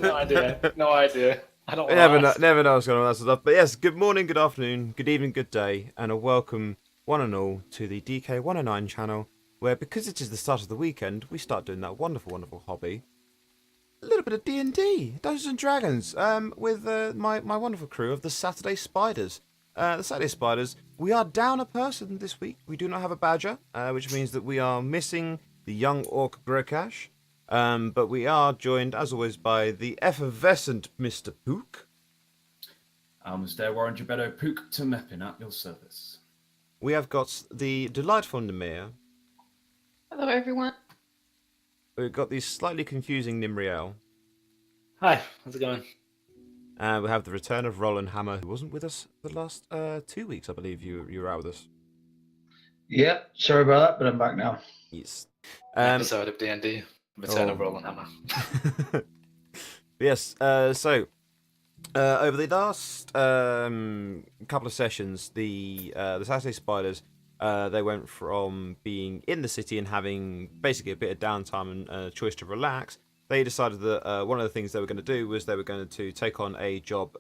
No idea. No idea. I don't We want to ask. never know what's going on with that stuff. But yes, good morning, good afternoon, good evening, good day, and a welcome, one and all, to the DK109 channel, where because it is the start of the weekend, we start doing that wonderful, wonderful hobby. A little bit of D&D, Dungeons and Dragons, with my wonderful crew of the Saturday Spiders. The Saturday Spiders, we are down a person this week. We do not have a badger, which means that we are missing the young orc Grokash. But we are joined, as always, by the effervescent Mr. Pook. Mr. Warren Gebetto Pook to Meppin at your service. We have got the delightful Nemir. Hello, everyone. We've got the slightly confusing Nimriel. Hi, how's it going? And we have the return of Roland Hammer, who wasn't with us for the last 2 weeks, I believe you were out with us. Yeah, sorry about that, but I'm back now. Yes. Episode of D&D. Return of Roland Hammer. Yes, so over the last couple of sessions, the Saturday Spiders, they went from being in the city and having basically a bit of downtime and a choice to relax. They decided that one of the things they were going to do was they were going to take on a job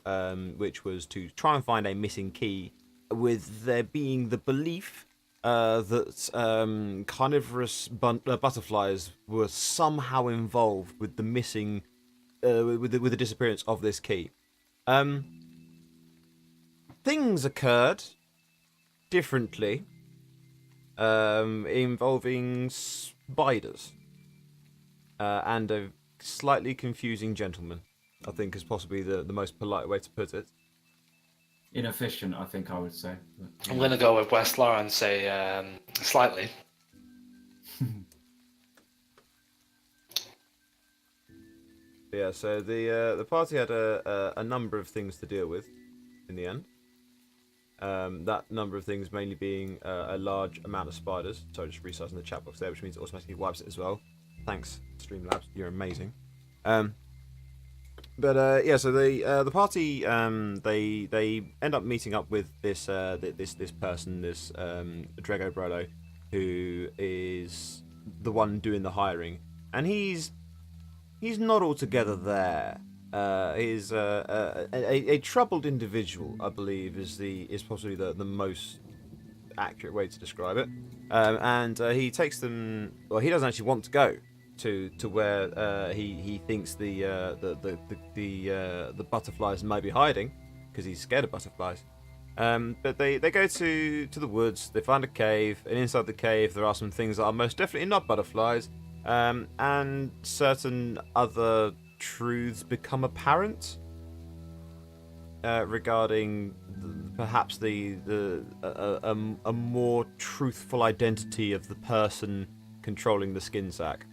which was to try and find a missing key, with there being the belief that carnivorous butterflies were somehow involved with the missing, with the disappearance of this key. Things occurred differently, involving spiders and a slightly confusing gentleman, I think is possibly the most polite way to put it. Inefficient, I think I would say. But, I'm going to go with Westlaw and say slightly. Yeah, so the party had a number of things to deal with in the end. That number of things mainly being a large amount of spiders. So just resizing the chat box there, which means it automatically wipes it as well. Thanks, Streamlabs, you're amazing. Yeah, so the party they end up meeting up with this this person, this Drago Brolo, who is the one doing the hiring, and he's not altogether there. He's a troubled individual, I believe, is possibly the most accurate way to describe it. And he takes them. Well, he doesn't actually want to go to where he thinks the butterflies may be hiding, because he's scared of butterflies. But they go to the woods. They find a cave, and inside the cave there are some things that are most definitely not butterflies. And certain other truths become apparent regarding perhaps a more truthful identity of the person controlling the skin sack.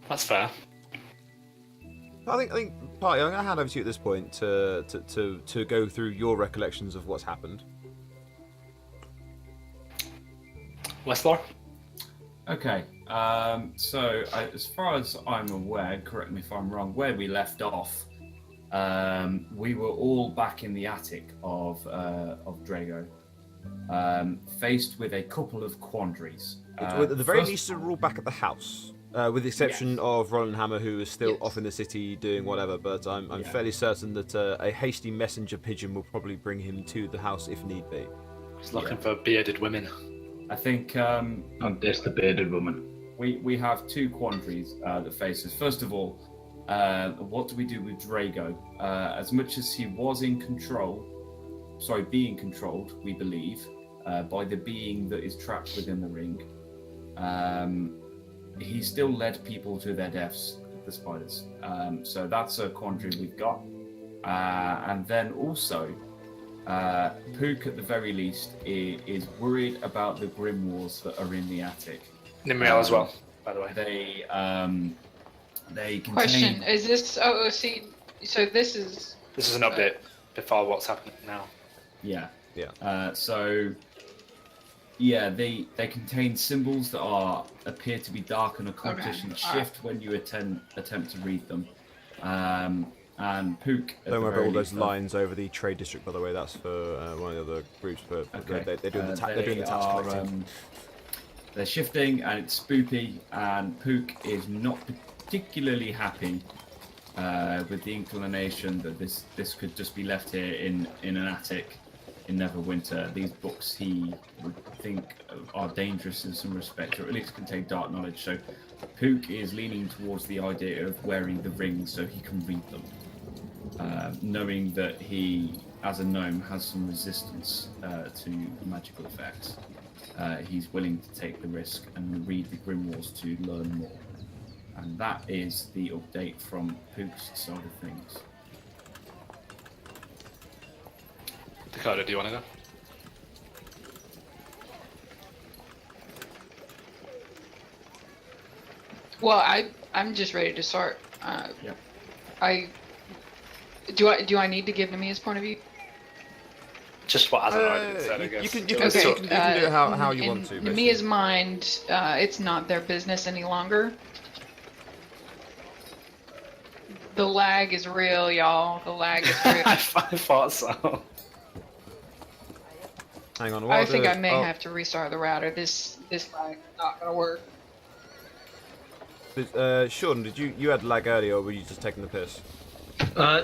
That's fair. I think Party, I'm gonna hand over to you at this point to go through your recollections of what's happened. Westbar? Okay, so as far as I'm aware, correct me if I'm wrong, where we left off, we were all back in the attic of Drago, faced with a couple of quandaries. At the very least, we're all back at the house, with the exception of Roland Hammer, who is still off in the city doing whatever. But I'm fairly certain that a hasty messenger pigeon will probably bring him to the house if need be. He's looking for bearded women. I think And this the bearded woman. we have two quandaries that face us. First of all, what do we do with Drago? As much as he was being controlled, we believe, by the being that is trapped within the ring, he still led people to their deaths, the spiders. So that's a quandary we've got. And then also, Pook, at the very least, is worried about the Grimoires that are in the attic. Nimriel as well, by the way. They contain... Question: is this? Oh, see. So this is. This is an update before what's happening now. Yeah. Yeah. They contain symbols that appear to be dark and occultish and shift when you attempt to read them. And Pook. Don't worry about all those lines over the trade district, by the way. That's for one of the other groups, but Okay. they're doing the tax collecting. They're shifting, and it's spoopy, and Pook is not particularly happy with the inclination that this could just be left here in an attic in Neverwinter. These books he would think are dangerous in some respect, or at least contain dark knowledge. So Pook is leaning towards the idea of wearing the ring so he can read them, knowing that he, as a gnome, has some resistance to magical effects. He's willing to take the risk and read the Grimoires to learn more. And that is the update from Pook's side of things. Dakota, do you want to go? Well, I'm just ready to start. Yep. Do I need to give Namia's point of view? Just what hasn't already been said, I guess. You can Okay, do it how you want to. In basically. Namia's mind, it's not their business any longer. The lag is real, y'all. The lag is real. I thought so. Hang on. I think I may have to restart the router. This lag is not gonna work. Sean, did you had lag earlier, or were you just taking the piss?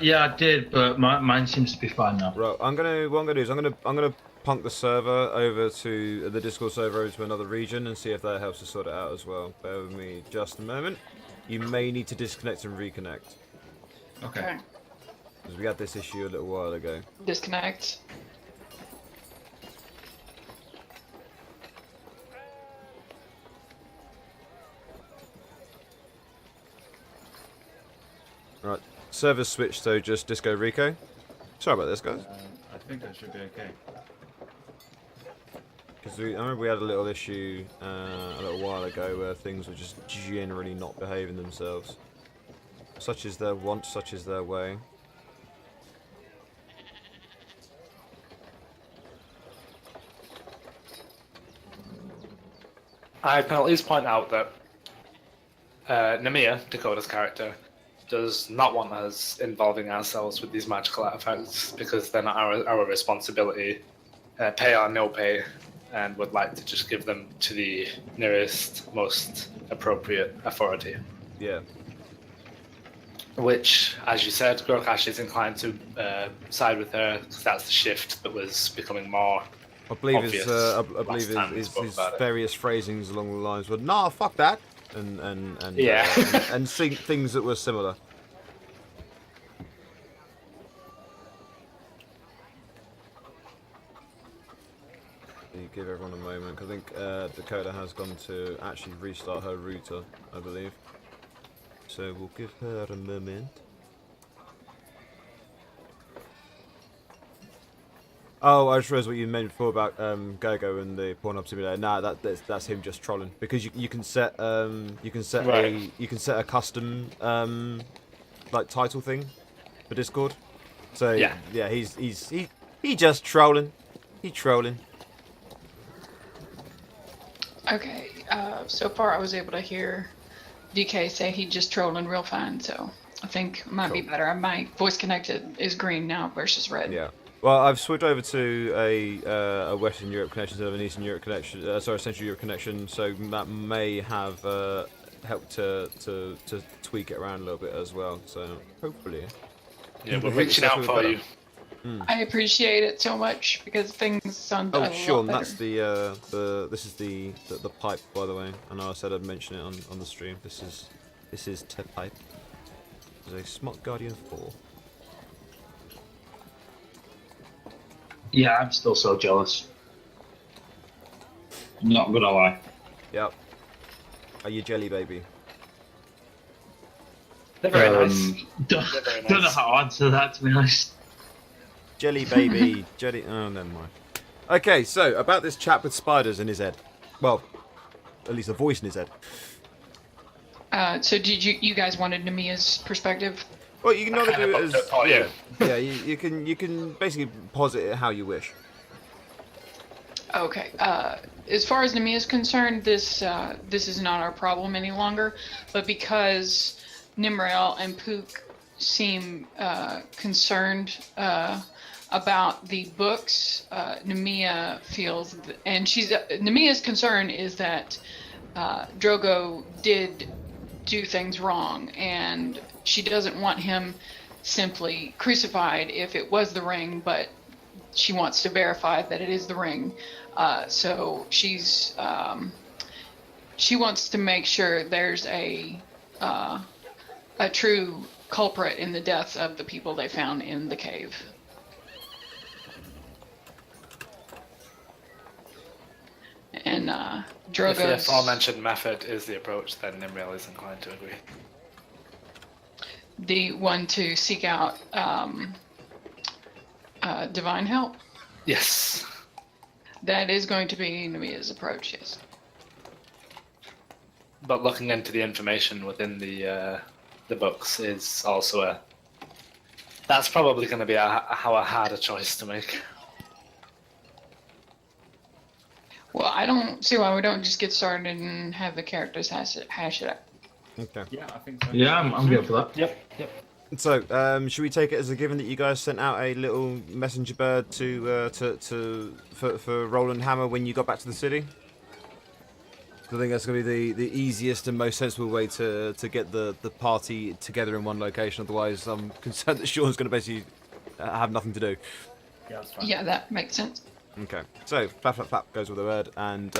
Yeah, I did, but mine seems to be fine now. Right. What I'm gonna do is I'm gonna punk the server over to the Discord server over to another region and see if that helps us sort it out as well. Bear with me just a moment. You may need to disconnect and reconnect Okay. because we had this issue a little while ago. Disconnect. Right. Server switched, so just Disco Rico. Sorry about this, guys. I think that should be okay. Because I remember we had a little issue a little while ago where things were just generally not behaving themselves. Such is their want, such is their way. I can at least point out that Namiya, Dakota's character, does not want us involving ourselves with these magical artifacts because they're not our responsibility, pay or no pay, and would like to just give them to the nearest, most appropriate authority. Yeah. Which, as you said, Grokash is inclined to side with her because that's the shift that was becoming more. I believe obvious his, last time we his, spoke his about it. various phrasings along the lines were, nah, fuck that, and Yeah. and things that were similar. You give everyone a moment, 'cause I think Dakota has gone to actually restart her router, I believe. So we'll give her a moment. Oh, I just realised what you meant before about Gogo and the Pornhub simulator. Nah, that's him just trolling because you can set Right. a custom like title thing for Discord. So Yeah. he just trolling. He trolling. Okay, so far I was able to hear DK say he just trolling real fine, so I think it might be Cool. better. My voice connected is green now versus red. Yeah. Well, I've switched over to a Western Europe connection instead of an Eastern Europe connection. Central Europe connection. So that may have helped to tweak it around a little bit as well. So hopefully. Yeah, we're Hit reaching out yourself for with you. I appreciate it so much because things sound a Oh, lot Sean, better. that's this is the pipe, by the way. I know I said I'd mention it on the stream. This is Ted Pipe. It's a Smart Guardian 4. Yeah, I'm still so jealous. Not gonna lie. Yep. Are you jelly baby? They're very nice. Don't, They're very don't know nice. how to answer that, to be honest. Jelly baby, jelly. Oh, never mind. Okay, so about this chap with spiders in his head. Well, at least a voice in his head. So did you guys wanted Namiya's perspective? Well, you can either do it Kinda as booked it for you. yeah. You can basically posit it how you wish. Okay. As far as Namiya is concerned, this is not our problem any longer. But because Nimrael and Pook seem concerned about the books, Namiya feels, and Namiya's concern is that Drogo did do things wrong, and she doesn't want him simply crucified if it was the ring, but she wants to verify that it is the ring. So she wants to make sure there's a true culprit in the deaths of the people they found in the cave. And If the Drogo's aforementioned method is the approach, then Nimrael is inclined to agree. the one to seek out divine help. Yes. That is going to be Namiya's approach, yes. But looking into the information within the books is also a. That's probably going to be a harder choice to make. Well, I don't see why we don't just get started and have the characters hash it out. Okay. Yeah, I think so. Yeah, I'm good for that. Yep. So, should we take it as a given that you guys sent out a little messenger bird for Roland Hammer when you got back to the city? I think that's going to be the easiest and most sensible way to get the party together in one location. Otherwise, I'm concerned that Sean's going to basically have nothing to do. Yeah, that's fine. Yeah, that makes sense. Okay, so flap flap flap goes with the word, and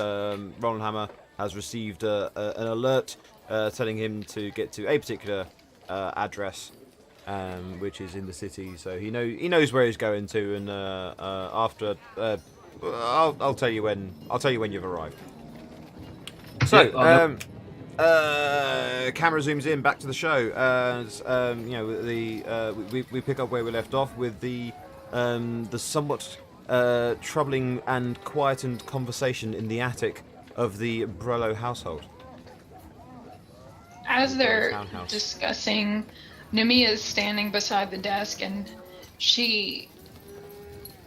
Roland Hammer has received an alert telling him to get to a particular address, which is in the city. So he knows where he's going to, and after I'll tell you when you've arrived. So Yeah, I'll camera zooms in back to the show. We pick up where we left off with the somewhat troubling and quietened conversation in the attic of the Brello household. As they're Townhouse. discussing, Nemia is standing beside the desk, and she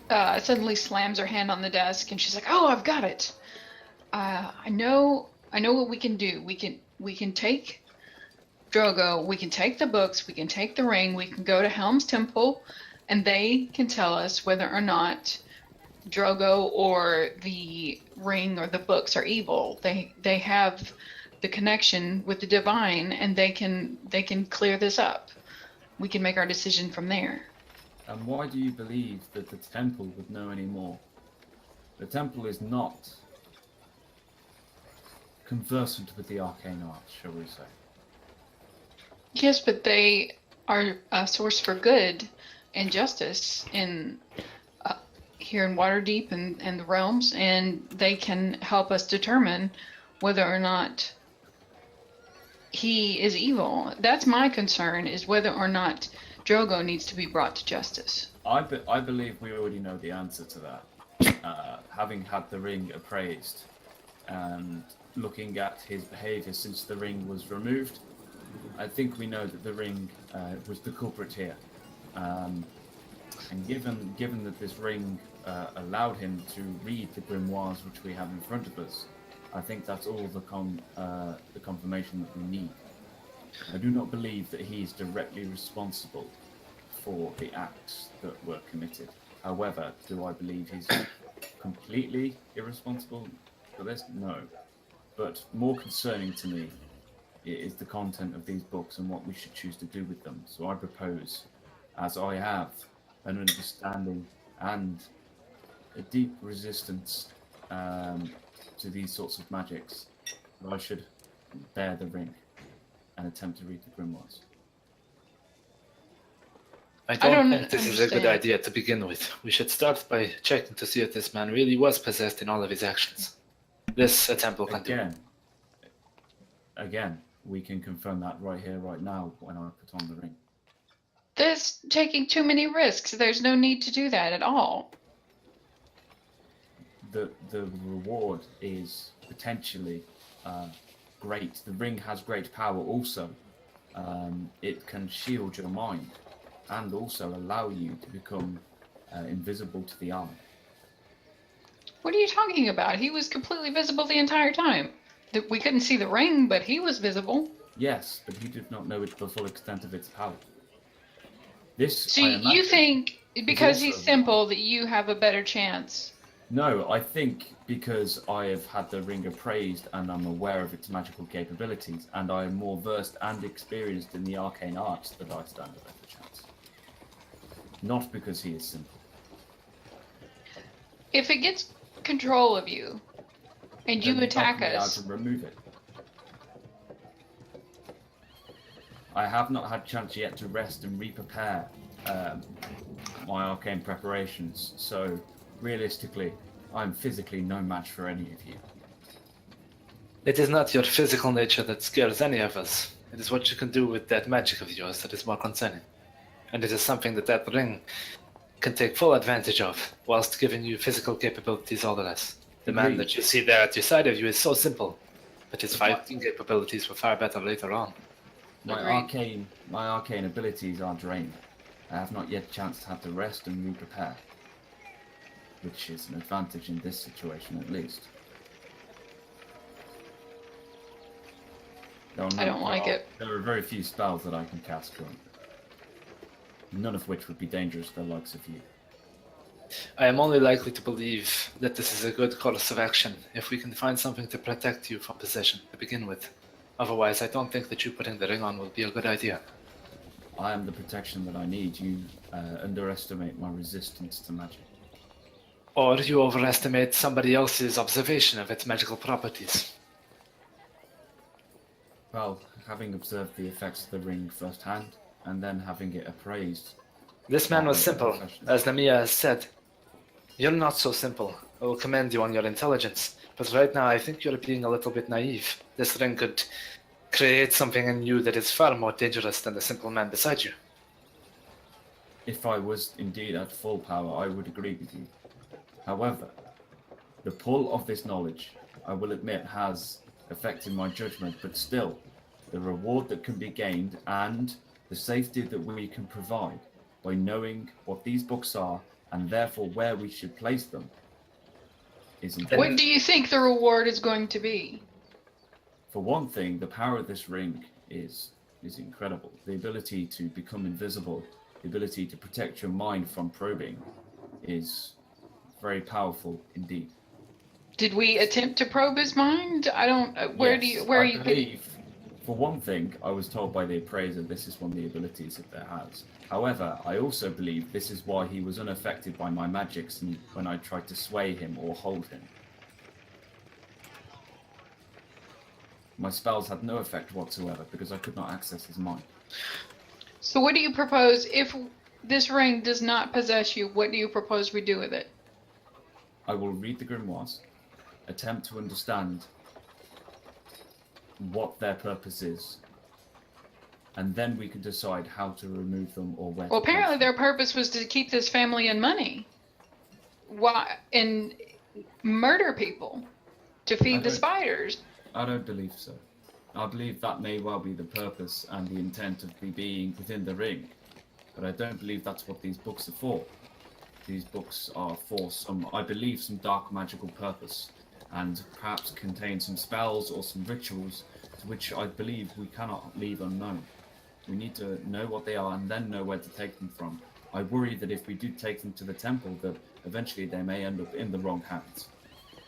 suddenly slams her hand on the desk, and she's like, "Oh, I've got it! I know what we can do. We can take Drogo. We can take the books. We can take the ring. We can go to Helm's Temple, and they can tell us whether or not Drogo or the ring or the books are evil. They have the connection with the divine, and they can clear this up. We can make our decision from there." And why do you believe that the temple would know any more? The temple is not conversant with the arcane arts, shall we say. Yes, but they are a source for good and justice in here in Waterdeep and the realms, and they can help us determine whether or not he is evil. That's my concern, is whether or not Drogo needs to be brought to justice. I believe we already know the answer to that. Having had the ring appraised and looking at his behaviour since the ring was removed, I think we know that the ring was the culprit here. And given that this ring allowed him to read the grimoires which we have in front of us, I think that's all the confirmation that we need. I do not believe that he is directly responsible for the acts that were committed. However, do I believe he's completely irresponsible for this? No. But more concerning to me is the content of these books and what we should choose to do with them. So I propose, as I have an understanding and a deep resistance to these sorts of magics, that I should bear the ring and attempt to read the grimoires. I don't don't think this is a good understand. idea to begin with. We should start by checking to see if this man really was possessed in all of his actions. This a temple can do. Again, we can confirm that right here, right now, when I put on the ring. That's taking too many risks. There's no need to do that at all. The reward is potentially great. The ring has great power also. It can shield your mind and also allow you to become invisible to the eye. What are you talking about? He was completely visible the entire time. We couldn't see the ring, but he was visible. Yes, but he did not know the full extent of its power. This, So I you imagine, think because he's also- simple that you have a better chance? No, I think because I have had the ring appraised and I'm aware of its magical capabilities, and I am more versed and experienced in the arcane arts, that I stand a better chance. Not because he is simple. If it gets control of you and you Then attack help me out us, and remove it. I have not had chance yet to rest and re-prepare my arcane preparations, so realistically, I'm physically no match for any of you. It is not your physical nature that scares any of us. It is what you can do with that magic of yours that is more concerning. And it is something that ring can take full advantage of, whilst giving you physical capabilities all the less. The man Agreed. that you see there at your side of you is so simple, but his fighting capabilities were far better later on. Agreed. My arcane abilities are drained. I have not yet chance to have to rest and re-prepare, which is an advantage in this situation at least. I don't like it. There are very few spells that I can cast currently, none of which would be dangerous to the likes of you. I am only likely to believe that this is a good course of action if we can find something to protect you from possession to begin with. Otherwise, I don't think that you putting the ring on will be a good idea. I am the protection that I need. You underestimate my resistance to magic. Or you overestimate somebody else's observation of its magical properties. Well, having observed the effects of the ring firsthand, and then having it appraised. This man was simple, as Namiya has said. You're not so simple. I will commend you on your intelligence, but right now I think you're being a little bit naive. This ring could create something in you that is far more dangerous than the simple man beside you. If I was indeed at full power, I would agree with you. However, the pull of this knowledge, I will admit, has affected my judgment, but still, the reward that can be gained and the safety that we can provide by knowing what these books are and therefore where we should place them is important. What do you think the reward is going to be? For one thing, the power of this ring is incredible. The ability to become invisible, the ability to protect your mind from probing is very powerful indeed. Did we attempt to probe his mind? I don't. Where are you? Believe, for one thing, I was told by the appraiser this is one of the abilities that there has. However, I also believe this is why he was unaffected by my magics when I tried to sway him or hold him. My spells had no effect whatsoever because I could not access his mind. So what do you propose if this ring does not possess you? What do you propose we do with it? I will read the grimoires, attempt to understand what their purpose is, and then we can decide how to remove them or where. Well, to place apparently them. their purpose was to keep this family in money. Why and murder people to feed the don't- spiders? I don't believe so. I believe that may well be the purpose and the intent of the being within the ring, but I don't believe that's what these books are for. These books are for some, I believe, some dark magical purpose, and perhaps contain some spells or some rituals to which I believe we cannot leave unknown. We need to know what they are and then know where to take them from. I worry that if we do take them to the temple, that eventually they may end up in the wrong hands.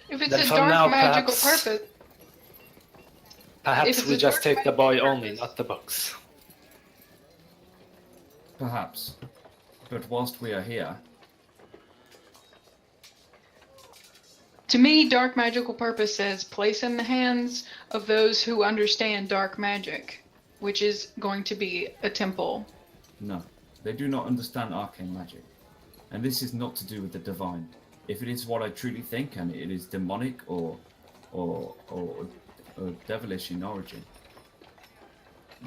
If it's Then a from dark now, magical perhaps- purpose, If Perhaps it's we a just dark take the boy magical only, purpose- not the books. Perhaps. But whilst we are here, to me, dark magical purpose says place in the hands of those who understand dark magic, which is going to be a temple. no, they do not understand arcane magic. And this is not to do with the divine. If it is what I truly think, and it is demonic or devilish in origin,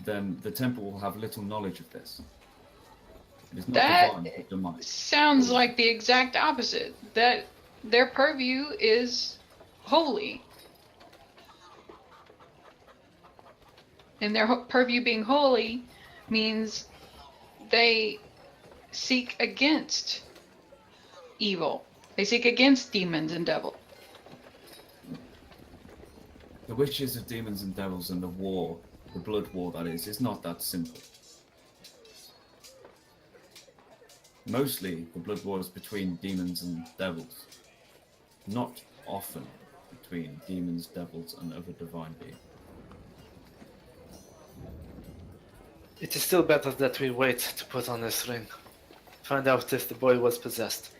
then the temple will have little knowledge of this. It is not That- divine, but demonic. Sounds like the exact opposite. That their purview is holy. And their purview being holy means they seek against evil. They seek against demons and devils. The wishes of demons and devils and the war, the blood war that is not that simple. Mostly, the blood war is between demons and devils. Not often between demons, devils, and other divine beings. It is still better that we wait to put on this ring. Find out if the boy was possessed.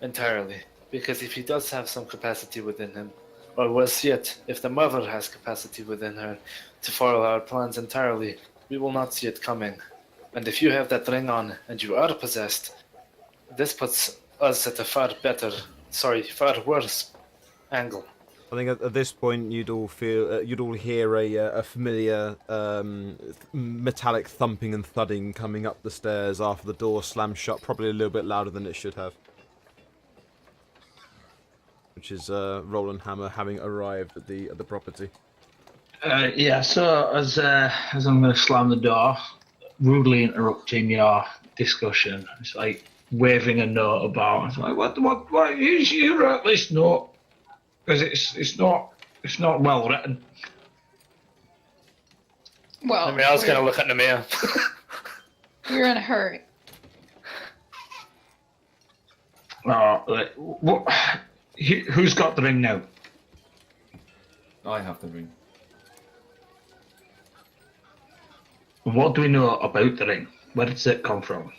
Entirely. Because if he does have some capacity within him, or worse yet, if the mother has capacity within her to foil our plans entirely, we will not see it coming. And if you have that ring on and you are possessed, this puts us at a far worse angle. I think at this point you'd all feel, you'd all hear a familiar metallic thumping and thudding coming up the stairs after the door slams shut, probably a little bit louder than it should have. Which is Roland Hammer having arrived at the property. Yeah, so as I'm going to slam the door, rudely interrupting your discussion, it's like waving a note about. It's like, what? You wrote this note because it's not well written. Well, I mean, I was going to look at Namir. we're in a hurry. What? Who's got the ring now? I have the ring. What do we know about the ring? Where does it come from?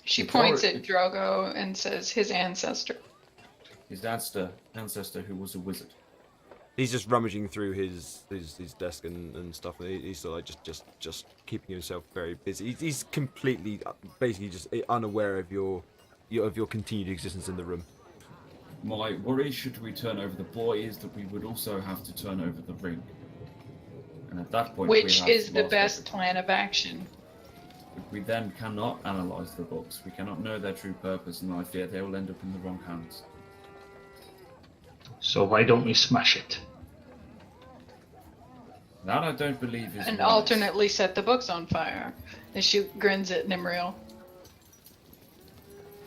She points at Drogo and says his ancestor. His ancestor who was a wizard. He's just rummaging through his desk and stuff. He's sort of like just keeping himself very busy. He's completely, basically, just unaware of your continued existence in the room. My worry, should we turn over the boy, is that we would also have to turn over the ring. And at that point, Which we have is the lost best everything. plan of action. we then cannot analyze the books. We cannot know their true purpose, and I fear they will end up in the wrong hands. So why don't we smash it? That I don't believe is And wise. alternately set the books on fire. And she grins at Nimriel.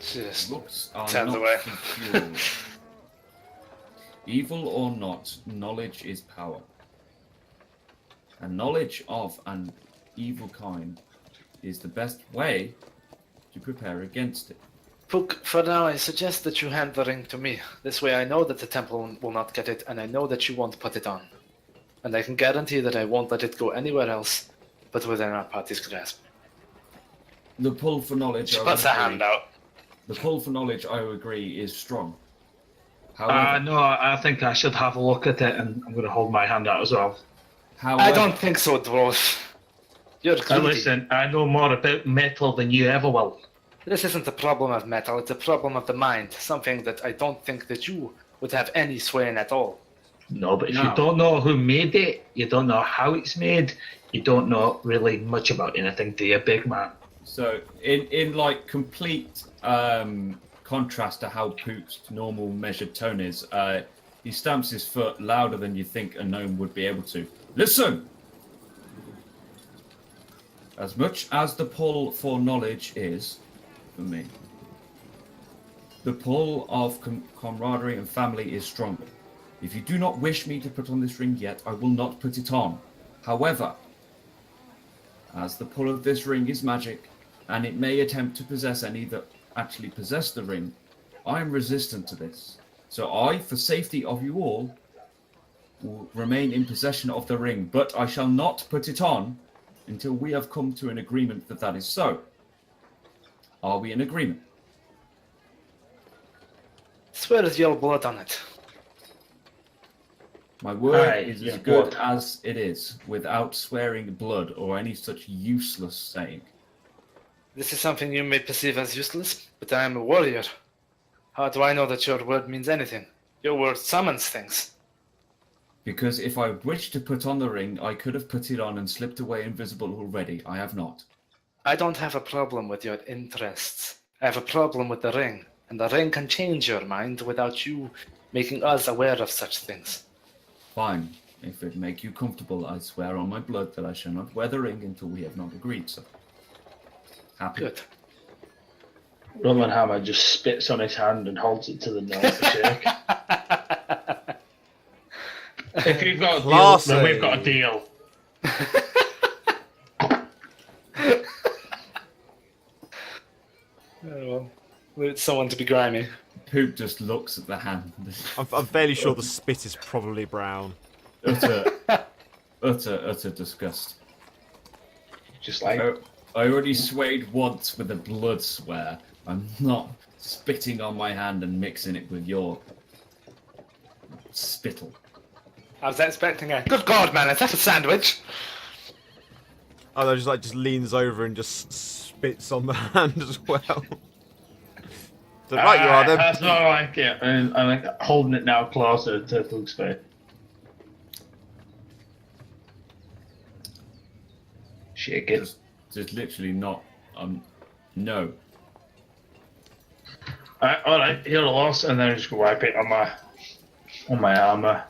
Just Books are turns not away. secure. Evil or not, knowledge is power. And knowledge of an evil kind is the best way to prepare against it. Pook, for now, I suggest that you hand the ring to me. This way I know that the temple will not get it, and I know that you won't put it on. And I can guarantee that I won't let it go anywhere else but within our party's grasp. The pull for knowledge. She I puts would her hand agree- out. The pull for knowledge, I would agree, is strong. However, No, I think I should have a look at it, and I'm going to hold my hand out as well. I don't think so, Dwarf. You're Now greedy. listen, I know more about metal than you ever will. This isn't a problem of metal, it's a problem of the mind. Something that I don't think that you would have any sway in at all. No, but if No. you don't know who made it, you don't know how it's made, you don't know really much about anything, do you, big man? So, in like complete contrast to how Pook's normal measured tone is, he stamps his foot louder than you think a gnome would be able to. Listen! As much as the pull for knowledge is, for me, the pull of camaraderie and family is stronger. If you do not wish me to put on this ring yet, I will not put it on. However, as the pull of this ring is magic, and it may attempt to possess any that actually possess the ring, I am resistant to this. So I, for safety of you all, will remain in possession of the ring, but I shall not put it on until we have come to an agreement that that is so. Are we in agreement? Swear your blood on it. My word Aye, is yeah, as good blood. as it is, without swearing blood or any such useless saying. This is something you may perceive as useless, but I am a warrior. How do I know that your word means anything? Your word summons things. Because if I wished to put on the ring, I could have put it on and slipped away invisible already. I have not. I don't have a problem with your interests. I have a problem with the ring, and the ring can change your mind without you making us aware of such things. Fine. If it make you comfortable, I swear on my blood that I shall not wear the ring until we have not agreed so. Happy? Good. Roman Hammer just spits on his hand and holds it to the nose to shake. If you've got a deal, Classy. then we've got a deal. Oh, well, it's someone to be grimy. Poop just looks at the hand. I'm fairly sure the spit is probably brown. utter disgust. Just like, I already swayed once with a blood swear. I'm not spitting on my hand and mixing it with your spittle. I was expecting a. Good God, man! Is that a sandwich? Oh, no, just leans over and just spits on the hand as well. So, right, you are then. That's not like it. And I'm like holding it now closer to Pook's face. Shake it. Just literally not. No. Alright, heal the loss, and then I just wipe it on my armor.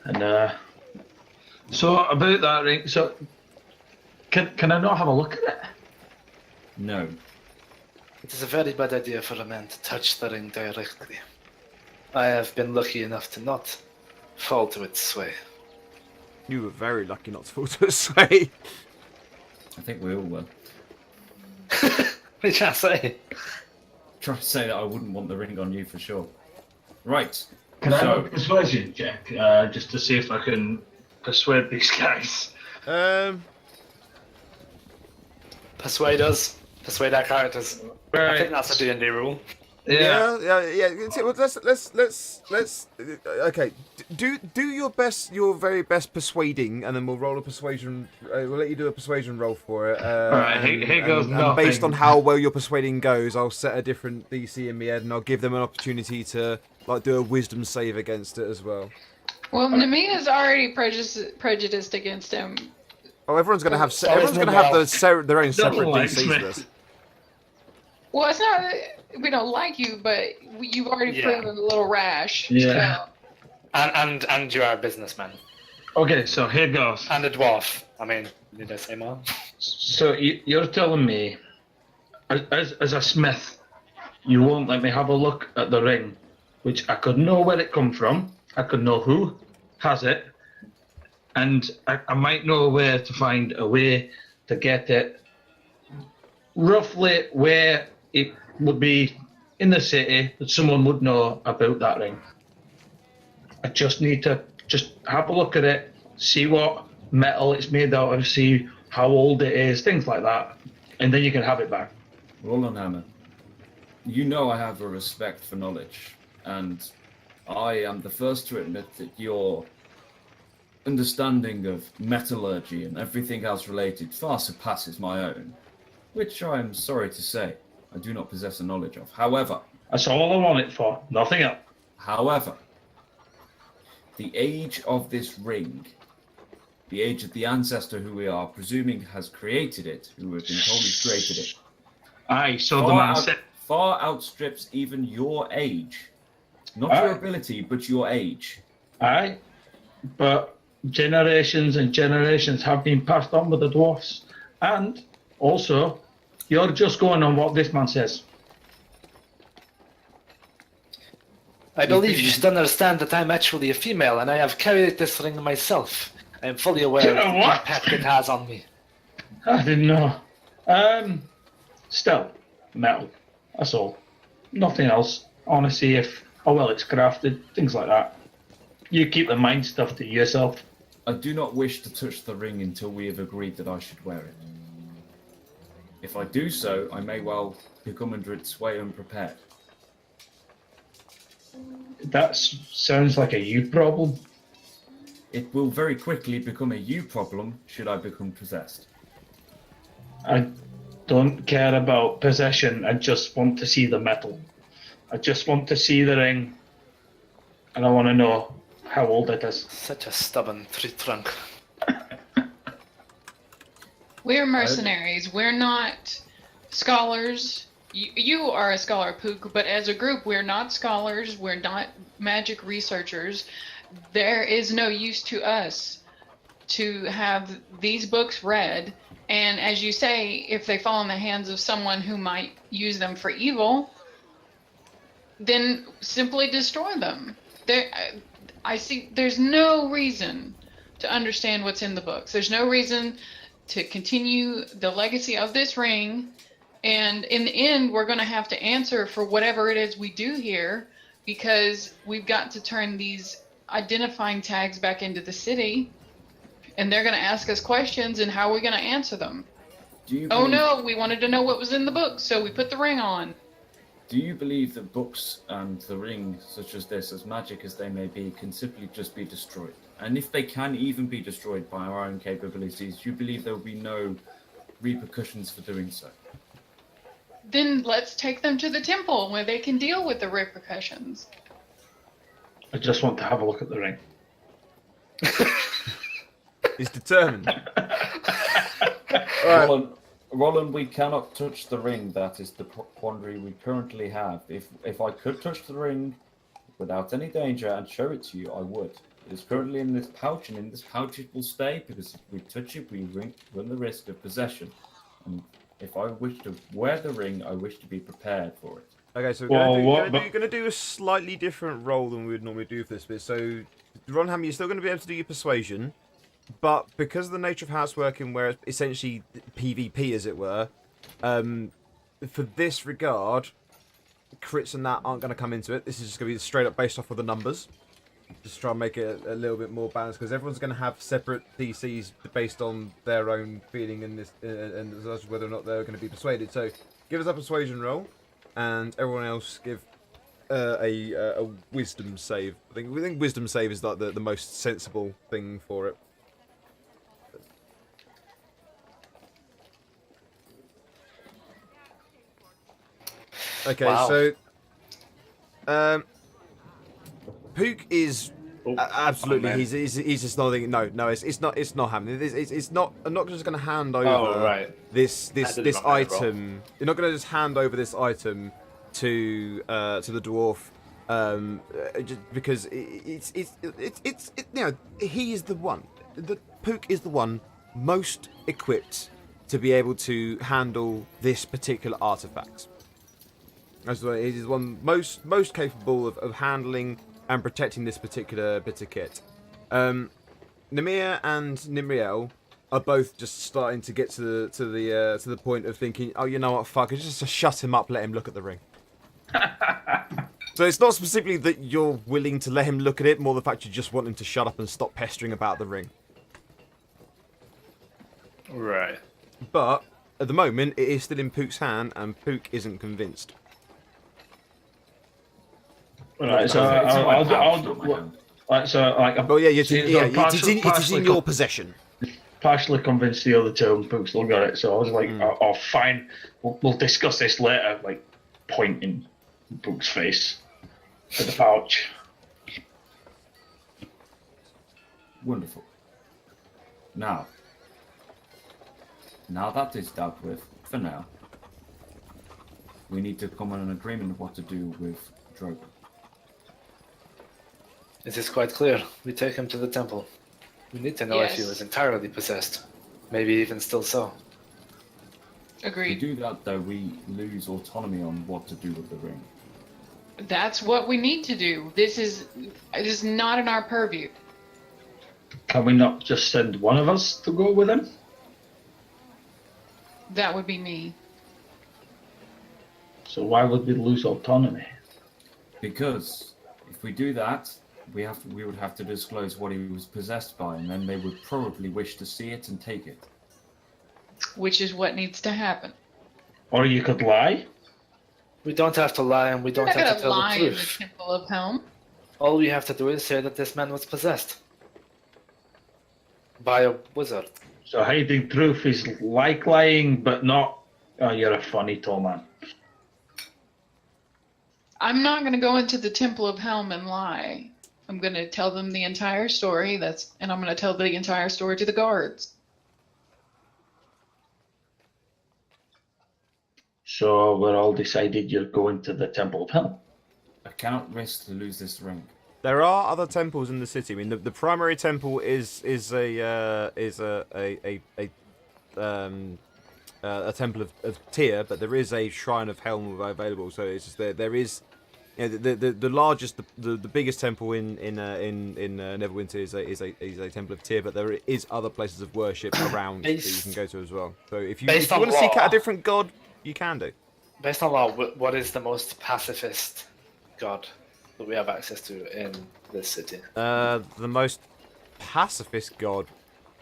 And so about that ring, so can I not have a look at it? No. It is a very bad idea for a man to touch the ring directly. I have been lucky enough to not fall to its sway. You were very lucky not to fall to a sway. I think we all were. What did I say? Try to say that I wouldn't want the ring on you for sure. Right. Can I So- have a persuasion check, just to see if I can persuade these guys? Persuade us. Persuade our characters. I think that's a D&D rule. Yeah. Well, let's. Okay, do your best, your very best persuading, and then we'll roll a persuasion. We'll let you do a persuasion roll for it. Alright, here goes and based nothing. on how well your persuading goes, I'll set a different DC in my head, and I'll give them an opportunity to like do a wisdom save against it as well. Well, Nami is already prejudiced against him Oh, everyone's going to have Sorry, everyone's going to have Nimrel. their own separate Don't like DCs me. for this. Well, it's not that we don't like you, but you've already Yeah. proven a little rash. Yeah. So. And you are a businessman. Okay, so here goes. And a dwarf. I mean, did I say more? So you're telling me, as a smith, you won't let me have a look at the ring, which I could know where it come from, I could know who has it, and I might know where to find a way to get it, roughly where it would be in the city that someone would know about that ring. I just need to just have a look at it, see what metal it's made out of, see how old it is, things like that, and then you can have it back. Roland Hammer, you know I have a respect for knowledge, and I am the first to admit that your understanding of metallurgy and everything else related far surpasses my own, which I am sorry to say I do not possess a knowledge of. That's all I want it for, nothing else. However, the age of this ring, the age of the ancestor who we are presuming has created it, who have been told has created it, Aye, so the man said, far outstrips even your age. Not Aye. your ability, but your age. aye, but generations and generations have been passed on with the dwarfs, and also, you're just going on what this man says. I believe you should understand that I'm actually a female, and I have carried this ring myself. I am fully aware You of know the what? impact it has on me. I didn't know. Still, metal. That's all. Nothing else. I want to see how well it's crafted, things like that. You keep the mind stuff to yourself. I do not wish to touch the ring until we have agreed that I should wear it. If I do so, I may well become under its sway unprepared. That sounds like a you problem. It will very quickly become a you problem should I become possessed. I don't care about possession. I just want to see the metal. I just want to see the ring, and I want to know how old it is. Such a stubborn tree trunk. We're mercenaries. We're not scholars. You are a scholar, Pook, but as a group, we're not scholars. We're not magic researchers. There is no use to us to have these books read. And as you say, if they fall in the hands of someone who might use them for evil, then simply destroy them. I see there's no reason to understand what's in the books. There's no reason to continue the legacy of this ring. And in the end, we're going to have to answer for whatever it is we do here, because we've got to turn these identifying tags back into the city, and they're going to ask us questions, and how are we going to answer them? Oh no, we wanted to know what was in the book, so we put the ring on. Do you believe that books and the ring, such as this, as magic as they may be, can simply just be destroyed? And if they can even be destroyed by our own capabilities, do you believe there will be no repercussions for doing so? Then let's take them to the temple where they can deal with the repercussions. I just want to have a look at the ring. He's determined. Roland, we cannot touch the ring. That is the quandary we currently have. If I could touch the ring without any danger and show it to you, I would. It is currently in this pouch, and in this pouch it will stay, because if we touch it, we run the risk of possession. And if I wish to wear the ring, I wish to be prepared for it. Okay, so Well, we're going to do a slightly different role than we would normally do for this bit. So, Ronham, you're still going to be able to do your persuasion, but because of the nature of how it's working, where it's essentially PvP, as it were, for this regard, crits and that aren't going to come into it. This is just going to be straight up based off of the numbers. Just try and make it a little bit more balanced, because everyone's going to have separate DCs based on their own feeling and whether or not they're going to be persuaded. So, give us a persuasion roll, and everyone else give a wisdom save. We think wisdom save is like the most sensible thing for it. Okay, Wow. so Pook is Oh, Absolutely, oh, man. he's just not thinking. No, it's not happening. It's not. I'm not just going to hand over Oh, right. this I did it this on my roll. item. You're not going to just hand over this item to the dwarf, just because it's you know, he is the one. The Pook is the one most equipped to be able to handle this particular artifact. That's why he is one most capable of handling and protecting this particular bit of kit. Nemir and Nimriel are both just starting to get to the point of thinking, oh, you know what, fuck, it's just to shut him up, let him look at the ring. So it's not specifically that you're willing to let him look at it, more the fact you just want him to shut up and stop pestering about the ring. Right. But at the moment, it is still in Pook's hand, and Pook isn't convinced. Right, so It's in my I'll pouch, not my hand. Well, yeah, See, it is partially in your possession. partially convinced the other two, and Pook's still got it. So I was like, oh, fine, we'll discuss this later. Like, pointing Pook's face at the pouch. Wonderful. Now that is dealt with, for now, we need to come on an agreement of what to do with Drogon. It is quite clear. We take him to the temple. We need to know if he Yes. was entirely possessed. Maybe even still so. If we Agreed. do that, though, we lose autonomy on what to do with the ring. That's what we need to do. This is not in our purview. Can we not just send one of us to go with him? That would be me. So why would we lose autonomy? Because if we do that, we would have to disclose what he was possessed by, and then they would probably wish to see it and take it. Which is what needs to happen. Or you could lie. We don't have to lie, and we We're don't not have to gonna tell lie the in the truth. Temple of Helm. All we have to do is say that this man was possessed by a wizard. So hiding truth is like lying, but not. Oh, you're a funny tall man. I'm not going to go into the Temple of Helm and lie. I'm going to tell them the entire story. And I'm going to tell the entire story to the guards. So we're all decided you're going to the Temple of Hell. I cannot risk to lose this ring. There are other temples in the city. I mean, the primary temple is a temple of Tyr, but there is a shrine of Helm available. So it's just there is, you know, the largest, the biggest temple in Neverwinter is a temple of Tyr, but there is other places of worship around that you can go to as well. So if you Based on want to seek law. out a different god, you can do. Based on law, what is the most pacifist god that we have access to in this city? The most pacifist god.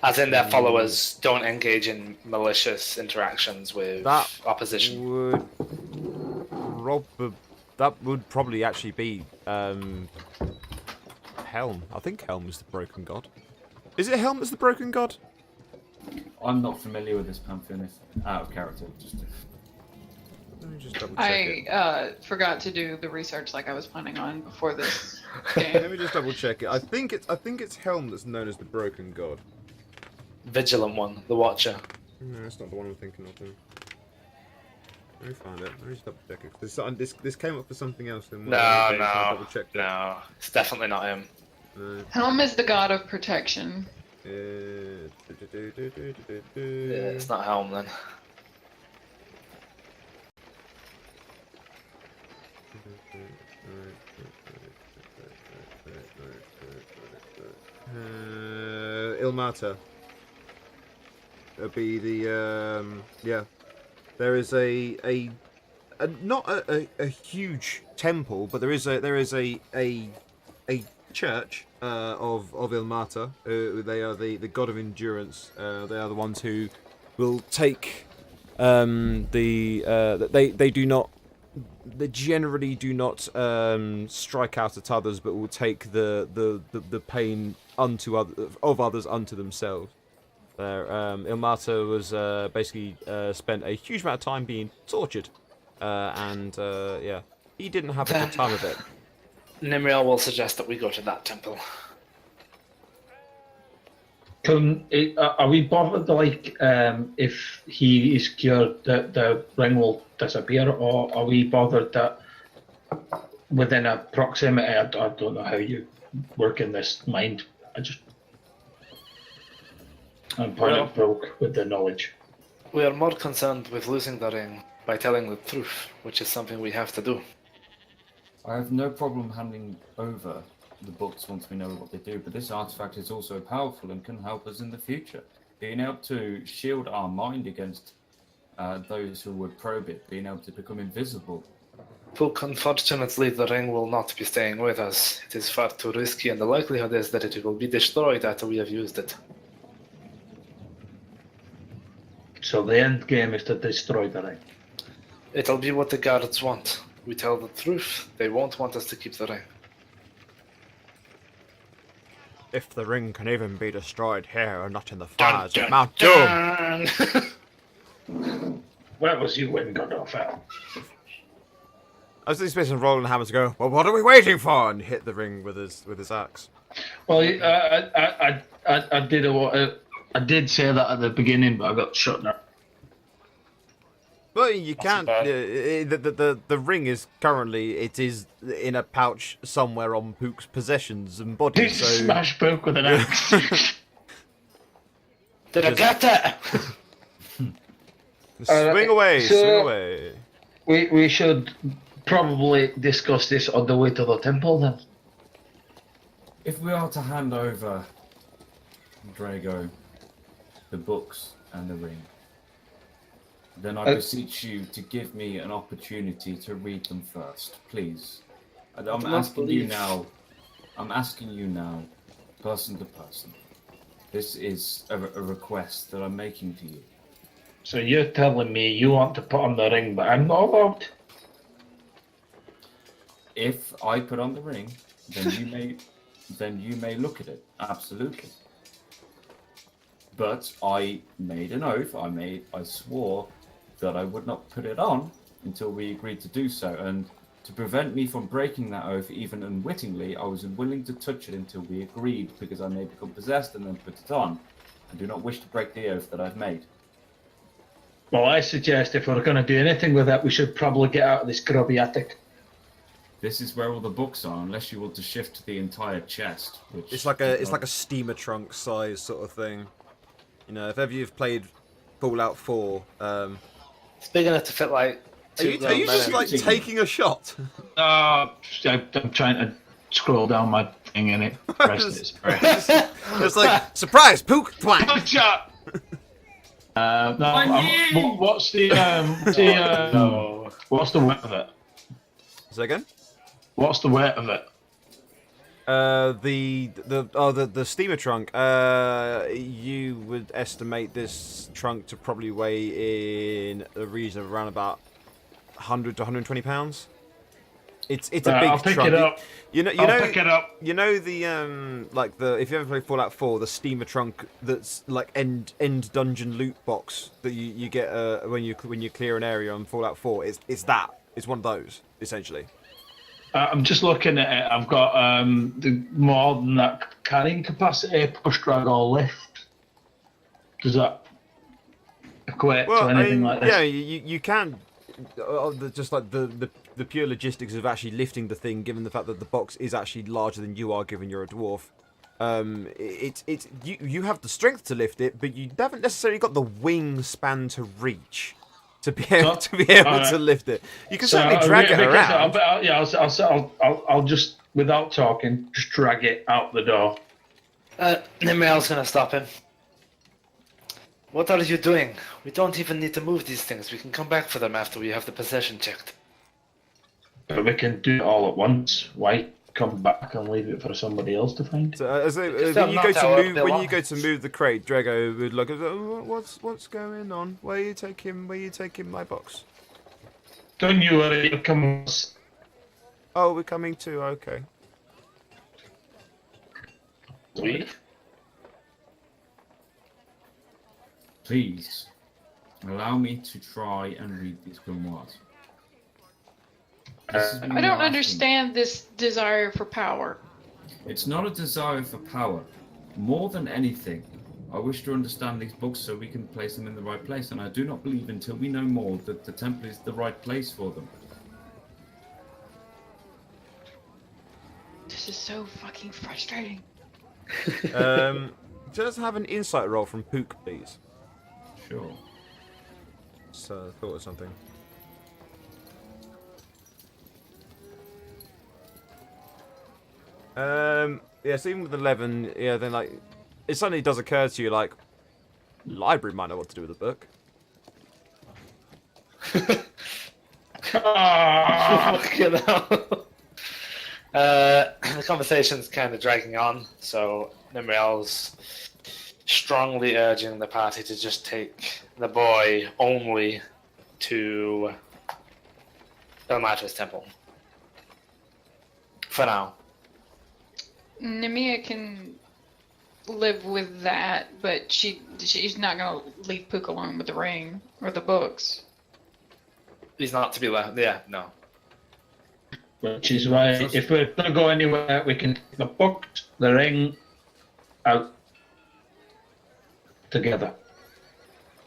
As in, their followers don't engage in malicious interactions with That opposition. That would probably actually be Helm. I think Helm is the broken god. Is it Helm that's the broken god? I'm not familiar with this pantheon. It's out of character. Let me just double check it. I forgot to do the research like I was planning on before this Let game. me just double check it. I think it's Helm that's known as the broken god. Vigilant one, the Watcher. No, that's not the one I'm thinking of. Then. Let me find it. Let me just double check it. This came up for something else. Then double check it. No, it's definitely not him. Helm is the god of protection. Yeah, it's not Helm then. Ilmata. It'll be the yeah. There is a not a huge temple, but there is a church of Ilmata. They are the god of endurance. They are the ones who will take they do not. They generally do not strike out at others, but will take the pain of others unto themselves. Ilmata was basically spent a huge amount of time being tortured, and yeah, he didn't have a good time of it. Nimriel will suggest that we go to that temple. Are we bothered, like, if he is cured, that the ring will disappear, or are we bothered that within a proximity? I don't know how you work in this mind. I'm pointing at Brooke with the knowledge. We are more concerned with losing the ring by telling the truth, which is something we have to do. I have no problem handing over the books once we know what they do, but this artifact is also powerful and can help us in the future. Being able to shield our mind against those who would probe it, being able to become invisible. Look, unfortunately, the ring will not be staying with us. It is far too risky, and the likelihood is that it will be destroyed after we have used it. So the end game is to destroy the ring. It'll be what the guards want. We tell the truth, they won't want us to keep the ring. If the ring can even be destroyed here and not in the fires of Mount Doom. Where was you when Godolphin? I was expecting Roland Hammer to go, well, what are we waiting for? And hit the ring with his axe. Well, I did say that at the beginning, but I got shut down. Well, you can't. bad. The ring is currently in a pouch somewhere on Pook's possessions and body. Did So smash Book with an axe. Did I get that? swing away, so- swing away. we should probably discuss this on the way to the temple then. If we are to hand over Drago the books and the ring, then I beseech you to give me an opportunity to read them first, please. And I'm asking you now, person to person. This is a request that I'm making to you. So you're telling me you want to put on the ring, but I'm not allowed? If I put on the ring, then you may look at it. Absolutely. But I made an oath. I swore that I would not put it on until we agreed to do so. And to prevent me from breaking that oath, even unwittingly, I was unwilling to touch it until we agreed, because I may become possessed and then put it on. I do not wish to break the oath that I've made. Well, I suggest if we're going to do anything with it, we should probably get out of this grubby attic. This is where all the books are, unless you want to shift the entire chest. Which It's like a steamer trunk size sort of thing. You know, if ever you've played Fallout 4, It's big enough to fit like are two you grown men just in. like taking a shot? I'm trying to scroll down my thing and it pressed its press. It's like surprise, Pook, twang. Good shot! What's the No. what's the weight of it? Say again? What's the weight of it? The steamer trunk. You would estimate this trunk to probably weigh in a region of around about 100 to 120 pounds. It's a big I'll pick trunk. it up. I'll pick it up. You know the if you ever played Fallout 4, the steamer trunk that's like end dungeon loot box that you get when you clear an area on Fallout 4. It's one of those essentially. I'm just looking at it. I've got the more than that carrying capacity, push, drag, or lift. Does that equate to anything like this? Yeah, you can. Just like the pure logistics of actually lifting the thing, given the fact that the box is actually larger than you are, given you're a dwarf. You have the strength to lift it, but you haven't necessarily got the wingspan to reach to be able to lift it. You can certainly drag it around. I'll just, without talking, just drag it out the door. Nimrael's gonna stop him. What are you doing? We don't even need to move these things. We can come back for them after we have the possession checked. But we can do it all at once. Why come back and leave it for somebody else to find? So, when you go to move the crate, Drago would look at what's going on? Where are you taking my box? Don't you worry, you'll come. Oh, we're coming too. Okay. We? Please, allow me to try and read these grimoires. I don't understand this desire for power. It's not a desire for power. More than anything, I wish to understand these books so we can place them in the right place, and I do not believe until we know more that the temple is the right place for them. This is so fucking frustrating. Just have an insight roll from Pook, please. Sure. So, thought of something. Yeah, so even with 11, yeah, then like, it suddenly does occur to you, like, library might know what to do with the book. You know. The conversation's kind of dragging on, so Nimriel's strongly urging the party to just take the boy only to Elmatra's temple. For now. Nemea can live with that, but she's not gonna leave Pook alone with the ring or the books. He's not to be left. Yeah, no. Which is why, if we're going to go anywhere, we can take the books, the ring, out together.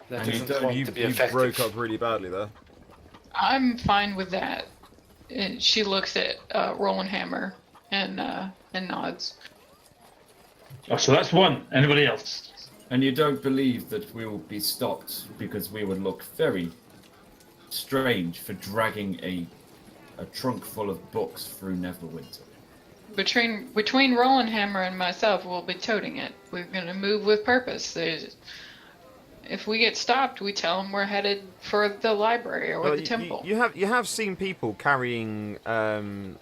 That And you isn't don't- going You to be effective. broke up really badly there. I'm fine with that. And she looks at Roland Hammer and nods. Oh, so that's one. Anybody else? And you don't believe that we will be stopped because we would look very strange for dragging a trunk full of books through Neverwinter. Between Roland Hammer and myself, we'll be toting it. We're gonna move with purpose. If we get stopped, we tell them we're headed for the library or Well, the temple. You have seen people carrying traders,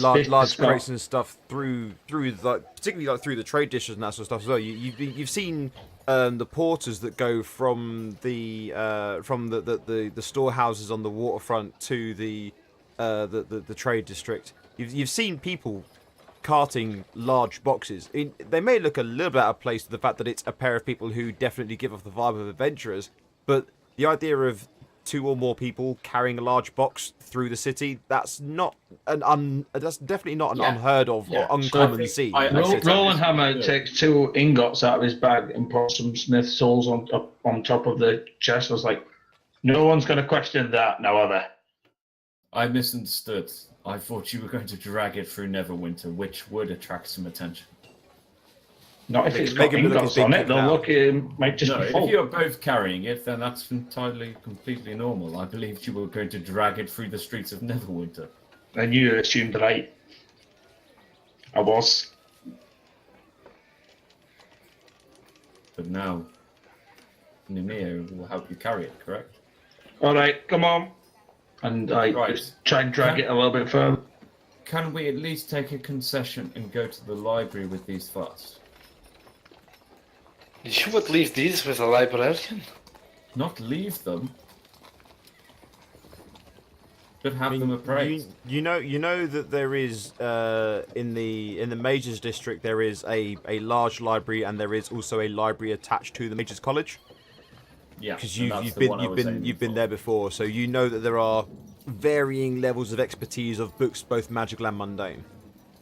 large business crates and stuff through like, particularly like through the trade districts and that sort of stuff as well. You've seen the porters that go from the storehouses on the waterfront to the trade district. You've seen people carting large boxes. They may look a little bit out of place to the fact that it's a pair of people who definitely give off the vibe of adventurers, but the idea of two or more people carrying a large box through the city, that's definitely not an unheard of or uncommon scene. Roland Hammer takes 2 ingots out of his bag and puts some Smith souls on top of the chest. I was like, no one's going to question that now, are they? I misunderstood. I thought you were going to drag it through Neverwinter, which would attract some attention. Not if it's Make got him look ingots big on it. They'll now. look, it might just No, be if full. you're both carrying it, then that's completely normal. I believed you were going to drag it through the streets of Neverwinter. And you assumed right. I was. But now, Nemea will help you carry it, correct? All right, come on. And I Right. just try and drag it a little bit further. Can we at least take a concession and go to the library with these first? You would leave these with a librarian? Not leave them, but have them appraised. You know that there is in the Majors district there is a large library, and there is also a library attached to the Majors College. Yeah, Because and that's you've the one I was been aiming you've been for. there before, so you know that there are varying levels of expertise of books, both magical and mundane.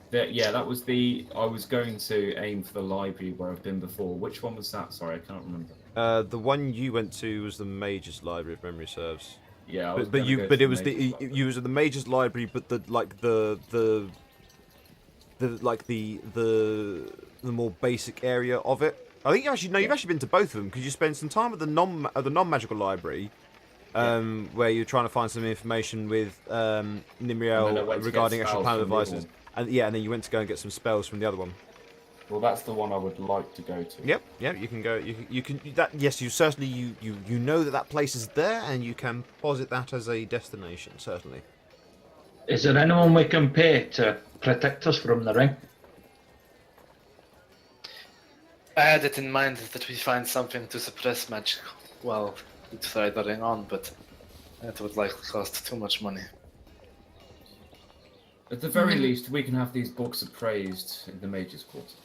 That was the. I was going to aim for the library where I've been before. Which one was that? Sorry, I can't remember. The one you went to was the Majors Library, if memory serves. Yeah, I was But gonna you go but to it was Major's the library. you was at the Majors Library, but the more basic area of it. I think you've actually been to both of them because you spent some time at the non-magical library, where you're trying to find some information with And then I Nimriel went to regarding get extra spells panel from the other devices, one. and then you went to go and get some spells from the other one. Well, that's the one I would like to go to. Yep, you can go. You can that. Yes, you certainly you know that place is there, and you can posit that as a destination. Certainly. Is there anyone we can pay to protect us from the ring? I had it in mind that we find something to suppress magic. Well, to try the ring on, but that would likely cost too much money. At the very least, we can have these books appraised in the Major's Quarter.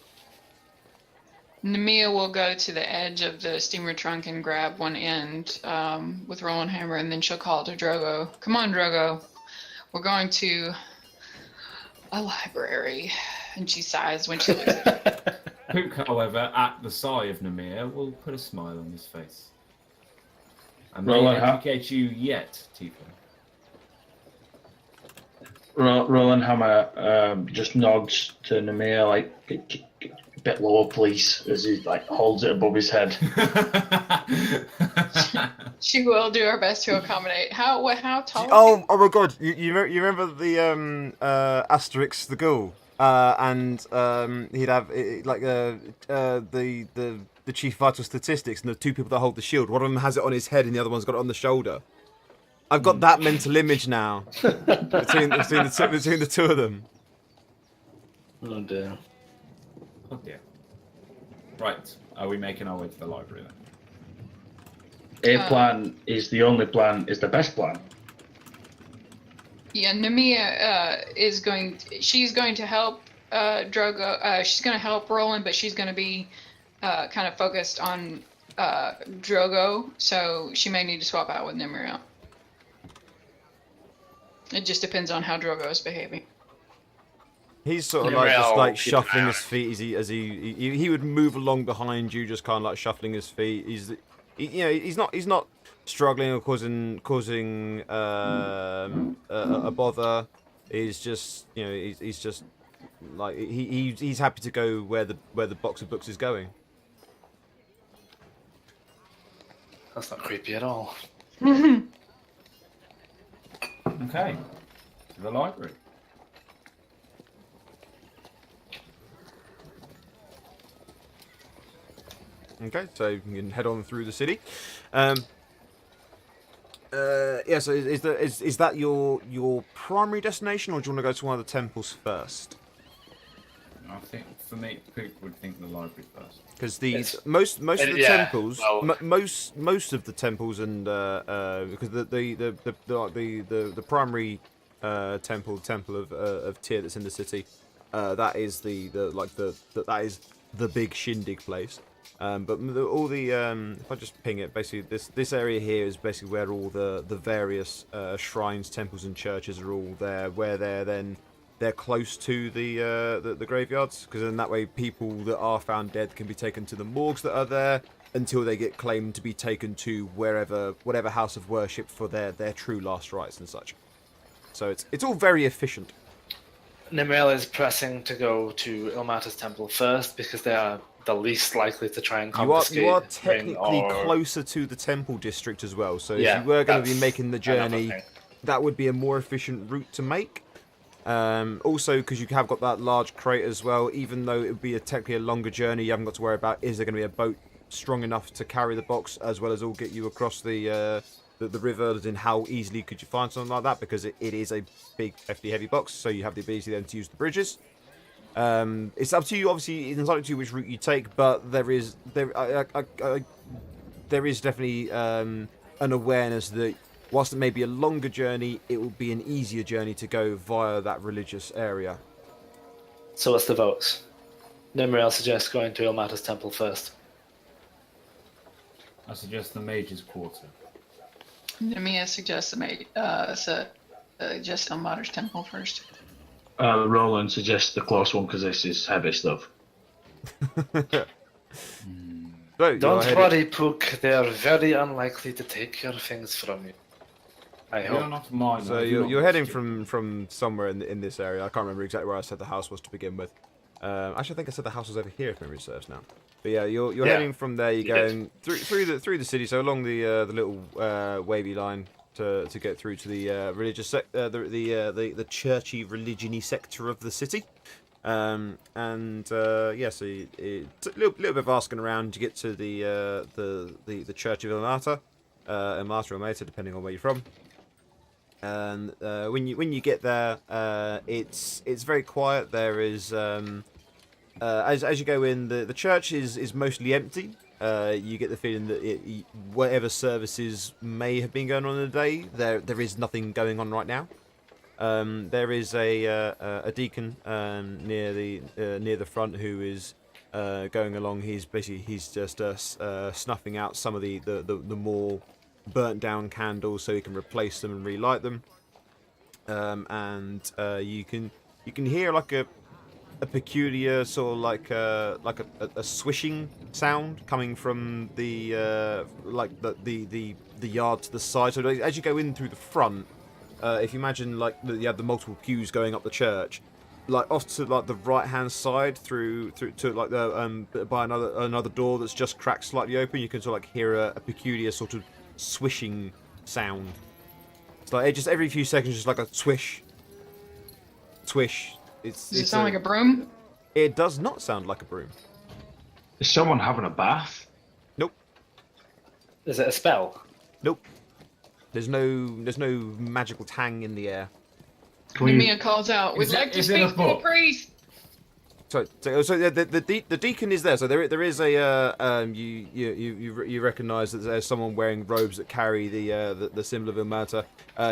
Nemea will go to the edge of the steamer trunk and grab one end with Roland Hammer, and then she'll call to Drogo. Come on, Drogo. We're going to a library. And she sighs when she looks at Pook, however, at the sight of Namir, will put a smile on his face. And may Roland, educate you yet, Tifa. Roland Hammer just nods to Namir, like, a bit lower, please, as he like holds it above his head. She will do her best to accommodate. How tall? Oh my god! You remember the Asterix the Ghoul? And he'd have the chief vital statistics, and the two people that hold the shield. One of them has it on his head, and the other one's got it on the shoulder. I've got that mental image now between the two of them. Oh dear. Oh dear. Right, are we making our way to the library then? A plan is the only plan, is the best plan. Yeah, Nemia she's going to help Drogo. She's going to help Roland, but she's going to be kind of focused on Drogo, so she may need to swap out with Nimril. It just depends on how Drogo is behaving. He's sort of Yeah, like just well, like keep shuffling an eye his feet as he would move along behind you, just kind of like shuffling his feet. He's not struggling or causing a bother. He's just he's just like he's happy to go where the box of books is going. That's not creepy at all. Okay, to the library. Okay, so you can head on through the city. Yeah. So is that your primary destination, or do you want to go to one of the temples first? I think for me, Pook would think the library first. Because the Yes. most of the Yeah, temples, well- most of the temples, and because the primary temple of Tyr that's in the city, that is that is the big shindig place. But if I just ping it, basically this area here is basically where all the various shrines, temples, and churches are all there. Where they're close to the graveyards, because in that way people that are found dead can be taken to the morgues that are there until they get claimed to be taken to whatever house of worship for their true last rites and such. So it's all very efficient. Nimril is pressing to go to Ilmater's temple first because they are the least likely to try and confiscate. You are the ring, technically or... closer to the temple district as well. So Yeah, if you were going to be that's making the another journey, thing. that would be a more efficient route to make. Also, because you have got that large crate as well, even though it would be technically a longer journey, you haven't got to worry about is there going to be a boat strong enough to carry the box as well as all get you across the river, as in how easily could you find something like that, because it is a big, hefty, heavy box, so you have the ability then to use the bridges. It's up to you, obviously, it's entirely up to you which route you take, but there is definitely an awareness that whilst it may be a longer journey, it will be an easier journey to go via that religious area. So what's the votes? Nimril suggests going to Ilmater's temple first. I suggest the Mage's Quarter. Nemia suggests just Ilmater's temple first. Roland suggests the close one because this is heavy stuff. So, you're Don't heading- worry, Pook. They are very unlikely to take your things from you. I You're hope. not mine. So I do you're not heading wish to. from somewhere in this area. I can't remember exactly where I said the house was to begin with. Actually, I think I said the house was over here, if memory serves now. But yeah, you're Yeah, heading from there. You're you going through the city, so along the little wavy line to get through to the religious the churchy religion-y sector of the city. Yeah, so it's a little bit of asking around. You get to the Church of Ilmater, Ilmater or Mater, depending on where you're from. And when you get there, it's very quiet. There is as you go in, the church is mostly empty. You get the feeling that whatever services may have been going on in the day, there is nothing going on right now. There is a deacon near the front who is going along. He's just snuffing out some of the more burnt down candles so he can replace them and relight them. You can hear like a a peculiar sort of like a swishing sound coming from the the yard to the side. So as you go in through the front, if you imagine like you have the multiple queues going up the church, like off to like the right hand side through to like the by another door that's just cracked slightly open, you can sort of like hear a peculiar sort of swishing sound. It's like it just every few seconds, just like a swish. Does it sound like a broom? It does not sound like a broom. Is someone having a bath? Nope. Is it a spell? Nope. There's no magical tang in the air. Nemea calls out, "We'd Is it- like to is it a speak to the book? priest." So the deacon is there. So there is a you recognise that there's someone wearing robes that carry the symbol of Ilmata.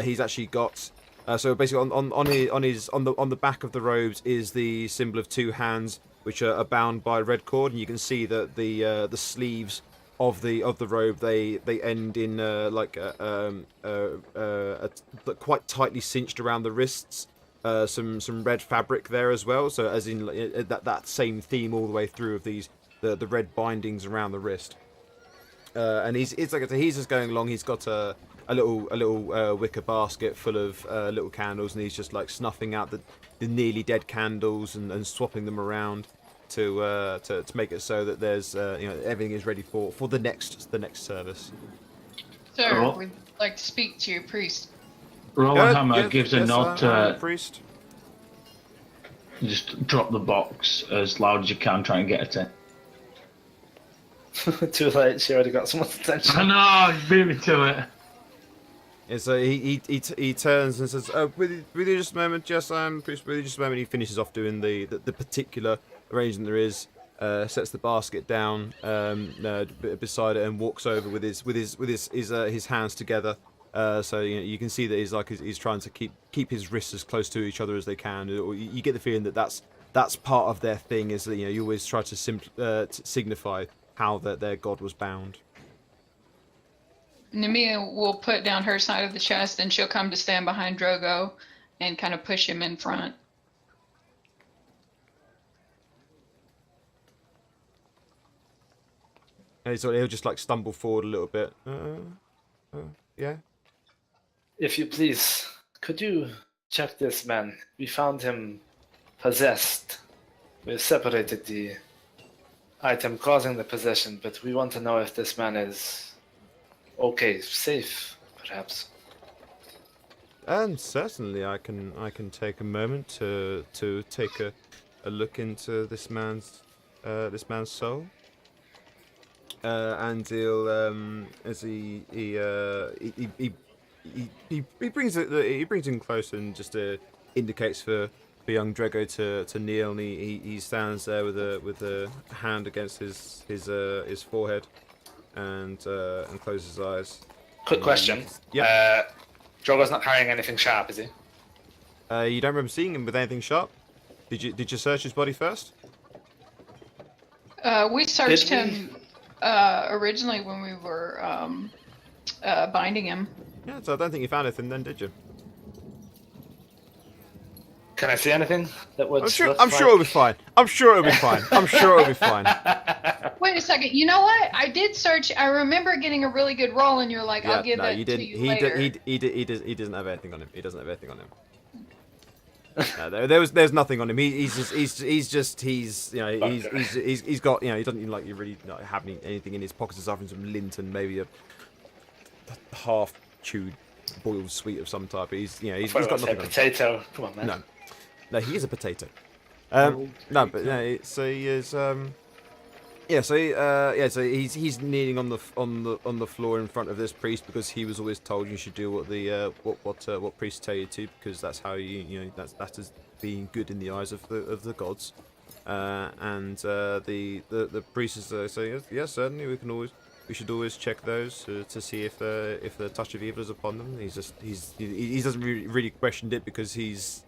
He's actually got so basically on the back of the robes is the symbol of two hands, which are bound by red cord, and you can see that the sleeves of the robe they end in quite tightly cinched around the wrists. Some red fabric there as well, so as in that same theme all the way through of these the red bindings around the wrist. And he's just going along. He's got a little wicker basket full of little candles, and he's just like snuffing out the nearly dead candles and swapping them around to make it so that there's everything is ready for the next service. Sir, Oh. we'd like to speak to your priest. Rollenhammer gives a nod to priest. just drop the box as loud as you can, try and get at it. Too late. She already got someone's attention. I know, you beat me to it. Yeah, so he turns and says, with you just a moment, yes, priest, with you just a moment. He finishes off doing the particular arrangement there is, sets the basket down beside it, and walks over with his hands together. So you can see that he's trying to keep his wrists as close to each other as they can. Or you get the feeling that that's part of their thing, is that you always try to signify how their god was bound. Nemea will put down her side of the chest, and she'll come to stand behind Drogo and kind of push him in front. And he'll just like stumble forward a little bit. Yeah. If you please, could you check this man? We found him possessed. We've separated the item causing the possession, but we want to know if this man is okay, safe, perhaps. And certainly, I can take a moment to take a look into this man's soul. And he'll as he brings him close and just indicates for young Drego to kneel, and he stands there with a hand against his forehead and closes his eyes. Quick question. Yeah. Drogo's not carrying anything sharp, is he? You don't remember seeing him with anything sharp? Did you search his body first? We searched Did we? him originally when we were binding him. Yeah, so I don't think you found anything then, did you? Can I see anything that would? I'm sure look it'll be fine. I'm sure it'll be fine. Wait a second. You know what? I did search. I remember getting a really good roll, and you're like, "I'll give that you to didn't. you later." He doesn't have anything on him. He doesn't have anything on him. No, there's nothing on him. He's got, he doesn't even like you really not have anything in his pockets aside from some lint and maybe a half chewed boiled sweet of some type. He's got nothing on him. Potato. Come on, man. No, he is a potato. So he is. So he's kneeling on the floor in front of this priest, because he was always told you should do what priests tell you to, because that's how that is being good in the eyes of the gods. The priest is saying, yes, certainly we should always check those to see if the touch of evil is upon them. He doesn't really question it, because he's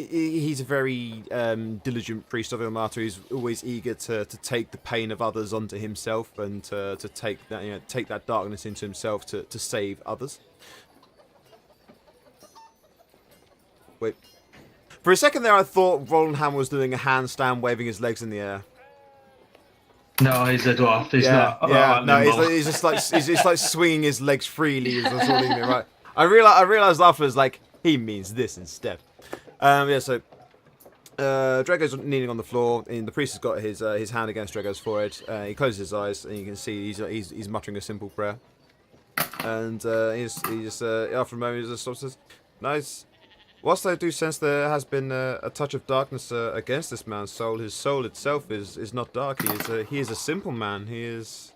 a very diligent priest of Ilmata. He's always eager to take the pain of others onto himself, and to take that darkness into himself to save others. Wait, For a second there, I thought Roland Ham was doing a handstand, waving his legs in the air. No, he's a dwarf. He's not. No, nimble. he's just like he's like swinging his legs freely. That's all he did, right? I realized afterwards, like he means this instead. Yeah. So Drago's kneeling on the floor, and the priest has got his hand against Drago's forehead. He closes his eyes, and you can see he's muttering a simple prayer. And he just after a moment he just stops and says, "Nice. Whilst I do sense there has been a touch of darkness against this man's soul, his soul itself is not dark. He is a simple man. He is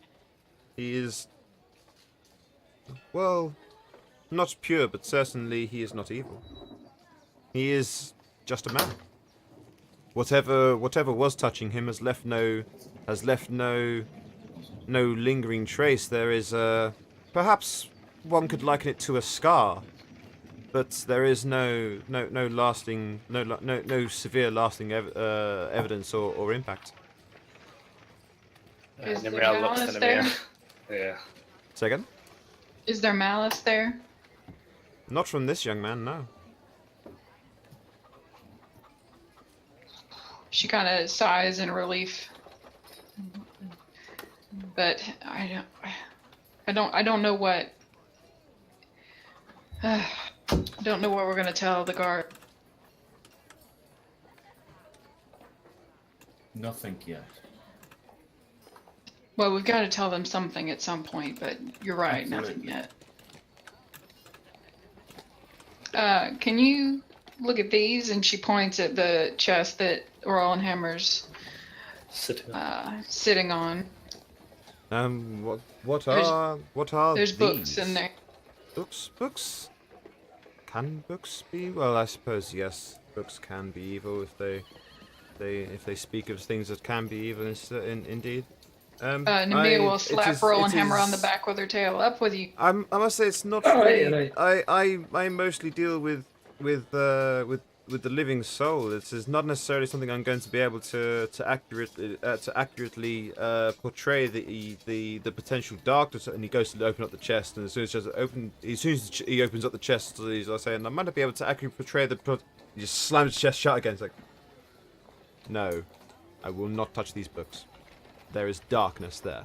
well, not pure, but certainly he is not evil. He is just a man. Whatever was touching him has left no lingering trace. There is perhaps one could liken it to a scar. But there is no lasting, no severe lasting evidence or impact." Is there Nimriel looks malice in the there? mirror. Yeah. Second? Is there malice there? Not from this young man, no. She kind of sighs in relief. But I don't know what. I don't know what we're gonna tell the guard. Nothing yet. Well, we've got to tell them something at some point, but you're right, nothing Absolutely. yet. Can you look at these? And she points at the chest that Roland Hammer's sitting on. What are There's these? books in there. Books. Can books be? Well, I suppose yes. Books can be evil if they speak of things that can be evil. Indeed. Namia will slap Roland Hammer on the is- back with her tail. Up with you. I must say it's not. Oh, really, right. I mostly deal with the living soul. This is not necessarily something I'm going to be able to accurately portray the potential darkness. And he goes to open up the chest, and as soon as he opens up the chest, he's saying, "I might not be able to accurately portray the." He just slams his chest shut again. It's like, no, I will not touch these books. There is darkness there.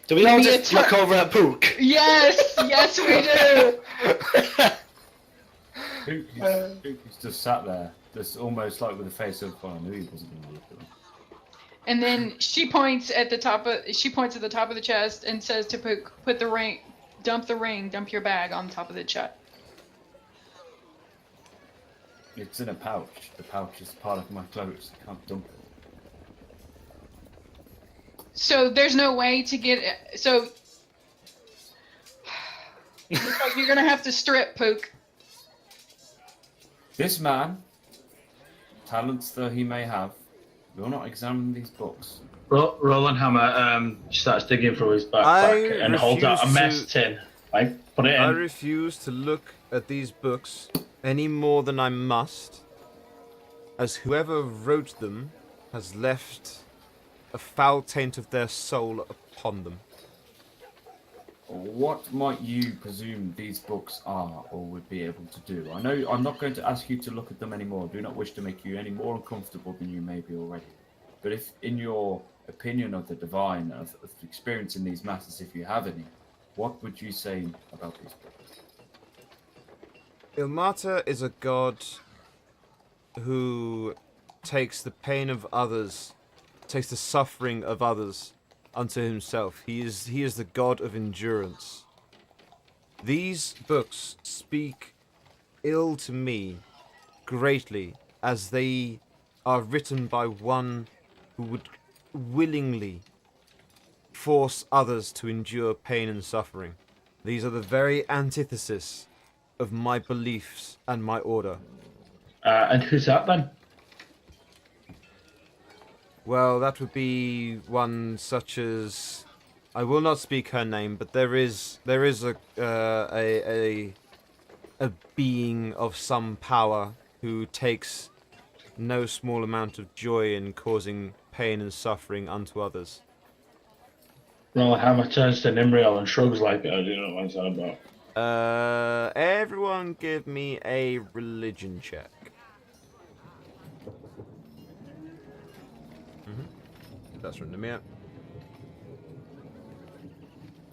Do we all Maybe just look over at Pook? Yes, yes, we do. He's just sat there, just almost like with a face of, "Oh, I knew he wasn't going to look at them." And then she points at the top of the chest and says to Pook, "Put the ring, dump your bag on top of the chest." It's in a pouch. The pouch is part of my clothes. I can't dump it. So there's no way to get it. So looks like you're gonna have to strip, Pook. This man, talents though he may have, will not examine these books. Roland Hammer starts digging through his backpack and holds out a mess tin. Right, put it I in. refuse to look at these books any more than I must, as whoever wrote them has left a foul taint of their soul upon them. What might you presume these books are or would be able to do? I know I'm not going to ask you to look at them anymore. I do not wish to make you any more uncomfortable than you may be already. But if, in your opinion of the divine, of experiencing these matters, if you have any, what would you say about these books? Ilmata is a god who takes the pain of others, takes the suffering of others unto himself. He is the god of endurance. These books speak ill to me greatly, as they are written by one who would willingly force others to endure pain and suffering. These are the very antithesis of my beliefs and my order. And who's that then? Well, that would be one such as, I will not speak her name, but there is a being of some power who takes no small amount of joy in causing pain and suffering unto others. Roland Hammer turns to Nimriel and shrugs like, I do not know what I'm talking about. Everyone give me a religion check. That's from Nemir.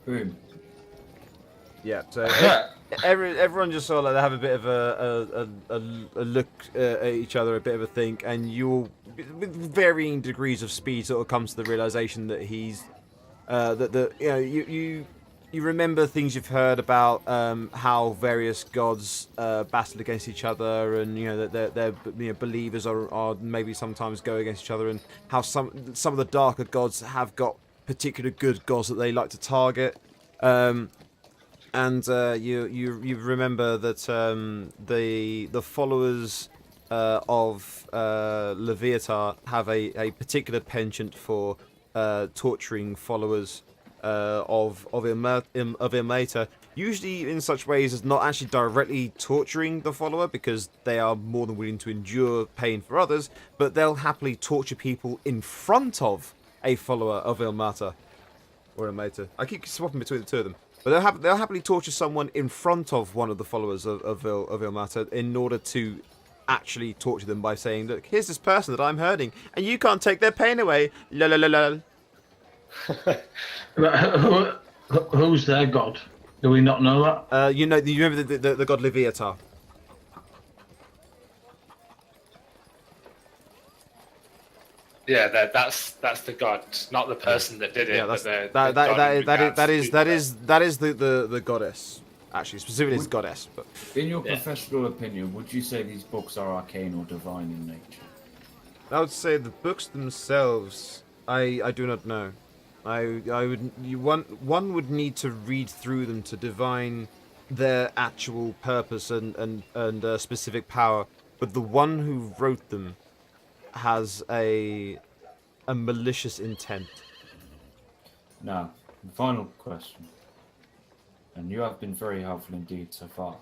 Boom. Yeah, so everyone just sort of like have a bit of a look at each other, a bit of a think, and you'll, with varying degrees of speed, sort of comes to the realization that he's that you know you remember things you've heard about how various gods battle against each other, and you know that their believers are maybe sometimes go against each other, and how some of the darker gods have got particular good gods that they like to target. And you remember that the followers of Leviatar have a particular penchant for torturing followers of Ilmater, usually in such ways as not actually directly torturing the follower, because they are more than willing to endure pain for others, but they'll happily torture people in front of a follower of Ilmater or Ilmater. I keep swapping between the two of them. But they'll happily torture someone in front of one of the followers of Ilmater in order to actually torture them by saying, look, here's this person that I'm hurting, and you can't take their pain away. La la la la. Who's their god? Do we not know that? You remember the god Leviatar? Yeah, that's the god, not the person that did it. Yeah, but that is the goddess. Actually, specifically, it's goddess. But In your professional opinion, would you say these books are arcane or divine in nature? I would say the books themselves, I do not know. One would need to read through them to divine their actual purpose and specific power. But the one who wrote them has a malicious intent. Now, final question. And you have been very helpful indeed so far.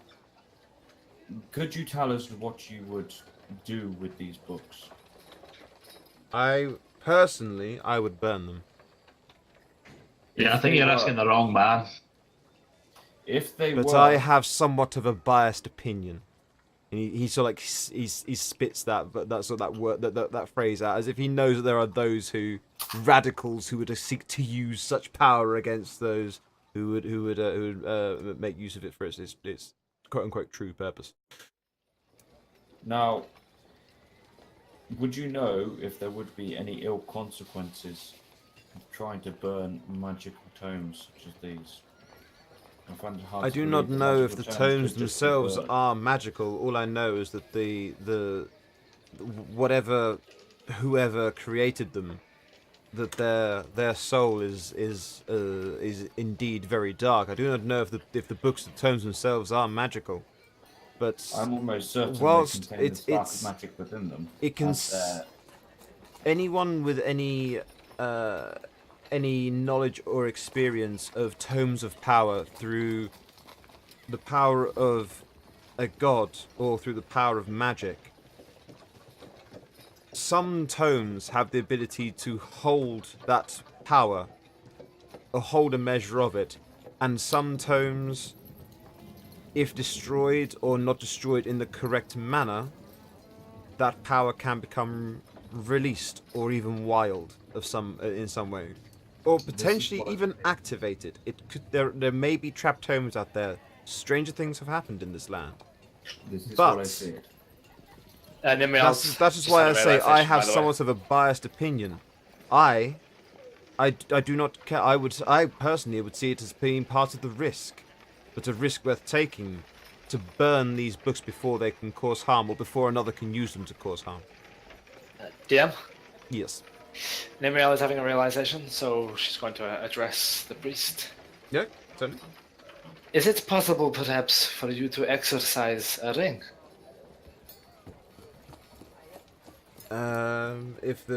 Could you tell us what you would do with these books? I would burn them. Yeah, I think you're asking the wrong man. If they But were... I have somewhat of a biased opinion. And he sort of like he spits that phrase out as if he knows that there are those radicals who would seek to use such power against those who would make use of it for its quote unquote true purpose. Now, would you know if there would be any ill consequences of trying to burn magical tomes such as these? I do not know if the tomes themselves are magical. All I know is that whoever created them, that their soul is indeed very dark. I do not know if the books, the tomes themselves are magical, but I'm almost certain whilst they contain the spark of magic within them. it can anyone with any knowledge or experience of tomes of power through the power of a god or through the power of magic. Some tomes have the ability to hold that power, or hold a measure of it, and some tomes, if destroyed or not destroyed in the correct manner, that power can become released or even wild in some way. Or potentially even activated. There may be trapped tomes out there. Stranger things have happened in this land. This is But- what I see it. That's just why I say I have somewhat of a biased opinion. I do not care. I personally would see it as being part of the risk, but a risk worth taking to burn these books before they can cause harm, or before another can use them to cause harm. DM. Yes. Nimriel is having a realization, so she's going to address the priest. Yeah. Certainly. Is it possible, perhaps, for you to exercise a ring? If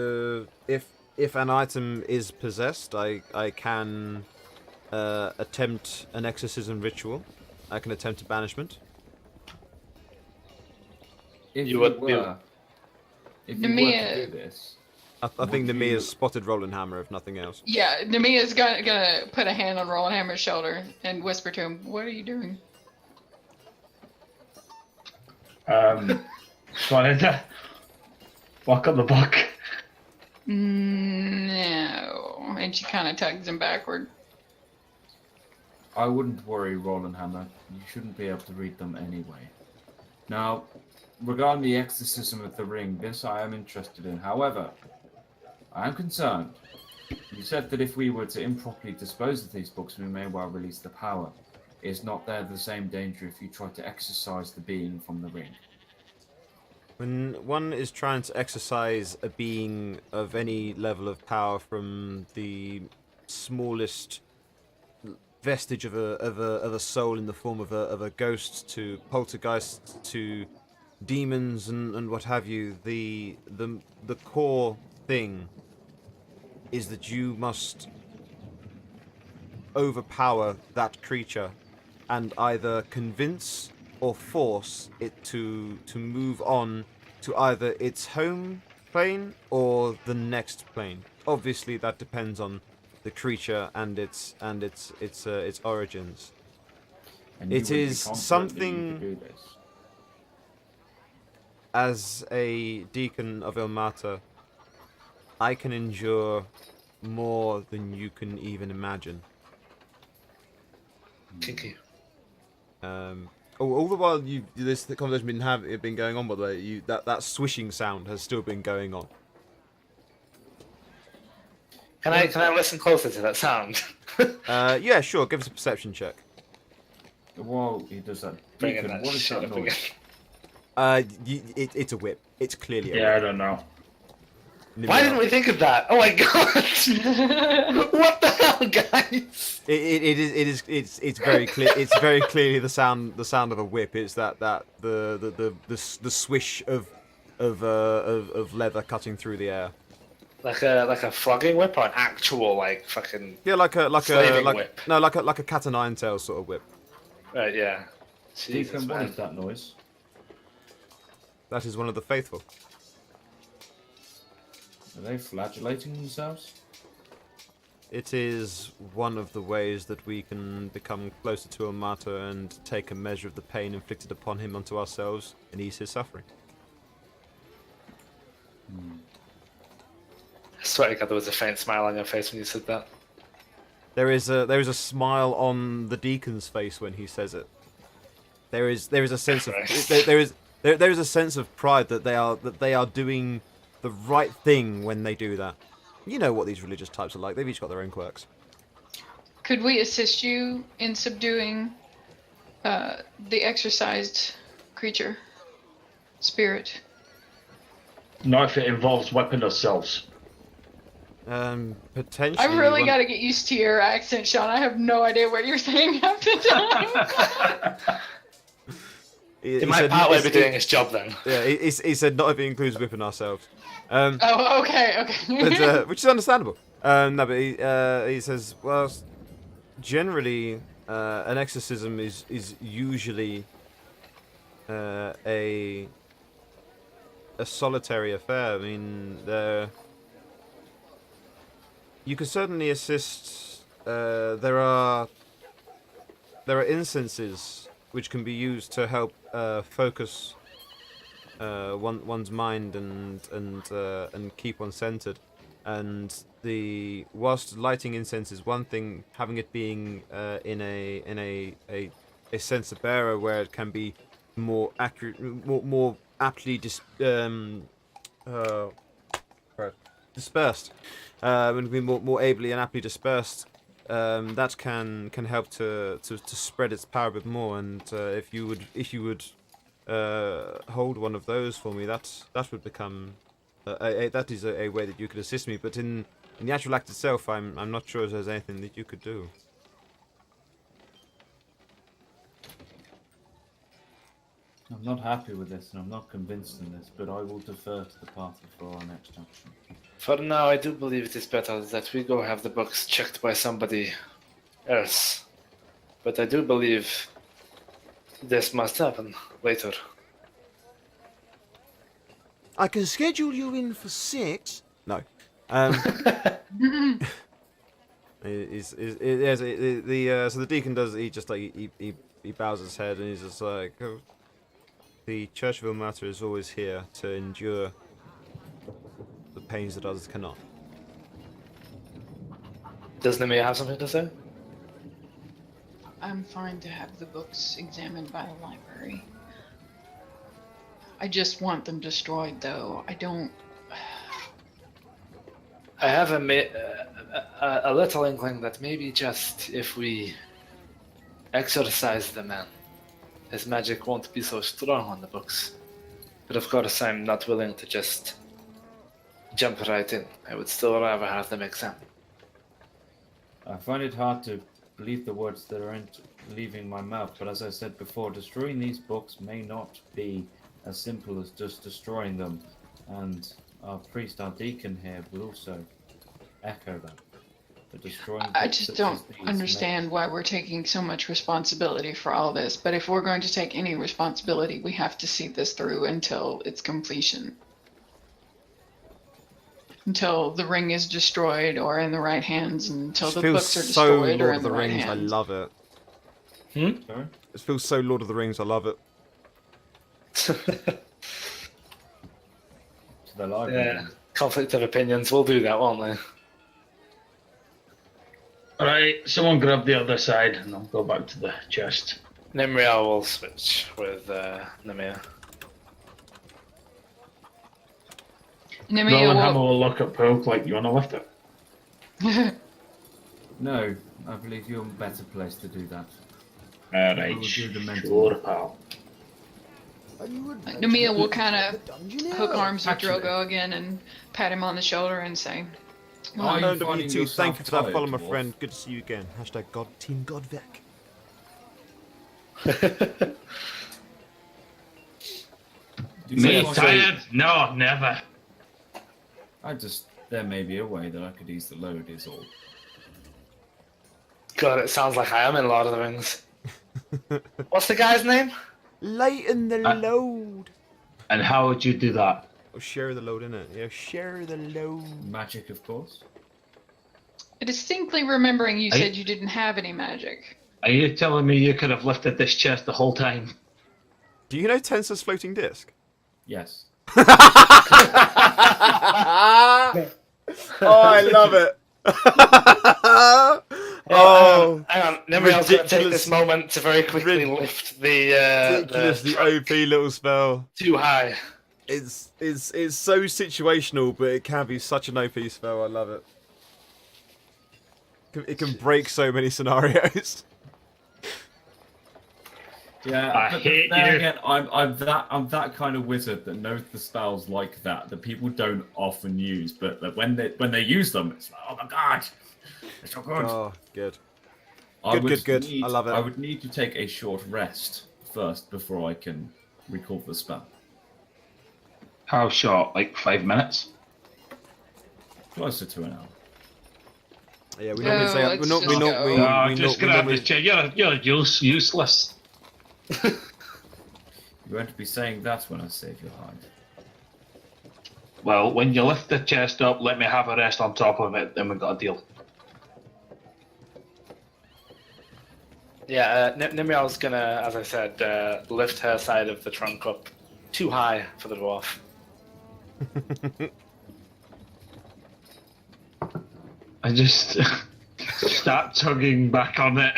an item is possessed, I can attempt an exorcism ritual. I can attempt a banishment. If You you would- were to do this, I think Would Nemia's you- spotted Roland Hammer, if nothing else. Yeah, Nemia's gonna put a hand on Roland Hammer's shoulder and whisper to him, "What are you doing?" So I had to walk up the book. No. And she kind of tugs him backward. I wouldn't worry, Roland Hammer. You shouldn't be able to read them anyway. Now, regarding the exorcism of the ring, this I am interested in. However, I am concerned. You said that if we were to improperly dispose of these books, we may well release the power. Is not there the same danger if you try to exorcise the being from the ring? When one is trying to exercise a being of any level of power, from the smallest vestige of a soul in the form of a ghost to poltergeists to demons and what have you, the core thing is that you must overpower that creature and either convince or force it to move on to either its home plane or the next plane. Obviously, that depends on the creature and its origins. And you It would be is confident that you something. could do this. As a deacon of Ilmata, I can endure more than you can even imagine. Kinky. All the while this conversation been going on, by the way, that swishing sound has still been going on. Can I listen closer to that sound? Yeah, sure. Give us a perception check. While he does that, Bringing Deacon, that what is shit that up noise? again. It's a whip. It's clearly a Yeah, I whip. don't know. Why didn't we think of that? Oh my god! What the hell, guys? It's very clear. It's very clearly the sound of a whip. It's the swish of leather cutting through the air. Like a flogging whip or an actual like fucking Yeah, like a slaving whip. no, like a cat o' nine tails sort of whip. Right, yeah. Jesus, Deacon, what man. is that noise? That is one of the faithful. Are they flagellating themselves? It is one of the ways that we can become closer to Ilmata and take a measure of the pain inflicted upon him onto ourselves and ease his suffering. I swear to God, there was a faint smile on your face when you said that. There is a smile on the deacon's face when he says it. There is a sense of Christ. there is a sense of pride that they are doing the right thing when they do that. You know what these religious types are like. They've each got their own quirks. Could we assist you in subduing the exorcised creature? Spirit. Not if it involves weapon assaults. Potentially. I really got to get used to your accent, Sean. I have no idea what you're saying half the time. He might partway be doing his job then. Yeah, he said not if it includes whipping ourselves. Oh, okay. But, which is understandable. No, but he says, well, generally, an exorcism is usually a solitary affair. I mean, you could certainly assist. There are instances which can be used to help focus one's mind and keep one centered. And whilst lighting incense is one thing, having it being in a censer bearer where it can be more accurate, more aptly dispersed, and be more ably and aptly dispersed. That can help to spread its power a bit more. And if you would hold one of those for me, that would become that is a way that you could assist me. But in the actual act itself, I'm not sure if there's anything that you could do. I'm not happy with this, and I'm not convinced in this, but I will defer to the party for our next action. For now, I do believe it is better that we go have the books checked by somebody else. But I do believe this must happen later. I can schedule you in for 6. No. So the deacon does. He just like he bows his head and he's just like, oh, the Church of Ilmata is always here to endure pains that others cannot. Does Nemea have something to say? I'm fine to have the books examined by the library. I just want them destroyed, though. I don't. I have a little inkling that maybe just if we exorcise the man, his magic won't be so strong on the books. But of course, I'm not willing to just jump right in. I would still rather have them examined. I find it hard to believe the words that are leaving my mouth, but as I said before, destroying these books may not be as simple as just destroying them, and our priest, our deacon here, will also echo that. But destroying I books just such don't as these understand why we're taking so much responsibility for all this. But if we're going to take any responsibility, we have to see this through until its completion. Until the ring is destroyed or in the right hands, until the Feels books are so destroyed or Lord in of the the right Rings. I hands. love it. Sorry? It feels so Lord of the Rings. I love it. To the library. Yeah, conflict of opinions. We'll do that, won't we? Alright, someone grab the other side and I'll go back to the chest. Nimriel will switch with Nemea. Nemea Rowan Hammer will... will look at Poke like, you want to lift it? No, I believe you're in a better place to do that. Alright, We'll do the mental. sure, pal. Nemea will kind of hook arms with Actually- Drogo again and pat him on the shoulder and say, Are you Hello, finding W2. yourself Thank you for that tired, follow, my dwarf? friend. Good to see you again. Hashtag God Team Godvek. Do you Me think I- tired? No, never. There may be a way that I could ease the load, is all. God, it sounds like I am in Lord of the Rings. What's the guy's name? Lighten the load. And how would you do that? Oh, share the load, innit? Yeah, share the load. Magic, of course. distinctly remembering you I- said you didn't have any magic. Are you telling me you could have lifted this chest the whole time? Do you know Tensor's floating disc? Yes. Oh, I love it. Oh, hang on. Nimriel's going to take ridiculous- this moment to very quickly lift the ridiculously OP little spell. too high. It's so situational, but it can be such an OP spell. I love it. It can break so many scenarios. Yeah, I but hate then you. again, I'm that kind of wizard that knows the spells like that people don't often use, but that when they use them, it's like, oh my god, it's so good. Oh, good. I Good, would good. need- I love it. I would need to take a short rest first before I can recall the spell. How short? Like 5 minutes? Closer to an hour. Yeah, we normally say let's we not we just not go. we, No, we just not, we grab normally, this chair. You're useless. You won't be saying that when I save your hide. Well, when you lift the chest up, let me have a rest on top of it, then we got a deal. Yeah, Nimriel's going to, as I said, lift her side of the trunk up too high for the dwarf. I just start tugging back on it.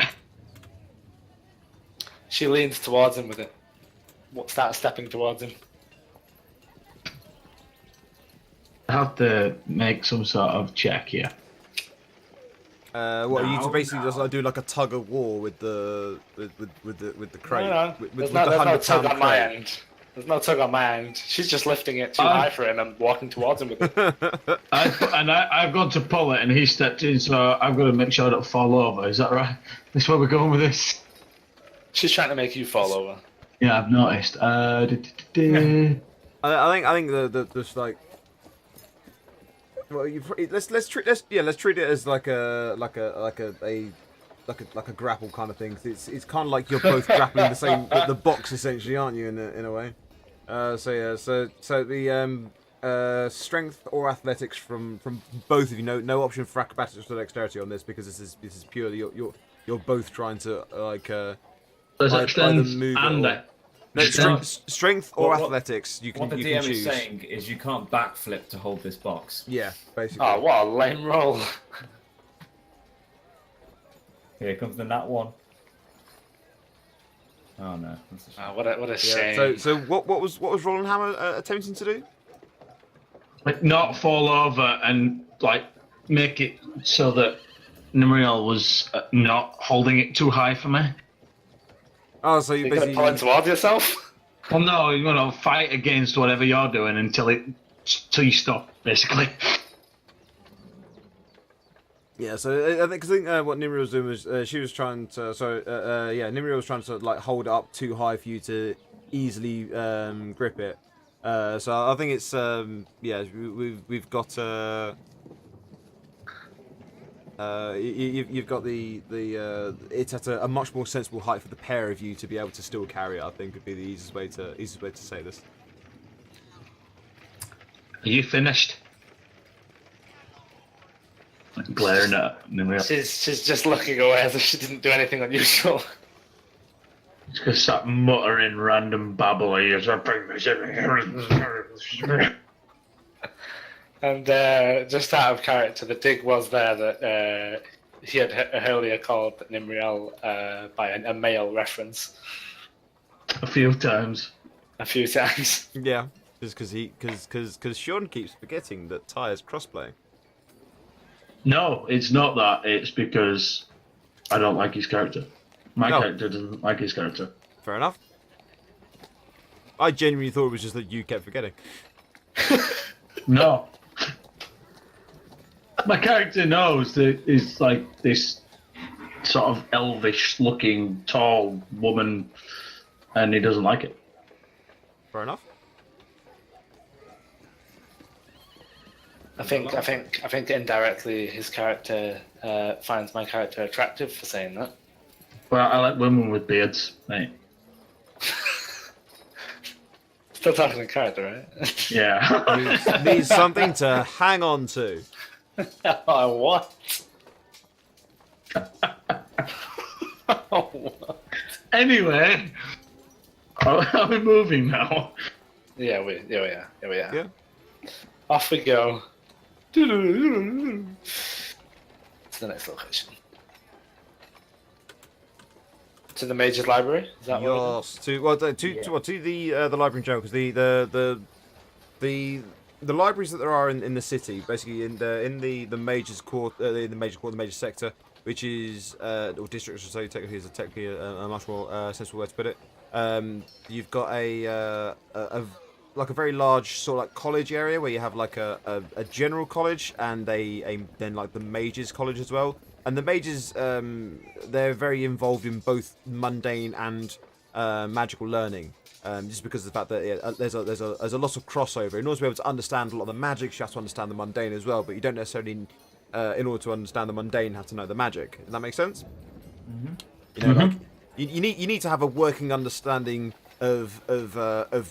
She leans towards him with it. Starts stepping towards him. I have to make some sort of check here. what you No, basically just no. like do like a tug of war with the crate. No, With there's the no tug 100-pound on my crate. end. There's no tug on my end. She's just lifting it too Oh. high for him and walking towards him with it. I've gone to pull it and he stepped in, so I've got to make sure it'll fall over. Is that right? That's where we're going with this? She's trying to make you fall over. Yeah, I've noticed. I think the just like. Well, let's treat it as like a grapple kind of thing. 'Cause it's kind of like you're both grappling the box essentially, aren't you? In a way. So the strength or athletics from both of you. No option for acrobatics or dexterity on this because this is purely you're both trying to like. There's Either a strength move it and or- No, strength or What- athletics. You can What the you DM can choose. is saying is you can't backflip to hold this box. Yeah, basically. Oh, what a lame roll. Here comes the nat one. Oh no, that's a shame. What a Yeah, shame. so what was Roland Hammer attempting to do? Like, not fall over and like make it so that Nimriel was not holding it too high for me. Oh, so you You're going to basically pull it towards yourself? Well, no, fight against whatever you're doing until you stop, basically. yeah. So I think what Nimri was doing was she was trying to Nimri was trying to like hold it up too high for you to easily grip it. So I think it's we've got you've got the it's at a much more sensible height for the pair of you to be able to still carry it. I think would be the easiest way to say this. Are you finished? Like, glaring at Nimriel. She's just looking away as if she didn't do anything unusual. It's going to start muttering random babble. And just out of character, the dig was there that he had earlier called Nimriel by a male reference A few times. a few times. Yeah, because Sean keeps forgetting that Ty is crossplay. No, it's not that. It's because I don't like his character. My No. character doesn't like his character. Fair enough. I genuinely thought it was just that you kept forgetting. No. My character knows that he's like this sort of elvish looking tall woman and he doesn't like it. Fair enough. I think indirectly his character finds my character attractive for saying that. Well, I like women with beards, mate. Still talking in character, right? Yeah. Needs something to hang on to. Oh, what? Oh, what? Anyway, are we moving now? Yeah, we are. Yeah. Off we go. To the next location. To the Mage's Library? Is that what Yes. To the library in general, because the libraries that there are in the city, basically in the Mage's the Mage's sector, which is or district, I should say, technically a much more sensible way to put it. You've got a very large sort of like college area where you have like a general college and then like the Mage's College as well. And the Mages, they're very involved in both mundane and magical learning. Just because of the fact that there's a lot of crossover. In order to be able to understand a lot of the magic, you have to understand the mundane as well. But you don't necessarily, in order to understand the mundane, have to know the magic. Does that make sense? Mm-hmm. You know, like you need to have a working understanding of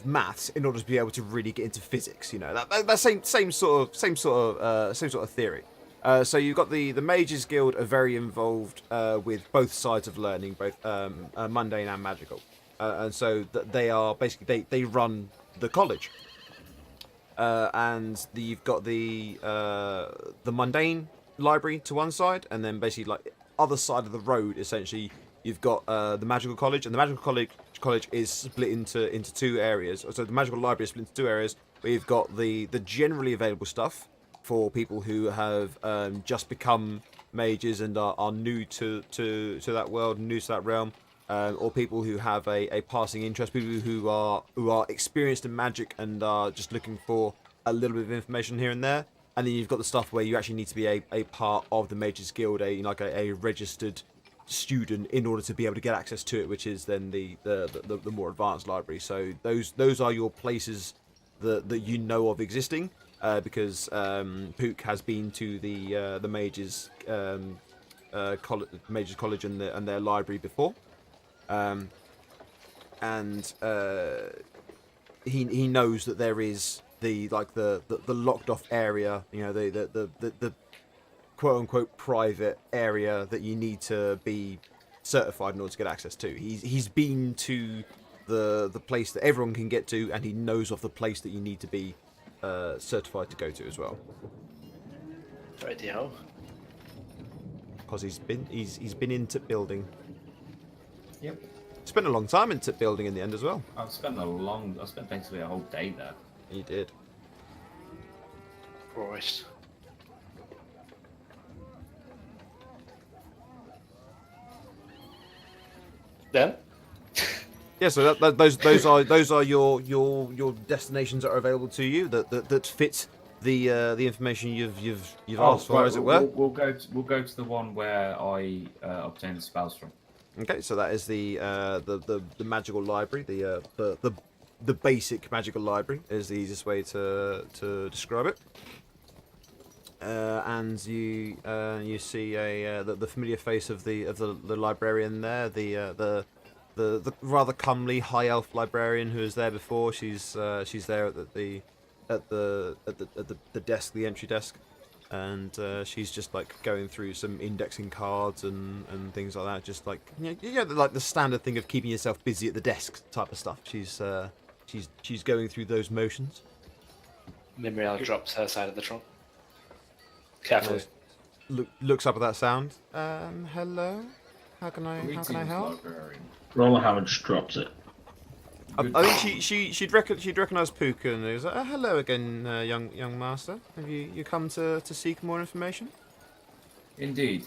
maths in order to be able to really get into physics. You know, that same sort of theory. So you've got the Mages Guild are very involved with both sides of learning, both mundane and magical. And so they are basically they run the college, and you've got the mundane library to one side, and then basically like other side of the road, essentially you've got the magical college, and the magical college is split into two areas. So the magical library is split into two areas, where you've got the generally available stuff for people who have just become mages and are new to that world, new to that realm. Or people who have a passing interest, people who are experienced in magic and are just looking for a little bit of information here and there. And then you've got the stuff where you actually need to be a part of the Mages Guild, a registered student in order to be able to get access to it, which is then the more advanced library. So those are your places that you know of existing, because Pook has been to the Mages Mages College and their library before. He knows that there is the locked off area, you know, the quote unquote private area that you need to be certified in order to get access to. He's been to the place that everyone can get to, and he knows of the place that you need to be certified to go to as well. Radio. Because he's been in tip building. Yep. Spent a long time in tip building in the end as well. I spent basically a whole day there. He did. Right. Then? Yeah, so those are your destinations that are available to you that fit the information you've asked for, right, as it were. We'll go to the one where I obtained the spells from. Okay, so that is the magical library, the basic magical library is the easiest way to describe it. And you see the familiar face of the librarian there, the rather comely high elf librarian who was there before. She's there at the desk, the entry desk, and she's just like going through some indexing cards and things like that. Just like like the standard thing of keeping yourself busy at the desk type of stuff. She's going through those motions. Nimriel drops her side of the trunk. Carefully. Looks up at that sound. Hello. How can I help? Roll a hammer just drops it. I think she'd recognise Pook and was like, hello again, young master. Have you come to seek more information? Indeed.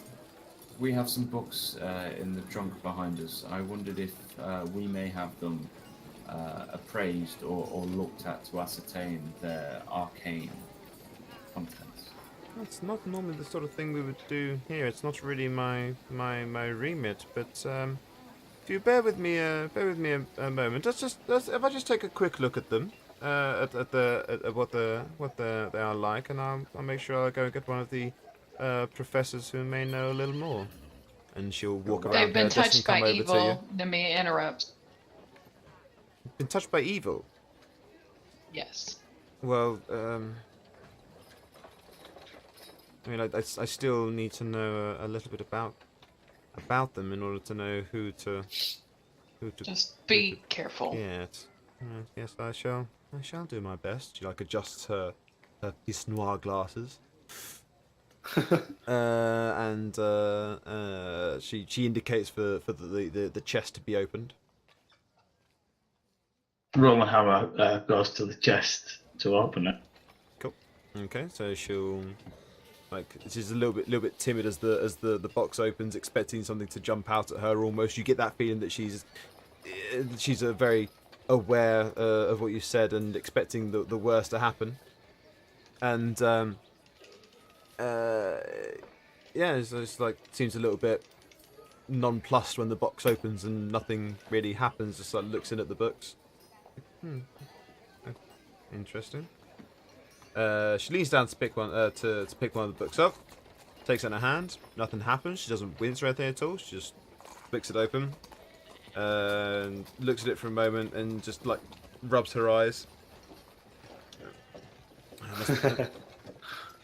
We have some books in the trunk behind us. I wondered if we may have them appraised or looked at to ascertain their arcane contents. That's not normally the sort of thing we would do here. It's not really my remit, but if you bear with me a moment, if I just take a quick look at them, at what they are like, and I'll make sure I go get one of the professors who may know a little more, and she'll walk around. They've been her desk and touched come by over to you. evil. Nemi interrupts. Been touched by evil. Yes. Well, I mean, I still need to know a little bit about them in order to know who to. Just be careful. Yeah. Yes, I shall do my best. She adjusts her Pince Noir glasses. And she indicates for the chest to be opened. Roll a hammer goes to the chest to open it. Cool. Okay, so she'll she's a little bit timid as the box opens, expecting something to jump out at her. Almost, you get that feeling that she's a very aware of what you said and expecting the worst to happen. And it's like seems a little bit nonplussed when the box opens and nothing really happens. Just like looks in at the books. Interesting. She leans down to pick one to pick one of the books up. Takes it in her hand. Nothing happens. She doesn't wince or anything at all. She just flicks it open and looks at it for a moment and just like rubs her eyes.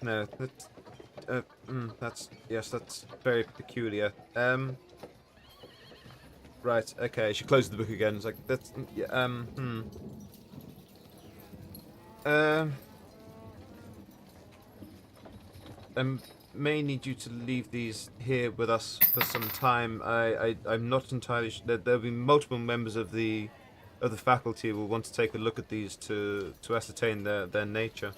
No, that's very peculiar. Right. Okay. She closes the book again. It's like that's I may need you to leave these here with us for some time. I'm not entirely sure. There'll be multiple members of the faculty will want to take a look at these to ascertain their nature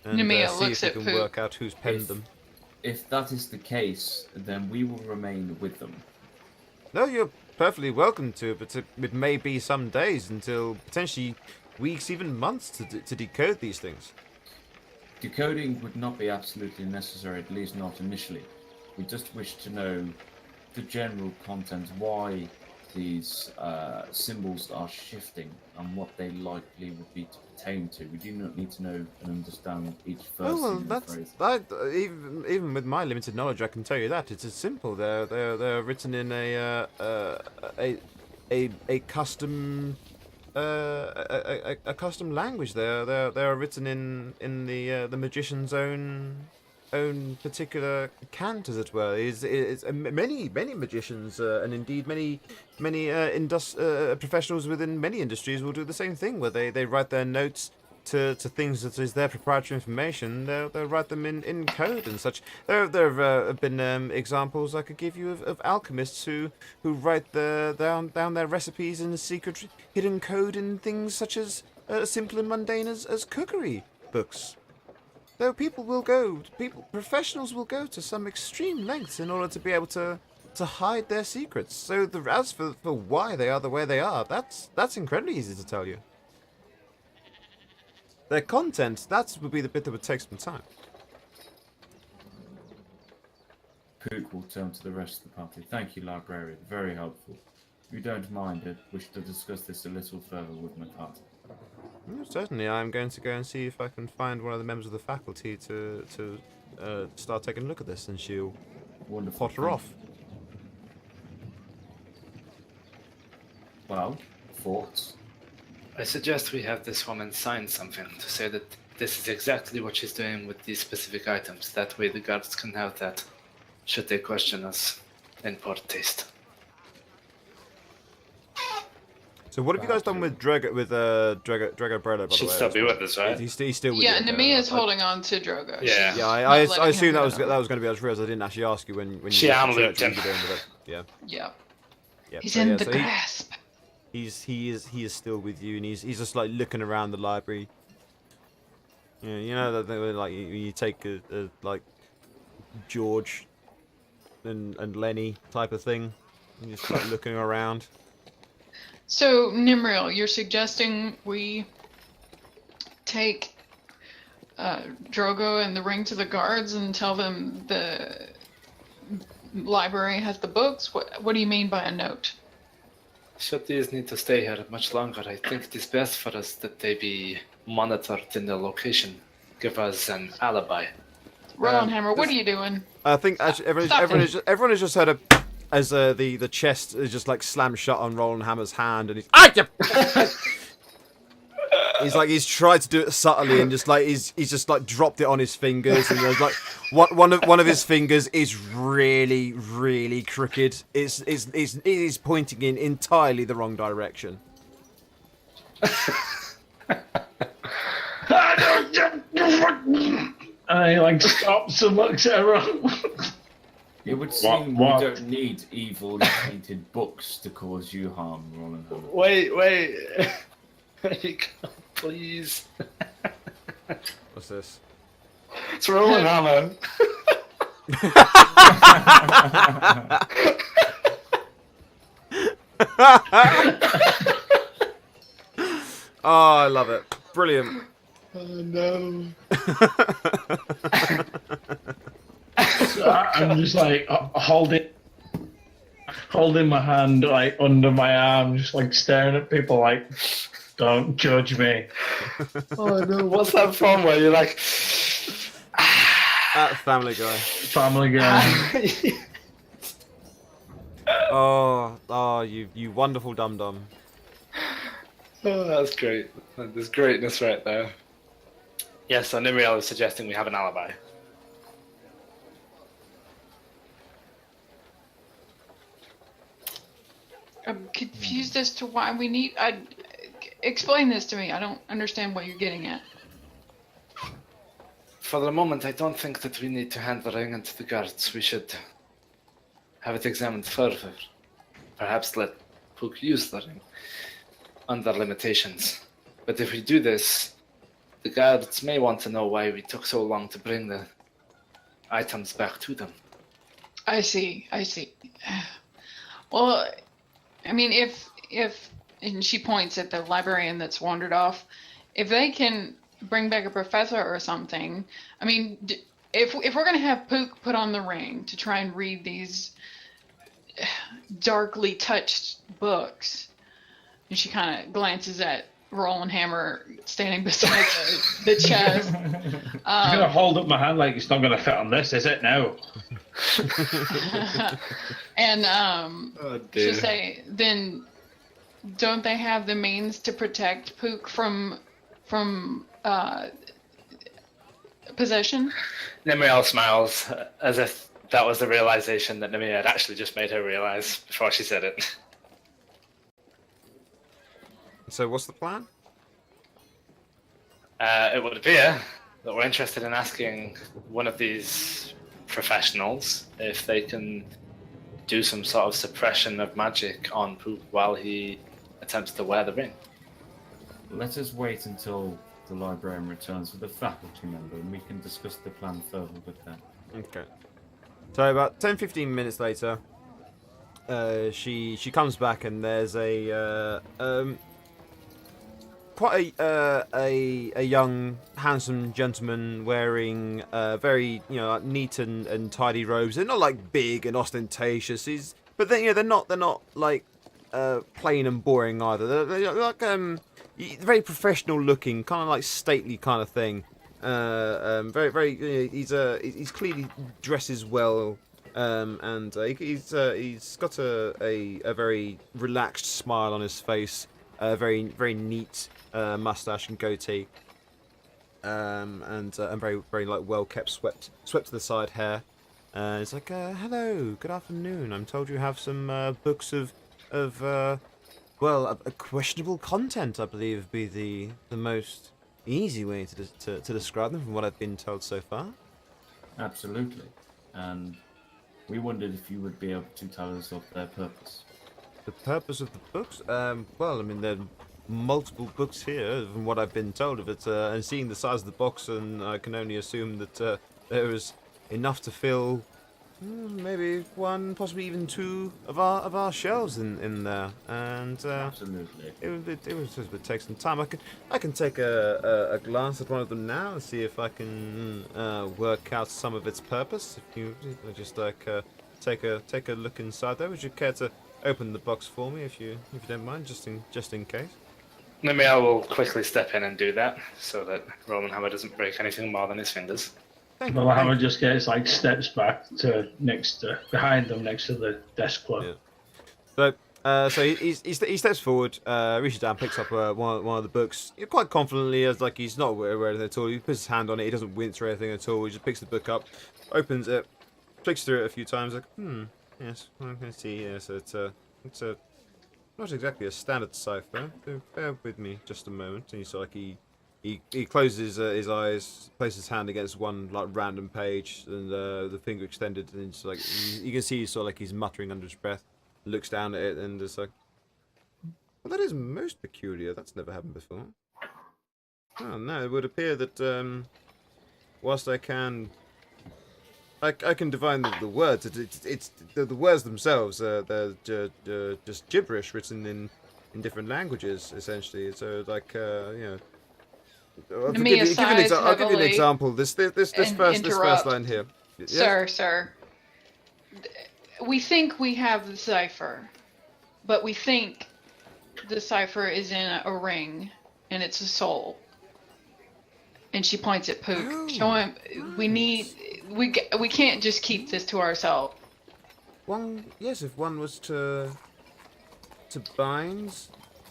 and Nemea see looks if we at can Pook. work out who's penned them. If that is the case, then we will remain with them. No, you're perfectly welcome to, but it may be some days until potentially weeks, even months to decode these things. Decoding would not be absolutely necessary, at least not initially. We just wish to know the general content, why these symbols are shifting, and what they likely would be to pertain to. We do not need to know and understand each verse. Oh well, in the that's phrase. even with my limited knowledge, I can tell you that it's as simple. They're written in a custom a custom language. They're written in the magician's own own particular cant, as it were. Many magicians and indeed many professionals within many industries will do the same thing, where they write their notes to things that is their proprietary information. They'll write them in code and such. There have been examples I could give you of alchemists who write down their recipes in a secret hidden code in things such as simple and mundane as cookery books. Though professionals will go to some extreme lengths in order to be able to hide their secrets. So as for why they are the way they are, that's incredibly easy to tell you. Their content, that would be the bit that would take some time. Pook will turn to the rest of the party. Thank you, librarian. Very helpful. If you don't mind, I wish to discuss this a little further with my party. Certainly, I'm going to go and see if I can find one of the members of the faculty to start taking a look at this, and she'll Wonderful. potter off. Well, thoughts? I suggest we have this woman sign something to say that this is exactly what she's doing with these specific items. That way the guards can have that, should they question us in poor taste. So what have you guys done with Drago Brello, by the way? She'd still be with us, right? He's still with Yeah, you. Nemia's holding on to Drogo. Yeah. Yeah, Not I letting him assumed go. that was going to be. I just realised I didn't actually ask you when She you went to arm-looped church what him. you were doing with it. Yeah. Yep. Yeah. He's so, in yeah, the so grasp. he is still with you, and he's just like looking around the library. Yeah, you know that thing where, like you take a like George and Lenny type of thing, and just like looking around. So, Nimril, you're suggesting we take Drogo and the ring to the guards and tell them the library has the books? What do you mean by a note? Should these need to stay here much longer, I think it is best for us that they be monitored in their location. Give us an alibi. Roland Hammer, what are you doing? I think actually everyone has just heard as the chest is just like slammed shut on Roland Hammer's hand, and he's tried to do it subtly, and he's just like dropped it on his fingers, and there's like one of his fingers is really crooked. It is pointing in entirely the wrong direction. I like stops and looks at everyone. It would seem What? we don't need evil painted books to cause you harm, Roland. Wait. Please. What's this? It's Roland Hammer. Oh, I love it. Brilliant. Oh no. So I'm just like holding my hand like under my arm, just like staring at people like, don't judge me. Oh no. What's that from where you're like Family Guy. Family Guy. Oh, you wonderful dum-dum. Oh, that's great. There's greatness right there. Yes, so Nimriel is suggesting we have an alibi. I'm confused as to why we need. Explain this to me. I don't understand what you're getting at. For the moment, I don't think that we need to hand the ring into the guards. We should have it examined further. Perhaps let Pook use the ring under limitations. But if we do this, the guards may want to know why we took so long to bring the items back to them. I see. Well, I mean, if and she points at the librarian that's wandered off, if they can bring back a professor or something, I mean, if we're gonna have Pook put on the ring to try and read these darkly touched books, and she kind of glances at Roland Hammer standing beside the chest. I'm gonna hold up my hand like it's not gonna fit on this, is it? No. And Oh dear. she'll say, then don't they have the means to protect Pook from Possession? Nimriel smiles as if that was the realization that Namia had actually just made her realize before she said it. So what's the plan? It would appear that we're interested in asking one of these professionals if they can do some sort of suppression of magic on Poop while he attempts to wear the ring. Let us wait until the librarian returns with a faculty member, and we can discuss the plan further with them. Okay. So about 10-15 minutes later, she comes back and there's quite a young handsome gentleman wearing very neat and tidy robes. They're not like big and ostentatious. But they're not like plain and boring either. They're like very professional looking, kind of like stately kind of thing. Very. He's clearly dresses well, and he's got a very relaxed smile on his face. Very neat mustache and goatee, and very like well kept, swept to the side hair. It's like, hello, good afternoon. I'm told you have some books of well, a questionable content, I believe, would be the most easy way to describe them from what I've been told so far. Absolutely. And we wondered if you would be able to tell us of their purpose. The purpose of the books? Well, I mean, there are multiple books here, from what I've been told of it, and seeing the size of the box, and I can only assume that there is enough to fill maybe one, possibly even two of our shelves in there, and Absolutely. it would take some time. I can take a glance at one of them now and see if I can work out some of its purpose. If you just like take a look inside there, would you care to open the box for me if you don't mind, just in case? Namia will quickly step in and do that so that Roman Hammer doesn't break anything more than his fingers. Thank Well, you. Hammer just gets like steps back to behind them next to the desk clerk. Yeah. So he steps forward, reaches down, picks up one of the books, quite confidently, as like he's not aware of anything at all. He puts his hand on it. He doesn't wince or anything at all. He just picks the book up, opens it, flicks through it a few times. Like, yes, I can see. Yes, it's a not exactly a standard cipher. Bear with me just a moment. And he's like he closes his eyes, places his hand against one like random page, and the finger extended, and it's like you can see sort of like he's muttering under his breath. Looks down at it and is like, well, that is most peculiar. That's never happened before. Oh no, it would appear that whilst I can divine the words. It's the words themselves. They're just gibberish written in different languages, essentially. So like I'll give you an example. This first line here. Yeah? Sir. We think we have the cipher, but we think the cipher is in a ring, and it's a soul. And she points at Pook. Oh, Show him. We can't just keep this to ourselves. If one was to bind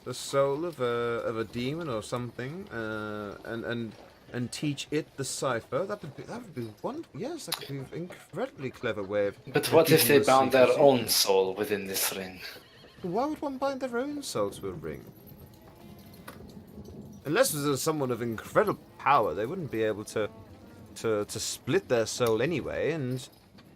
the soul of a demon or something, and teach it the cipher, that would be one. Yes, that could be an incredibly clever way of. But what if they teaching bound the their secrecy. own soul within this ring? Why would one bind their own soul to a ring? Unless there's someone of incredible power, they wouldn't be able to split their soul anyway. And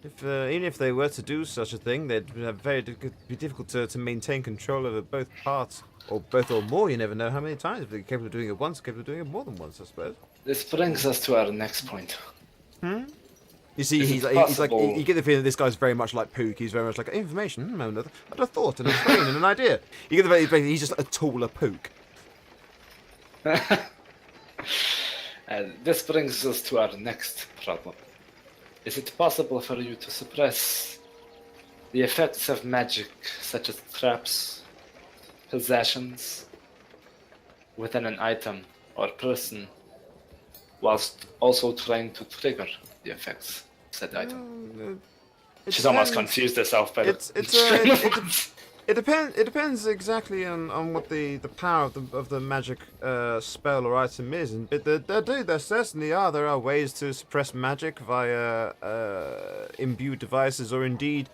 even if they were to do such a thing, they'd have be difficult to maintain control over both parts, or both or more. You never know how many times. If they're capable of doing it once, capable of doing it more than once, I suppose. This brings us to our next point. You see, Is he's it like possible- you get the feeling that this guy's very much like Pook. He's very much like information, a thought, and a brain, and an idea. You get the feeling he's just a taller Pook. This brings us to our next problem. Is it possible for you to suppress the effects of magic, such as traps, possessions, within an item or person, whilst also trying to trigger the effects of said item? She's almost confused herself by the It's It depends exactly on what the power of the magic spell or item is, and but there certainly are. There are ways to suppress magic via imbued devices or indeed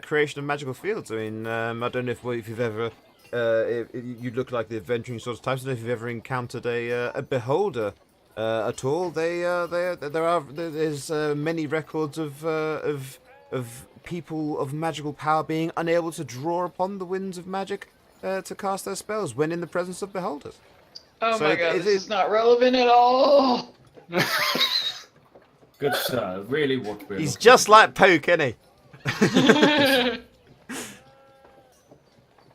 creation of magical fields. I mean, I don't know if you've ever if you look like the adventuring sort of types. I don't know if you've ever encountered a beholder at all. There's many records of people of magical power being unable to draw upon the winds of magic to cast their spells when in the presence of beholders. Oh So my it- god, it this is- is not relevant at all. Good sir, really what we're He's looking just for. like Poke, isn't he?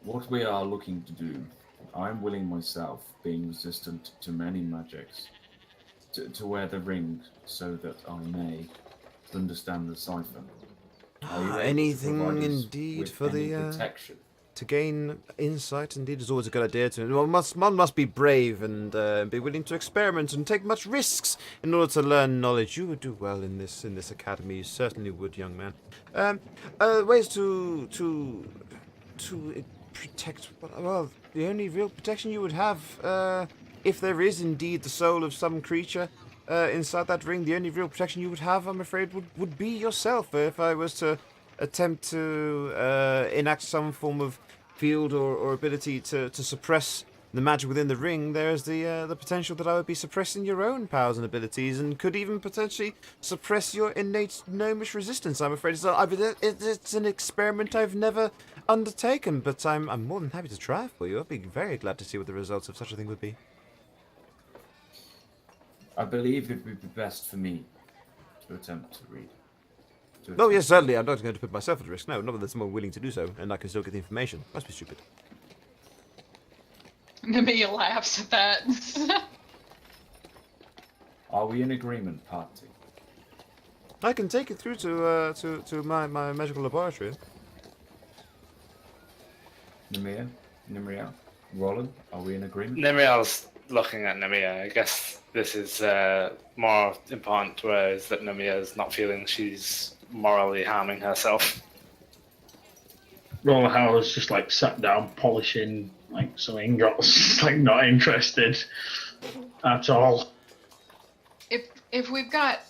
What we are looking to do, I'm willing myself, being resistant to many magics, to wear the ring so that I may understand the cipher. Are you able to Anything provide us indeed with for any the protection? to gain insight. Indeed, is always a good idea. One must be brave and be willing to experiment and take much risks in order to learn knowledge. You would do well in this academy. You certainly would, young man. Ways to protect. Well, the only real protection you would have, if there is indeed the soul of some creature inside that ring, the only real protection you would have, I'm afraid, would be yourself. If I was to attempt to enact some form of field or ability to suppress the magic within the ring, there's the potential that I would be suppressing your own powers and abilities, and could even potentially suppress your innate gnomish resistance. I'm afraid it's an experiment I've never undertaken, but I'm more than happy to try for you. I'd be very glad to see what the results of such a thing would be. I believe it would be best for me to attempt to read. Oh yes, certainly. I'm not going to put myself at risk. No, not that there's someone willing to do so, and I can still get the information. Must be stupid. Namia laughs at that. Are we in agreement, party? I can take it through to my magical laboratory. Nimria, Roland, are we in agreement? Nimiel's looking at Namia. I guess this is more important to her, is that Namia is not feeling she's morally harming herself. Roller Howard's just like sat down polishing like some ingots, like not interested at all. If we've got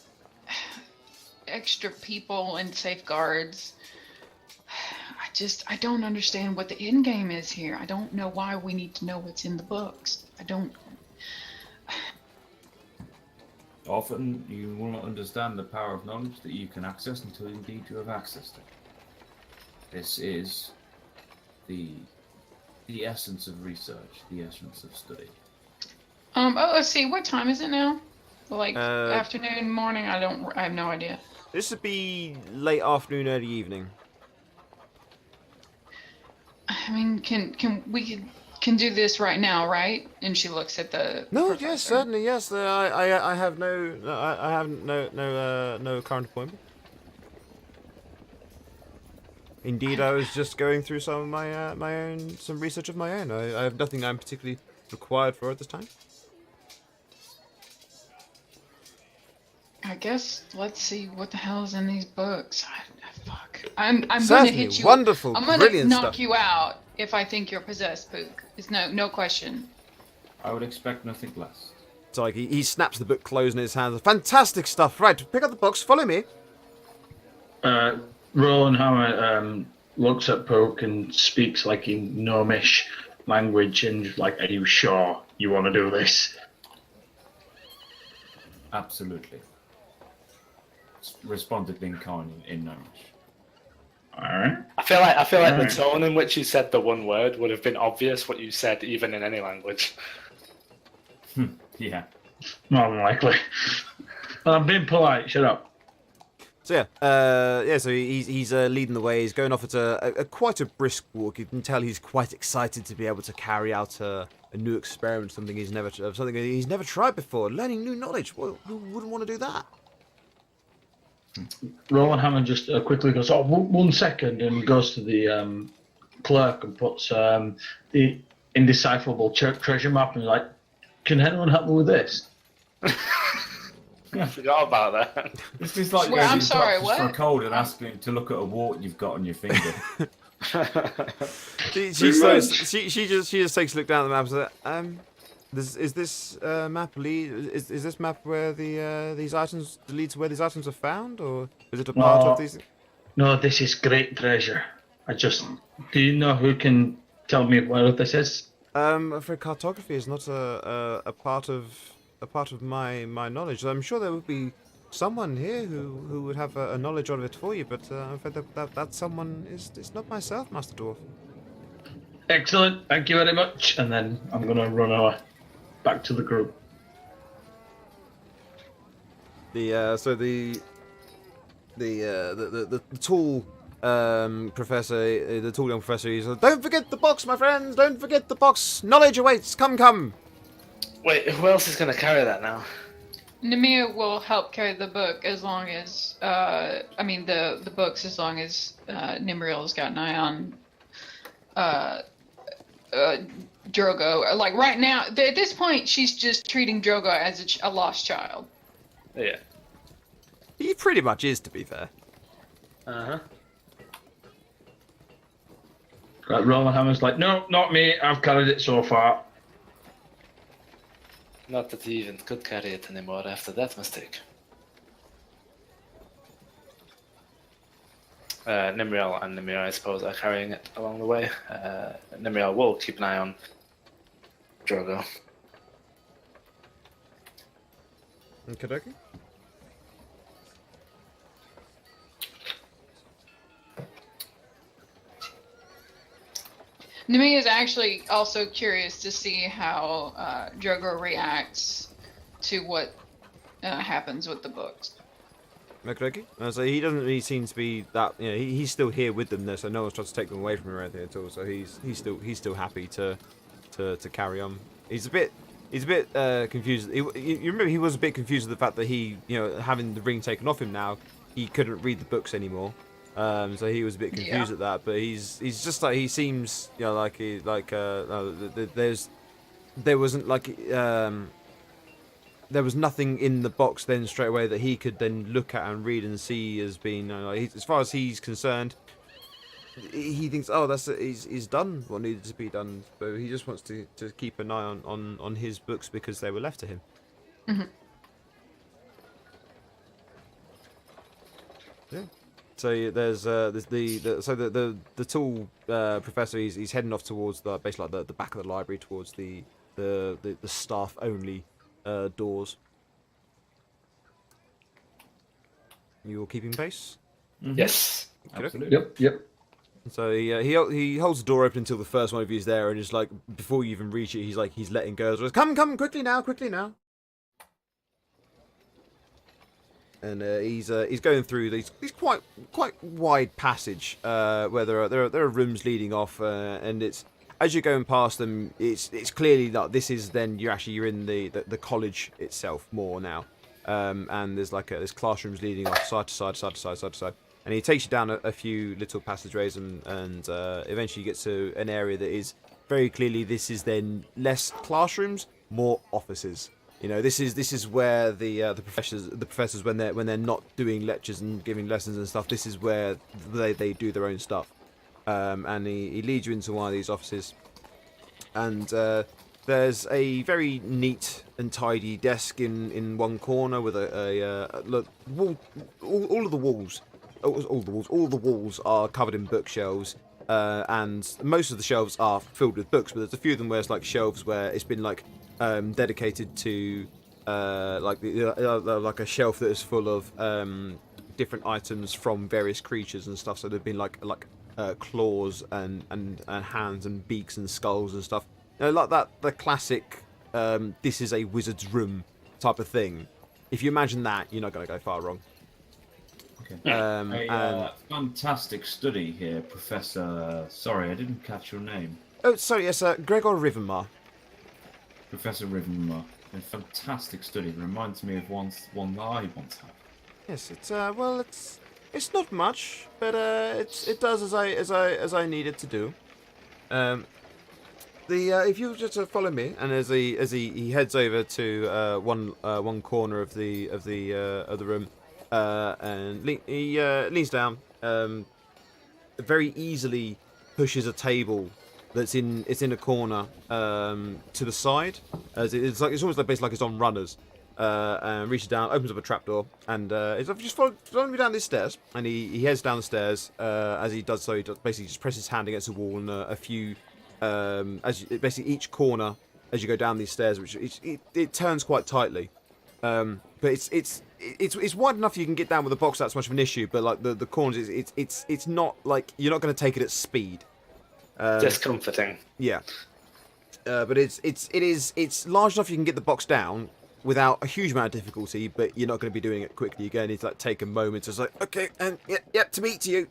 extra people and safeguards, I don't understand what the end game is here. I don't know why we need to know what's in the books. I don't. Often you will not understand the power of knowledge that you can access until indeed you have accessed it. This is the essence of research, the essence of study. Let's see. What time is it now? Like Uh, afternoon, morning? I have no idea. This would be late afternoon, early evening. I mean, can do this right now, right? And she looks at the No, professor. yes, certainly, yes. I have no current appointment. Indeed, I was just going through some of my own research of my own. I have nothing I'm particularly required for at this time. I guess let's see what the hell is in these books. Fuck. I'm gonna Certainly, hit you. wonderful, I'm gonna brilliant knock stuff. you out if I think you're possessed, Pook. It's no question. I would expect nothing less. It's like he snaps the book closed in his hands. Fantastic stuff. Right, pick up the box. Follow me. Roland Howard looks at Poke and speaks like in gnomish language and like, are you sure you want to do this? Absolutely. Responded in kind in Gnomish. Alright. I feel like the Alright. tone in which you said the one word would have been obvious what you said, even in any language. Yeah. More than likely. I'm being polite, shut up. So so he's leading the way. He's going off at a quite a brisk walk. You can tell he's quite excited to be able to carry out a new experiment, something he's never tried before. Learning new knowledge. Who wouldn't want to do that? Roland Hammond just quickly goes, oh, 1 second, and goes to the clerk and puts the indecipherable treasure map and like, can anyone help me with this? I forgot about that. It's just like Well, going I'm to the sorry, doctors for a what? cold and asking to look at a wart you've got on your finger. She Pretty starts, much. she just takes a look down at the map and says, is this map is this map where these items lead to where these items are found, or is it a part of No. these? No, this is great treasure. Do you know who can tell me where this is? I'm afraid cartography is not a part of my knowledge. I'm sure there would be someone here who would have a knowledge of it for you, but I'm afraid that someone is not myself, Master Dwarf. Excellent, thank you very much. And then I'm gonna run over back to the group. The tall professor, the tall young professor, he's like, don't forget the box, my friends, don't forget the box. Knowledge awaits. Come. Wait, who else is going to carry that now? Nemea will help carry the book as long as, the books as long as Nimriel's got an eye on Drogo. Like right now, at this point, she's just treating Drogo as a lost child. Yeah. He pretty much is, to be fair. Uh-huh. Right, Roman Hammer's like, no, not me. I've carried it so far. Not that he even could carry it anymore after that mistake. Nimriel and Nimir, I suppose, are carrying it along the way. Nimriel will keep an eye on Drogo. Okey-dokey. Nemea is actually also curious to see how Drogo reacts to what happens with the books. Okey-dokey. So he doesn't really seem to be that. You know, he's still here with them there, so no one's trying to take them away from him or anything at all. So he's still happy to carry on. He's a bit confused. You remember he was a bit confused with the fact that he, having the ring taken off him now, he couldn't read the books anymore. So he was a bit confused at that. But he's just like, he seems, there wasn't like there was nothing in the box then straight away that he could then look at and read and see as being, as far as he's concerned, he thinks, oh, he's done what needed to be done. So he just wants to keep an eye on his books because they were left to him. Mm-hmm. Yeah. So there's the tall professor. He's heading off towards basically like the back of the library, towards the staff only doors. You all keeping pace? Mhm. Yes. Absolutely. Yep. So he holds the door open until the first one of you is there, and just like before you even reach it, he's letting go. So come quickly now. And he's going through these quite wide passage where there are rooms leading off, and it's as you're going past them, it's clearly that this is then you're in the college itself more now, and there's classrooms leading off side to side, and he takes you down a few little passageways, and eventually you get to an area that is very clearly this is then less classrooms, more offices. This is where the professors when they're not doing lectures and giving lessons and stuff, this is where they do their own stuff. And he leads you into one of these offices, and there's a very neat and tidy desk in one corner with a wall. All the walls are covered in bookshelves. And most of the shelves are filled with books, but there's a few of them where it's like shelves where it's been like dedicated to like a shelf that is full of different items from various creatures and stuff. So there've been like claws and hands and beaks and skulls and stuff. Like that, the classic this is a wizard's room type of thing. If you imagine that, you're not going to go far wrong. Okay. And Fantastic study here, Professor. Sorry, I didn't catch your name. oh, sorry, yes, Gregor Rivenmar. Professor Rivenmar. A fantastic study. Reminds me of one that I once had. Yes, it's not much, but it does as I need it to do. if you just follow me, and as he heads over to one corner of the room, and he leans down, very easily pushes a table that's in a corner to the side, as it's almost like basically like it's on runners, and reaches down, opens up a trapdoor, and he's like, just follow me down these stairs, and he heads down the stairs. As he does so, he basically just presses his hand against the wall, and a few basically each corner as you go down these stairs, which it turns quite tightly. But it's wide enough you can get down with the box. That's much of an issue. But like the corners, it's not like you're not going to take it at speed. Discomforting. Yeah. But it's large enough you can get the box down without a huge amount of difficulty. But you're not going to be doing it quickly. You're going to need to like take a moment. It's like, okay, and yep, to meet you.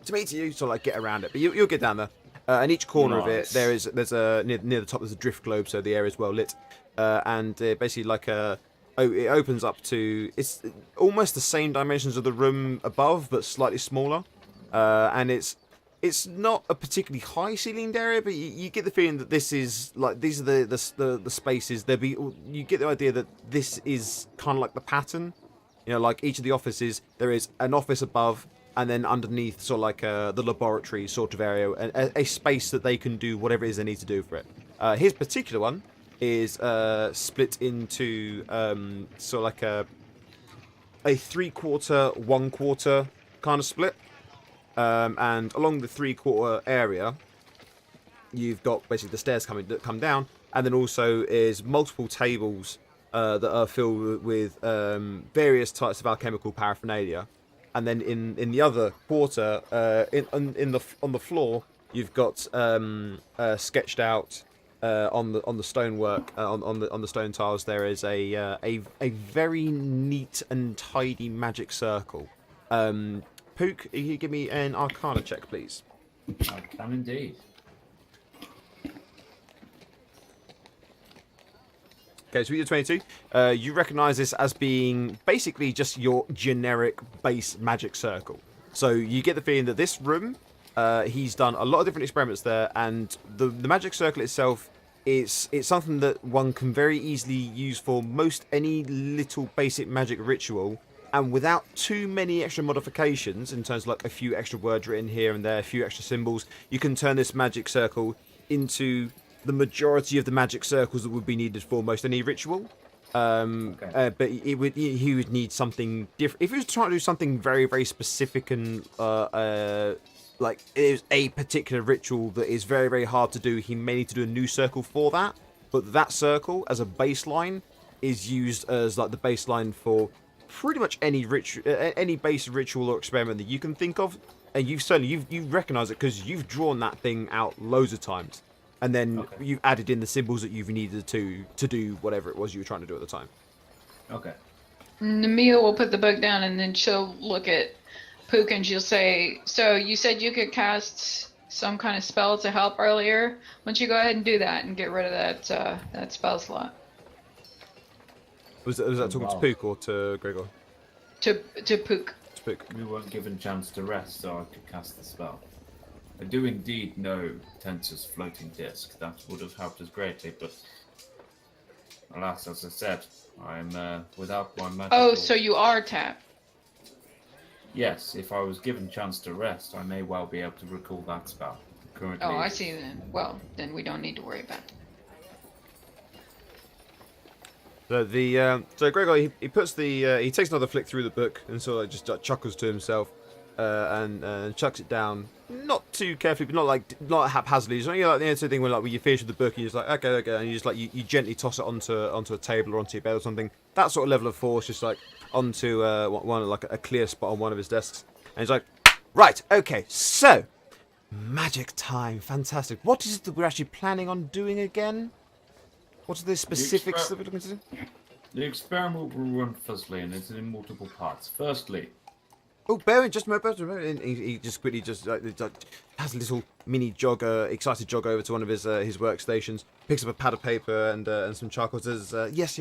So like get around it. But you'll get down there. And each corner of it, there's a near the top there's a drift globe, so the area is well lit, and basically like it opens up to, it's almost the same dimensions of the room above, but slightly smaller, and it's not a particularly high ceilinged area, but you get the feeling that this is like these are the spaces. You get the idea that this is kind of like the pattern, you know, like each of the offices there is an office above. And then underneath, sort of like the laboratory sort of area, a space that they can do whatever it is they need to do for it. His particular one is split into sort of like a 3/4, 1/4 kind of split. And along the 3/4 area, you've got basically the stairs that come down, and then also is multiple tables that are filled with various types of alchemical paraphernalia. And then in the other quarter, on the floor, you've got sketched out on the stonework on the stone tiles. There is a very neat and tidy magic circle. Pook, can you give me an Arcana check, please? I can indeed. Okay, so you're 22. You recognise this as being basically just your generic base magic circle. So you get the feeling that this room, he's done a lot of different experiments there, and the magic circle itself it's something that one can very easily use for most any little basic magic ritual, and without too many extra modifications in terms of like a few extra words written here and there, a few extra symbols, you can turn this magic circle into the majority of the magic circles that would be needed for most any ritual. But he would need something different. If he was trying to do something very, very specific and like it is a particular ritual that is very, very hard to do, he may need to do a new circle for that. But that circle as a baseline is used as like the baseline for pretty much any any base ritual or experiment that you can think of. And you recognise it because you've drawn that thing out loads of times. And then you've added in the symbols that you've needed to do whatever it was you were trying to do at the time. Okay. Namia will put the book down, and then she'll look at Pook and she'll say, "So you said you could cast some kind of spell to help earlier. Why don't you go ahead and do that and get rid of that spell slot?" Was that talking to Pook or to Gregor? To Pook. To Pook. We weren't given chance to rest, so I could cast the spell. I do indeed know Tensor's floating disc. That would have helped us greatly, but alas, as I said, I'm without my magic. Oh, so you are tapped. Yes, if I was given chance to rest, I may well be able to recall that spell. Currently. Oh, I see then. Well, then we don't need to worry about it. So Gregor he puts he takes another flick through the book and sort of just chuckles to himself and chucks it down, not too carefully, but not haphazardly. It's only like the sort of thing when you finish with the book, and you're just like okay, and you just like you gently toss it onto a table or onto your bed or something. That sort of level of force, just like onto one like a clear spot on one of his desks, and he's like, right, okay, so magic time, fantastic. What is it that we're actually planning on doing again? What are the specifics that we're looking to do? The experiment will run fuzzily, and it's in multiple parts. Firstly, oh, bear just a moment. He just quickly has a little mini excited jog over to one of his workstations, picks up a pad of paper and some charcoal. Says, yes.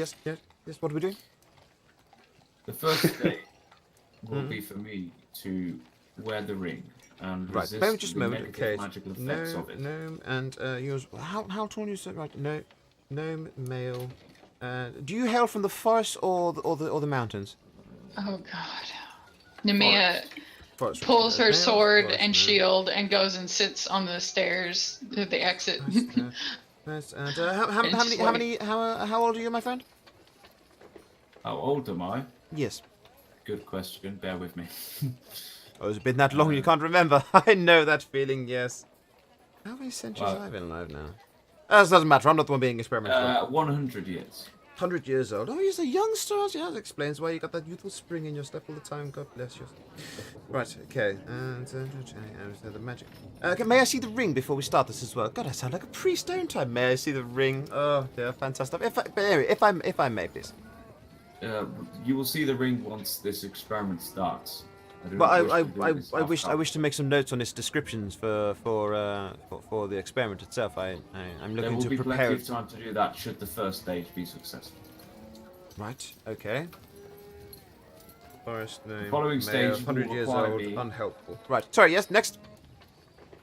What are we doing? the first day will be for me to wear the ring and Right, resist bear with just a the moment. negative Okay, magical effects of it. gnome, and yours. How tall are you? Right, no, gnome, male. Do you hail from the forest or the mountains? Oh God. Nemea Forest. pulls her Male, sword forest, and no. shield and goes and sits on the stairs to the exit. Nice. And how And many? just How wait. many? How old are you, my friend? How old am I? Yes. Good question. Bear with me. Oh, it's been that long you can't remember. I know that feeling. Yes. How many centuries Well- have I been alive now? That doesn't matter. I'm not the one being experimented on. 100 years. 100 years old. Oh, he's a youngster. Yeah, that explains why you got that youthful spring in your step all the time. God bless you. Right, okay. And the magic. Okay, may I see the ring before we start this as well? God, I sound like a priest, don't I? May I see the ring? Oh, yeah, fantastic. If I may, please. You will see the ring once this experiment starts. do But not wish to do this I half-cocked. wish to make some notes on its descriptions for the experiment itself. I'm There looking will to be plenty prepare. of time to do that should the first stage be successful. Right. Okay. Forest name. following male, stage 100 will years require old. me- Unhelpful. Right. Sorry. Yes. Next.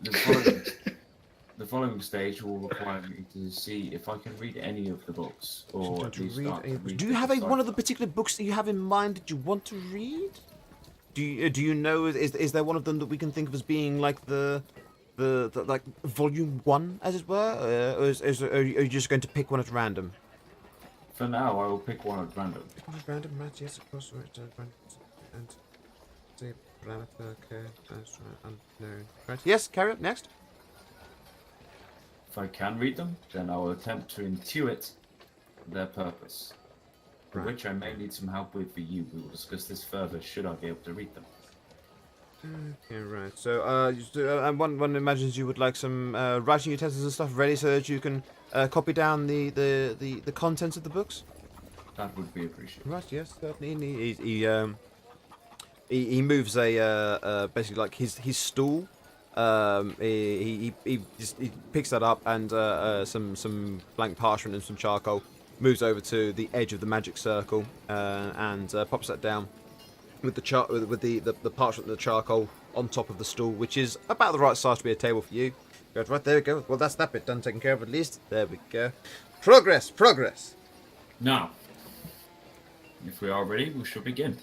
The following stage will require me to see if I can read any of the books, or at least start to read Do you the have one of the cipher. particular books that you have in mind that you want to read? Do you know? Is there one of them that we can think of as being like the like volume 1, as it were, or are you just going to pick one at random? For now, I will pick one at random. One at random, right? Yes, of course. Right, and the planet. Okay, that's right. Unknown. Right. Yes. Carry on. Next. If I can read them, then I will attempt to intuit their purpose, for Right. which I may need some help with for you. We will discuss this further should I be able to read them. Okay, right. So, one imagines you would like some writing utensils and stuff ready so that you can copy down the contents of the books. That would be appreciated. Right. Yes. Certainly. He moves a basically like his stool. He picks that up and some blank parchment and some charcoal. Moves over to the edge of the magic circle and pops that down with the parchment and the charcoal on top of the stool, which is about the right size to be a table for you. Good, right, there we go. Well, that's that bit done, taken care of at least. There we go. Progress. Now, if we are ready, we shall begin.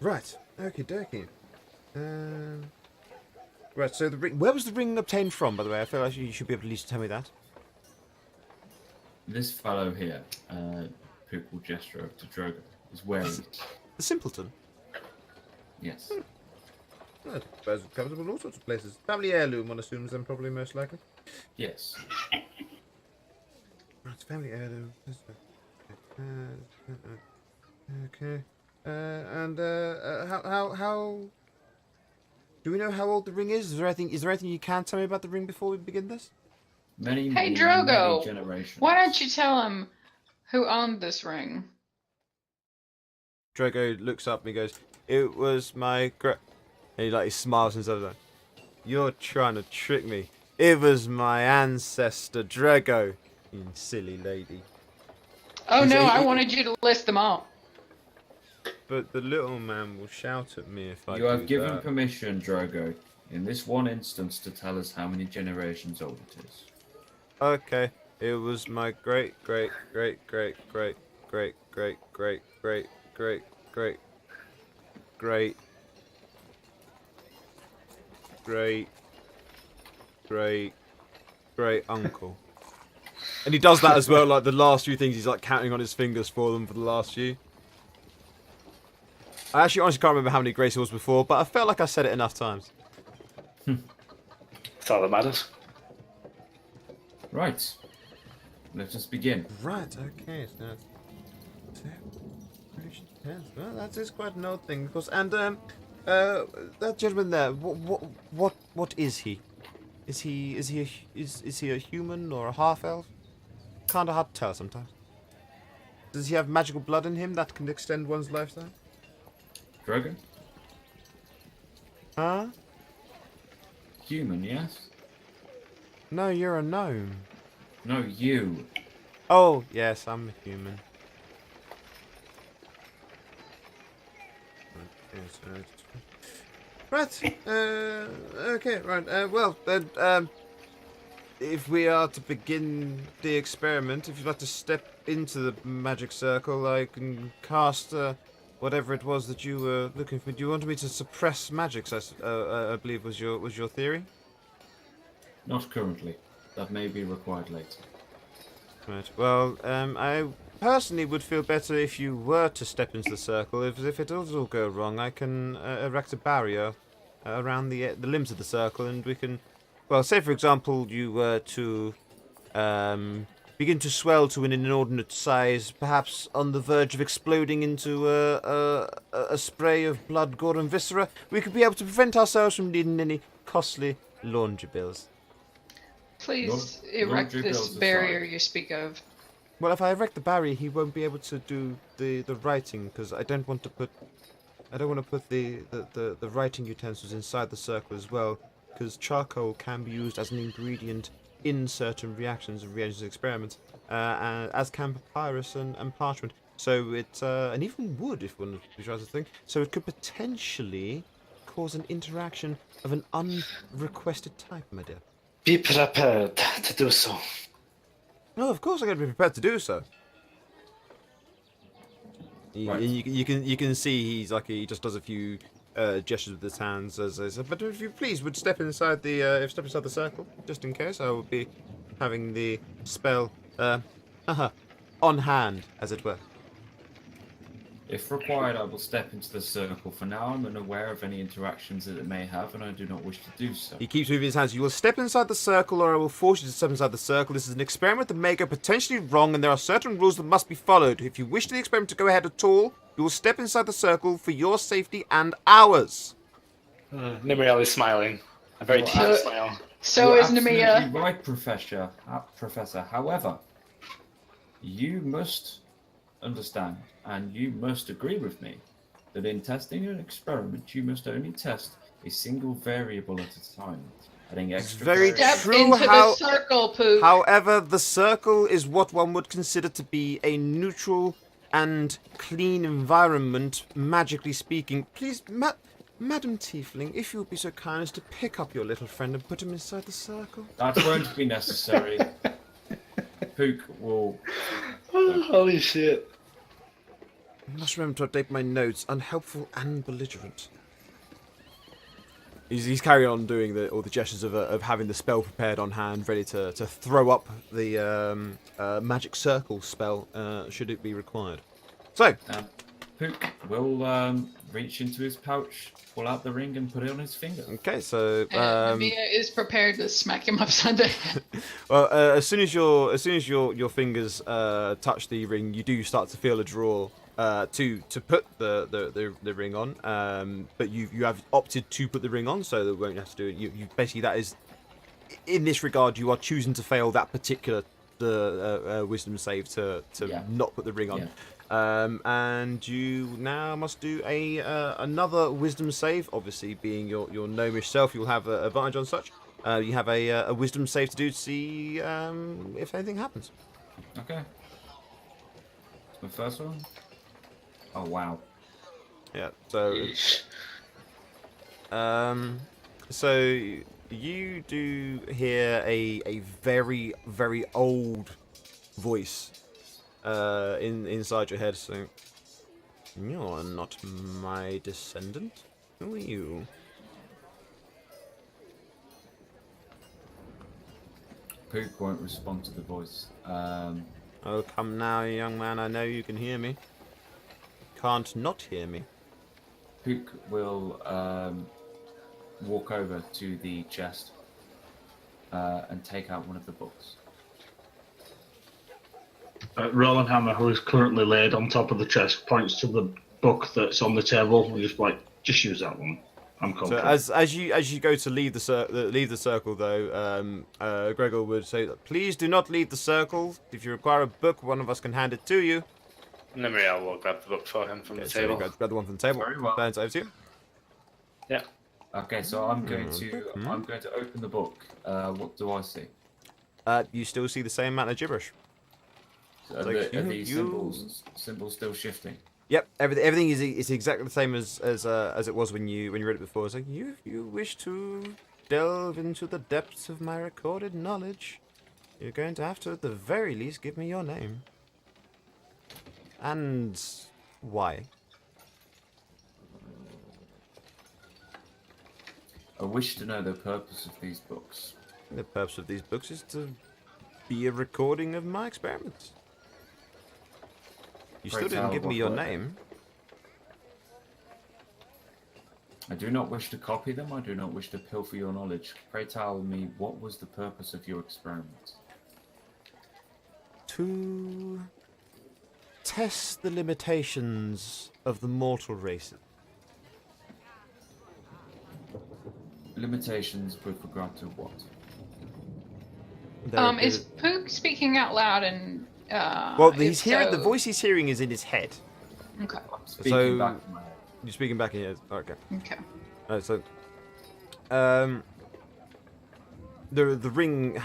Right. Okie dokie. Right. So the ring. Where was the ring obtained from? By the way, I feel like you should be able to at least tell me that. This fellow here, Pook will gesture over to Drogo, is wearing it. The simpleton. Yes. Well, I suppose it covers up in all sorts of places. Family heirloom, one assumes, then probably most likely. Yes. Right, family heirloom. Okay. And how? Do we know how old the ring is? Is there anything you can tell me about the ring before we begin this? Many, Hey, many, Drogo, many generations. Why don't you tell him who owned this ring? Drogo looks up and he goes, "It was my and he smiles and says, "You're trying to trick me. It was my ancestor Drogo, you silly lady." Oh Is no, it- I wanted you to list them all. But the little man will shout at me if I You have do given that. permission, Drogo, in this one instance, to tell us how many generations old it is. Okay, it was my great great great great great great great great great great great great great great great uncle. And he does that as well, like the last few things he's like counting on his fingers for them for the last few. I actually honestly can't remember how many Grace it was before, but I felt like I said it enough times. That's all that matters. Right. Let us begin. Right, okay, so well, that is quite an odd thing, of course. And that gentleman there, what is he? Is he a human or a half elf? Kind of hard to tell sometimes. Does he have magical blood in him that can extend one's lifetime? Drogo? Huh? Human, yes? No, you're a gnome. No, you. Oh, yes, I'm a human. Okay, so Right. Okay. Right. Well, then, if we are to begin the experiment, if you'd like to step into the magic circle, I can cast whatever it was that you were looking for. Do you want me to suppress magics? I believe was your theory. Not currently. That may be required later. Right. Well, I personally would feel better if you were to step into the circle. If it does all go wrong, I can erect a barrier around the limbs of the circle, and we can. Well, say for example, you were to begin to swell to an inordinate size, perhaps on the verge of exploding into a spray of blood, gore, and viscera. We could be able to prevent ourselves from needing any costly laundry bills. Please Lord erect Drew this Bills barrier aside. you speak of. Well, if I erect the barrier, he won't be able to do the writing because I don't want to put the writing utensils inside the circle as well, because charcoal can be used as an ingredient in certain reactions and reagents and experiments, as can papyrus and parchment. So it and even wood, if one tries to think. So it could potentially cause an interaction of an unrequested type, my dear. Be prepared to do so. Oh, of course I'm going to be prepared to do so. Right. You can see he just does a few gestures with his hands as but if you please would step inside the circle just in case. I will be having the spell on hand, as it were. If required, I will step into the circle. For now, I'm unaware of any interactions that it may have, and I do not wish to do so. He keeps moving his hands. You will step inside the circle, or I will force you to step inside the circle. This is an experiment that may go potentially wrong, and there are certain rules that must be followed. If you wish the experiment to go ahead at all, you will step inside the circle for your safety and ours. Nimriel is smiling. A very Well, deep smile. So You're is Nemea. absolutely right, Professor. However, you must understand, and you must agree with me, that in testing an experiment, you must only test a single variable at a time. Adding extra very variables- Step True, into how- the circle, Poop. However, the circle is what one would consider to be a neutral and clean environment, magically speaking. Please, Madam Tiefling, if you would be so kind as to pick up your little friend and put him inside the circle. That won't be necessary. Pook will. Holy shit. I must remember to update my notes. Unhelpful and belligerent. He's carrying on doing all the gestures of having the spell prepared on hand, ready to throw up the magic circle spell should it be required. So, Pook will reach into his pouch, pull out the ring, and put it on his finger. okay, so And Nemea is prepared to smack him upside the head. well, as soon as your fingers touch the ring, you do start to feel a draw to put the ring on. But you have opted to put the ring on, so that won't have to do it. You basically, that is, in this regard, you are choosing to fail that particular wisdom save to Yeah. not put the ring on. Yeah. And you now must do another wisdom save. Obviously, being your gnomish self, you'll have advantage on such. You have a wisdom save to do to see if anything happens. Okay. It's my first one. Oh wow. Yeah. So, so you do hear a very very old voice inside your head saying, "You're not my descendant. Who are you?" Pook won't respond to the voice. Oh, come now, young man. I know you can hear me. Can't not hear me. Pook will walk over to the chest and take out one of the books. Roland Hammer, who is currently laid on top of the chest, points to the book that's on the table and just just use that one. I'm So confident. as you go to leave the circle, though, Gregor would say, "Please do not leave the circle. If you require a book, one of us can hand it to you." Nimriel will grab the book for him from Okay, the so you table. grab the one from the table. Very well. Hands over to you. Yeah. Okay, so I'm going to open the book. What do I see? You still see the same amount of gibberish. Are, Like, are you- these you- symbols still shifting? Yep, everything is exactly the same as it was when you read it before. It's like if you wish to delve into the depths of my recorded knowledge, you're going to have to at the very least give me your name. And why? I wish to know the purpose of these books. The purpose of these books is to be a recording of my experiments. You Pray still didn't tell, give me what your were they? name. I do not wish to copy them. I do not wish to pilfer your knowledge. Pray tell me, what was the purpose of your experiments? To test the limitations of the mortal races. Limitations with regard to what? Their Is ability- Pook speaking out loud and well, if he's hearing the so- voice he's hearing is in his head. Okay. I'm speaking So- back to my head. You're speaking back in your head. Okay. Okay. So, the ring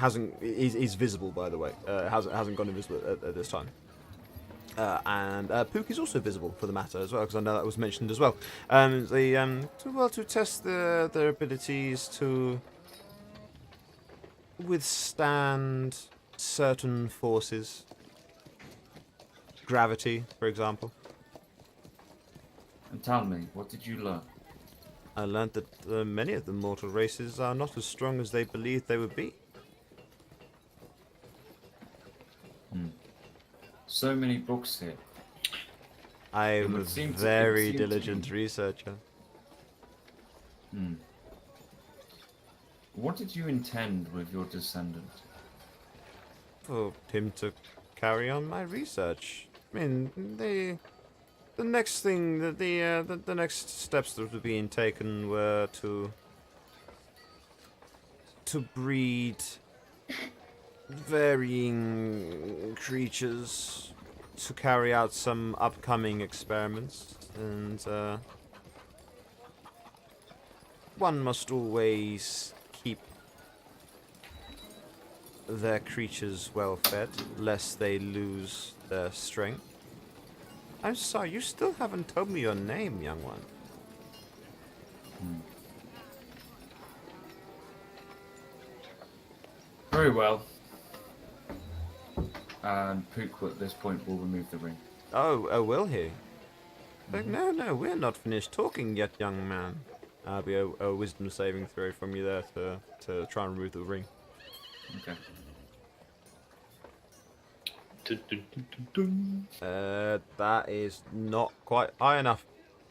is visible, by the way. Hasn't gone invisible at this time. And Pook is also visible for the matter as well, because I know that was mentioned as well. To test their abilities to withstand certain forces, gravity, for example. And tell me, what did you learn? I learned that many of the mortal races are not as strong as they believed they would be. So many books here. I It would was seem to- it very would seem to diligent me- researcher. What did you intend with your descendant? For him to carry on my research. I mean, the next thing, the next steps that were being taken were to breed varying creatures to carry out some upcoming experiments, and one must always keep their creatures well fed, lest they lose their strength. I'm sorry, you still haven't told me your name, young one. Very well. And Pook at this point will remove the ring. Oh, will he? Like, no, we're not finished talking yet, young man. I'll be a wisdom saving throw from you there to try and remove the ring. Okay. That is not quite high enough.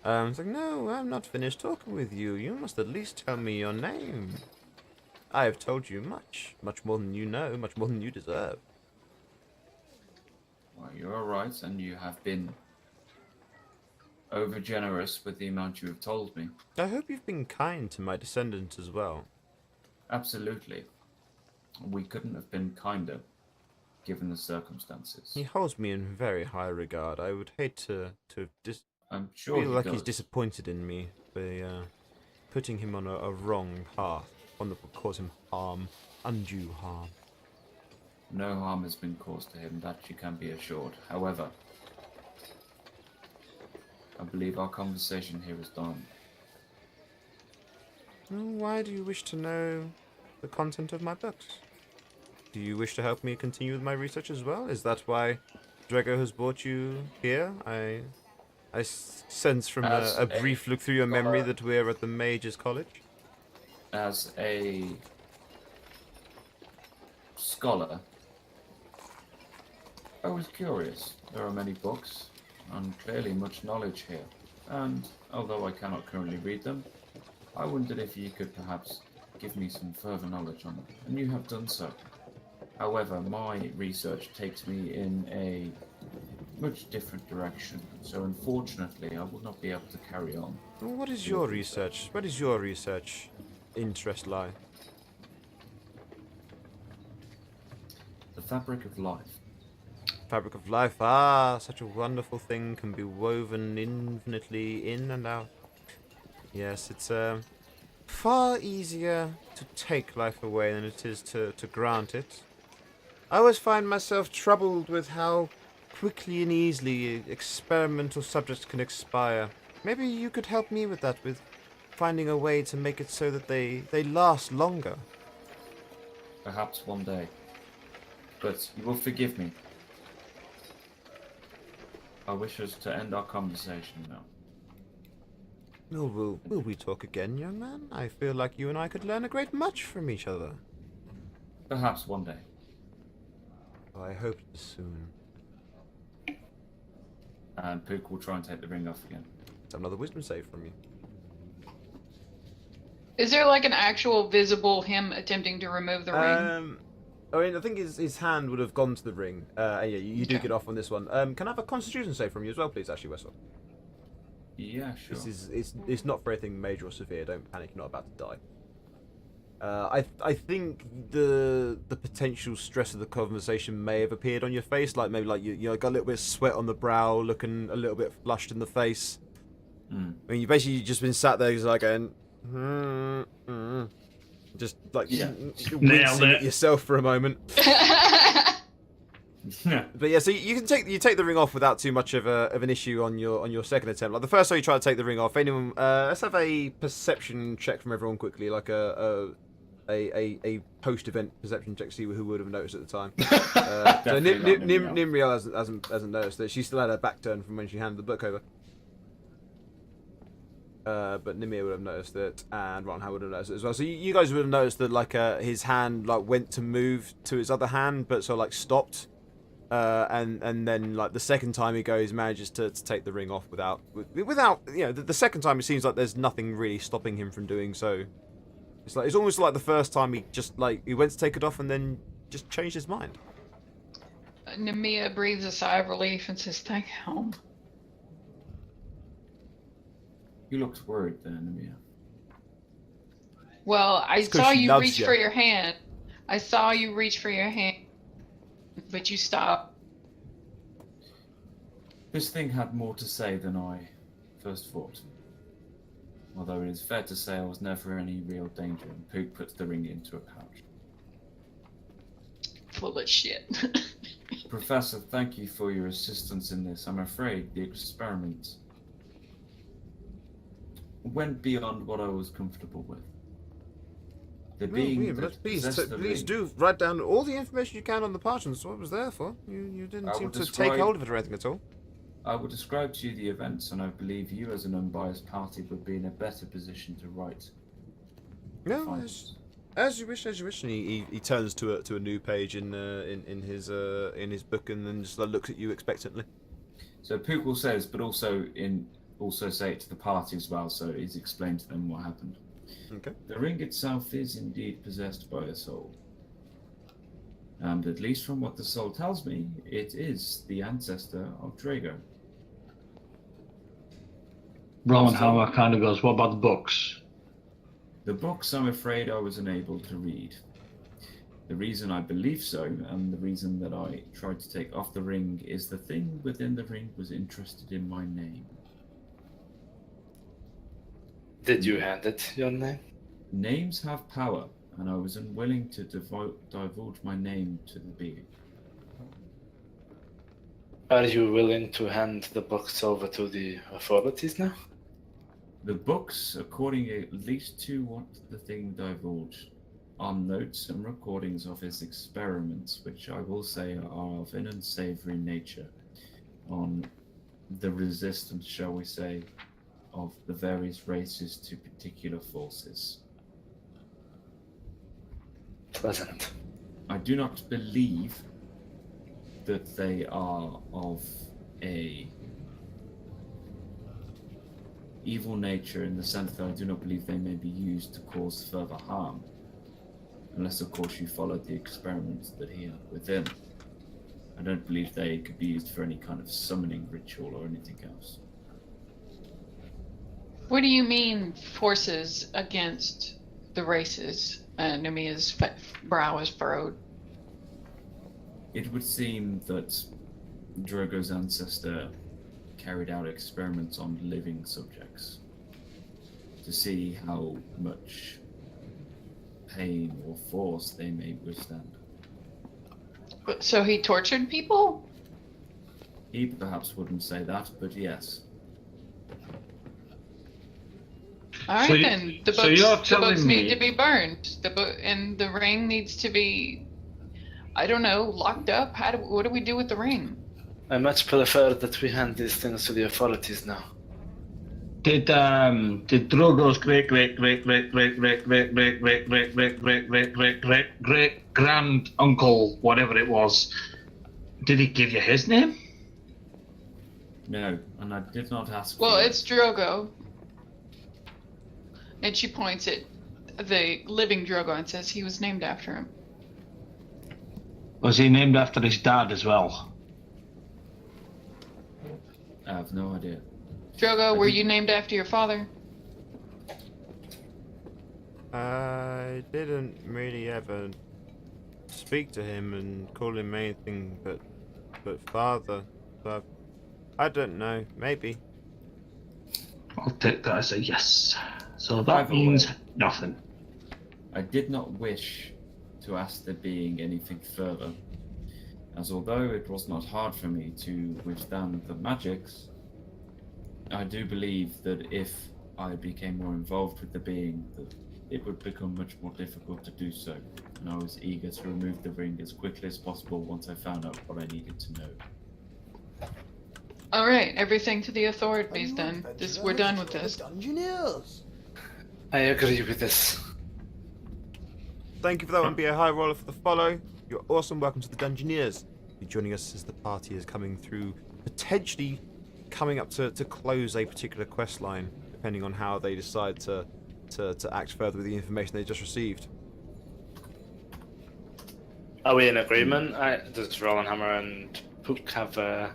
It's like, no, I'm not finished talking with you. You must at least tell me your name. I have told you much more than you know, much more than you deserve. Well, you're right, and you have been over generous with the amount you have told me. I hope you've been kind to my descendant as well. Absolutely. We couldn't have been kinder, given the circumstances. He holds me in very high regard. I would hate to I'm sure feel he like does. he's disappointed in me by putting him on a wrong path, one that would cause him harm, undue harm. No harm has been caused to him, that you can be assured. However, I believe our conversation here is done. Why do you wish to know the content of my books? Do you wish to help me continue with my research as well? Is that why Drago has brought you here? I sense from As a brief look through your memory scholar- that we're at the Mages College. As a scholar, I was curious. There are many books, and clearly much knowledge here. And although I cannot currently read them, I wondered if you could perhaps give me some further knowledge on them, and you have done so. However, my research takes me in a much different direction, so unfortunately I will not be able to carry on. What is your research? Where does your research interest lie? The fabric of life. Fabric of life. Ah, such a wonderful thing can be woven infinitely in and out. Yes, it's far easier to take life away than it is to grant it. I always find myself troubled with how quickly and easily experimental subjects can expire. Maybe you could help me with that, with finding a way to make it so that they last longer. Perhaps one day. But you will forgive me. I wish us to end our conversation now. Oh, will we talk again, young man? I feel like you and I could learn a great much from each other. Perhaps one day. I hope soon. And Pook will try and take the ring off again. It's another wisdom save from you. Is there like an actual visible him attempting to remove the ring? I mean, I think his hand would have gone to the ring. And yeah, you do Okay. get off on this one. Can I have a Constitution save from you as well, please, actually, Wessel? Yeah, sure. It's not for anything major or severe. Don't panic. You're not about to die. I think the potential stress of the conversation may have appeared on your face, like maybe like you got a little bit of sweat on the brow, looking a little bit flushed in the face. Mm. I mean, you basically just been sat there, just like going, just like Yeah. wincing at yourself for a moment. But yeah, so you can take the ring off without too much of an issue on your second attempt. Like the first time you try to take the ring off, anyone, let's have a perception check from everyone quickly, like a post-event perception check to see who would have noticed at the time. So Definitely not Nimriel hasn't noticed it. She still had her back turned from when she handed the book over. But Nimir would have noticed it, and Ron would have noticed it as well. So you guys would have noticed that like his hand like went to move to his other hand, but so like stopped. And then like the second time he goes, manages to take the ring off without the second time it seems like there's nothing really stopping him from doing so. It's almost like the first time he just like he went to take it off and then just changed his mind. Nemia breathes a sigh of relief and says, "Thank home." You looked worried there, Namia. Well, I 'cause saw she you loves reach ya. for your hand. I saw you reach for your hand, but you stopped. This thing had more to say than I first thought. Although it is fair to say I was never in any real danger, and Pook puts the ring into a pouch. Full of shit. Professor, thank you for your assistance in this. I'm afraid the experiment went beyond what I was comfortable with. The being that possessed the Please ring- do write down all the information you can on the parchment. That's what it was there for. You didn't I seem will to take describe- hold of it or anything at all. I will describe to you the events, and I believe you, as an unbiased party, would be in a better position to write. No, findings. as you wish, as you wish. And he turns to a new page in his book and then just looks at you expectantly. So Pook will say this, but also say it to the party as well. So he's explained to them what happened. Okay. The ring itself is indeed possessed by a soul. And at least from what the soul tells me, it is the ancestor of Drago. Rowan Howard kind of goes, "What about the books?" The books, I'm afraid, I was unable to read. The reason I believe so, and the reason that I tried to take off the ring, is the thing within the ring was interested in my name. Did you hand it your name? Names have power, and I was unwilling to divulge my name to the being. Are you willing to hand the books over to the authorities now? The books, according at least to what the thing divulged, are notes and recordings of his experiments, which I will say are of an unsavory nature, on the resistance, shall we say, of the various races to particular forces. Pleasant. I do not believe that they are of a evil nature, in the sense that I do not believe they may be used to cause further harm. Unless, of course, you followed the experiments that he had within. I don't believe they could be used for any kind of summoning ritual or anything else. What do you mean, forces against the races? Nemia's brow is furrowed. It would seem that Drogo's ancestor carried out experiments on living subjects to see how much pain or force they may withstand. So he tortured people? He perhaps wouldn't say that, but yes. All right So you- then. The so books, you're the telling books me- need to be burned. And the ring needs to be, I don't know, locked up. What do we do with the ring? I much prefer that we hand these things to the authorities now. Did Drogo's great grand uncle, whatever it was, did he give you his name? No, and I did not ask. Well, for it. it's Drogo. And she points at the living Drogo and says he was named after him. Was he named after his dad as well? I have no idea. Drogo, were think- you named after your father? I didn't really ever speak to him and call him anything but father. So I don't know. Maybe. I'll take that as a yes. So that Either means way. nothing. I did not wish to ask there being anything further, as although it was not hard for me to withstand the magics, I do believe that if I became more involved with the being, that it would become much more difficult to do so, and I was eager to remove the ring as quickly as possible once I found out what I needed to know. All right, everything to the authorities then. We're done with this. Dungeoneers. I agree with this. Thank you for that one, Be a High Roller, for the follow. You're awesome. Welcome to the Dungeoneers. You're joining us as the party is coming through, potentially coming up to close a particular quest line, depending on how they decide to act further with the information they just received. Are we in agreement? Does Rollenhammer and Pook have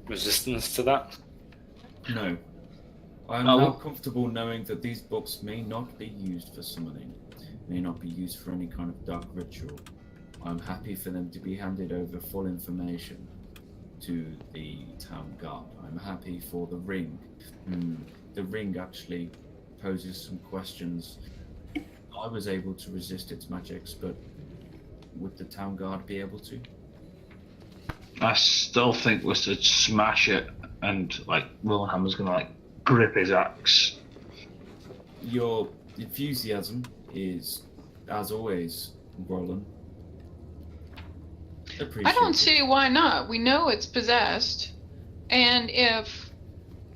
resistance to that? No. I am Oh. now comfortable knowing that these books may not be used for summoning, may not be used for any kind of dark ritual. I'm happy for them to be handed over full information to the town guard. I'm happy for the ring. The ring actually poses some questions. I was able to resist its magics, but would the town guard be able to? I still think we should smash it, and like Willenhammer's gonna like grip his axe. Your enthusiasm is, as always, Roland. I don't see why not. We know it's possessed, and if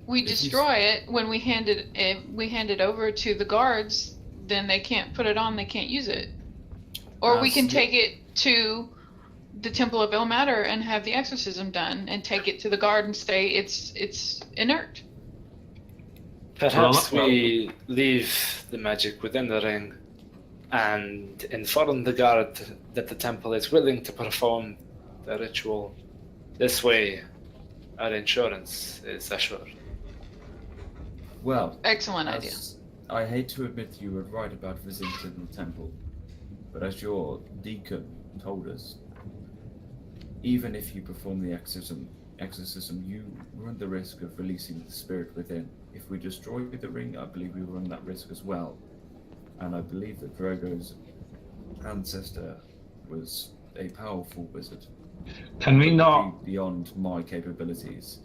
we If you s- destroy it when we hand it over to the guards, then they can't put it on. They can't use it. Or we can That's- take it to the Temple of Ilmater and have the exorcism done, and take it to the guard and say it's inert. Perhaps Well, we leave the magic within the ring and inform the guard that the temple is willing to perform the ritual. This way, our insurance is assured. Well, Excellent idea. as I hate to admit you were right about visiting the temple, but as your deacon told us, even if you perform the exorcism, you run the risk of releasing the spirit within. If we destroy the ring, I believe we run that risk as well. And I believe that Drogo's ancestor was a powerful wizard. Can we It would not? be beyond my capabilities?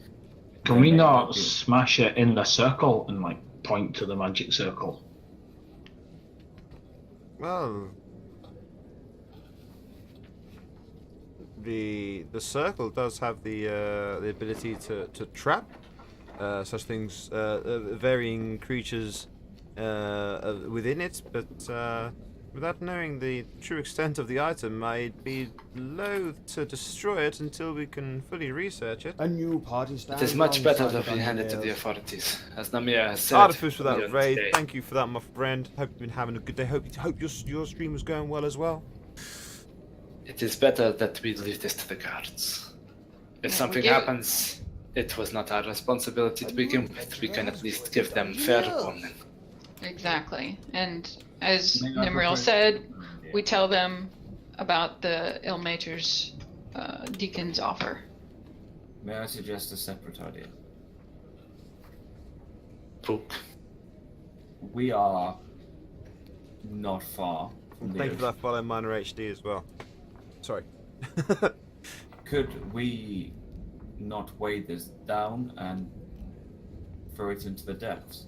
Can we They may not be- smash it in the circle and like point to the magic circle? Well, the circle does have the ability to trap such things, varying creatures within it, but without knowing the true extent of the item, I'd be loath to destroy it until we can fully research it. A new party stands It is much better alongside that we the hand it to the Dungeoneers. authorities, as Namia has said. Artifice for that earlier raid. today. Thank you for that, my friend. Hope you've been having a good day. Hope your stream was going well as well. It is better that we leave this to the guards. If Yeah, something we give- happens, it was not our responsibility to begin with. We can at least give them fair warning. Exactly. And as May I Nimril propose- said, we tell them about the Ilmater's deacon's offer. May I suggest a separate idea? Pook. We are not far from the Thank you for ocean. that follow, Minor HD as well. Sorry. Could we not weigh this down and throw it into the depths?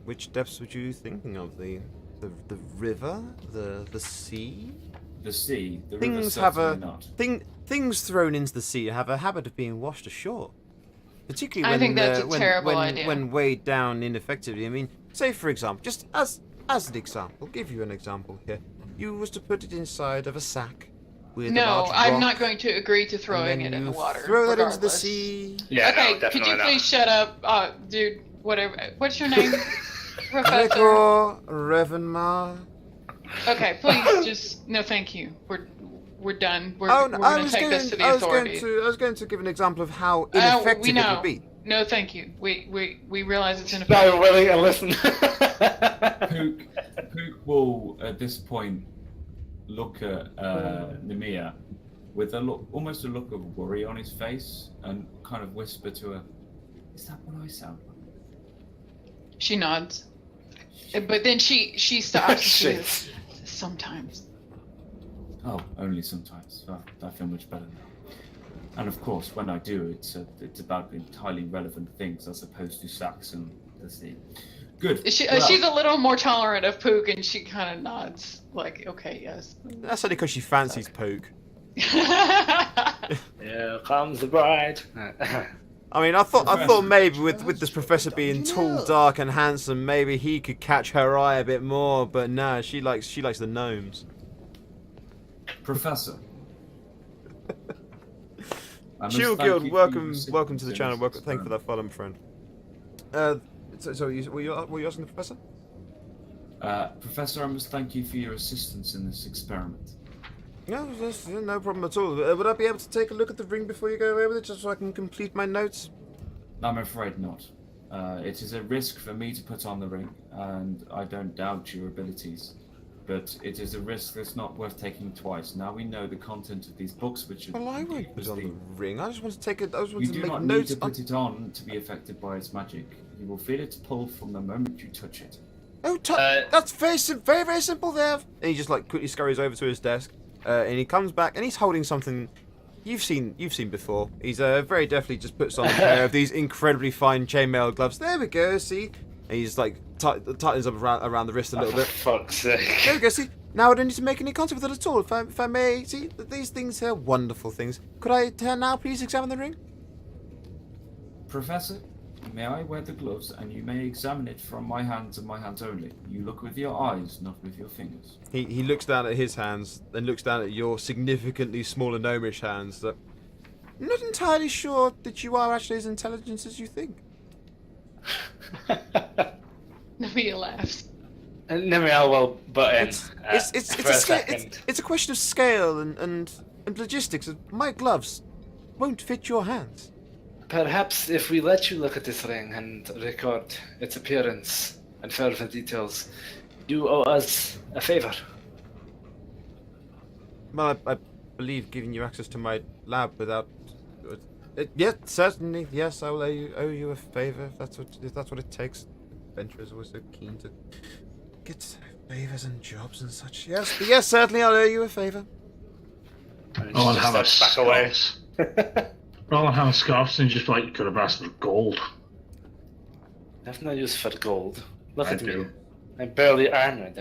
Which depths were you thinking of? The river, the sea? The sea, the river Things have certainly a not. things thrown into the sea have a habit of being washed ashore. Particularly I when think that's a terrible idea. when weighed down ineffectively. I mean, say for example, just as an example, give you an example here. You was to put it inside of a sack with a No, large I'm rock, not going to agree to throwing and it in the you water. Throw that into the regardless. sea. Yeah, Okay, no, could you definitely please shut up, dude? Whatever. What's your name, Professor? Gregor Revenmar. Okay, please just no, thank you. We're done. We're gonna take this to the authorities. I was going to give an example of how ineffective we it know. would be. No, thank you. We realize it's not. ineffective. No, Willie, listen. Pook will, at this point, look at Nemea with almost a look of worry on his face, and kind of whisper to her, "Is that what I sound like?" She nods, but then she stops. She Shit. says, sometimes. Oh, only sometimes. I feel much better now. And of course, when I do, it's about entirely relevant things as opposed to sacks and the sea. Good. Well, She's a little more tolerant of Pook, and she kind of nods, like, okay, yes. That's only because she fancies Poke. Here comes the bride. I mean, I thought Professor. maybe with this professor being tall, dark, and handsome, maybe he could catch her eye a bit more. But nah, she likes the gnomes. Professor. I must Shield thank Guild, you for welcome your to the assistance channel. in Welcome, this thank you for that follow, my friend. Were you asking the professor? Professor, I must thank you for your assistance in this experiment. No, that's no problem at all. Would I be able to take a look at the ring before you go away with it, just so I can complete my notes? I'm afraid not. It is a risk for me to put on the ring, and I don't doubt your abilities. But it is a risk that's not worth taking twice. Now we know the content of these books, which are... Well, I won't put on the ring. I just want to take it. I just want You to do make not need notes. to put it on to be affected by its magic. You will feel its pull from the moment you touch it. Oh, that's very simple there. And he just like quickly scurries over to his desk, and he comes back, and he's holding something you've seen before. He's very deftly just puts on a pair of these incredibly fine chainmail gloves. There we go. See, and he's like tightens up around the wrist a little For bit. fuck's sake. There we go. See, now I don't need to make any contact with it at all. If I may, see, these things here, wonderful things. Could I now please examine the ring? Professor, may I wear the gloves, and you may examine it from my hands and my hands only. You look with your eyes, not with your fingers. He looks down at his hands, then looks down at your significantly smaller gnomish hands. Not entirely sure that you are actually as intelligent as you think. Namia laughs. And Nemiel will butt in It's a question of scale and logistics. My gloves won't fit your hands. Perhaps if we let you look at this ring and record its appearance and further details, you owe us a favor. Well, I believe giving you access to my lab without... yes, certainly. Yes, I will owe you a favor if that's what it takes. Adventurers are always so keen to get favors and jobs and such. Yes, but yes, certainly I'll owe you a favor. And Oh, and she have a steps back away. Rather have scarves and just like could have asked for gold. I have no use for gold. Look I at me. do. I'm barely armored.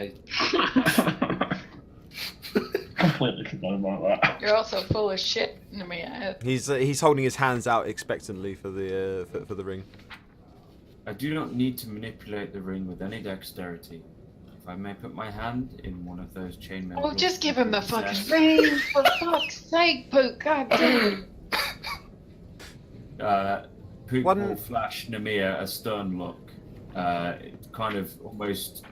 Completely forgot about that. You're also full of shit, Namia. He's holding his hands out expectantly for the ring. I do not need to manipulate the ring with any dexterity. If I may put my hand in one of those chainmail... Oh, gloves just give I him the possess, fucking ring, for fuck's sake, Pook. God damn. Pook One- will flash Nemea a stern look, kind of almost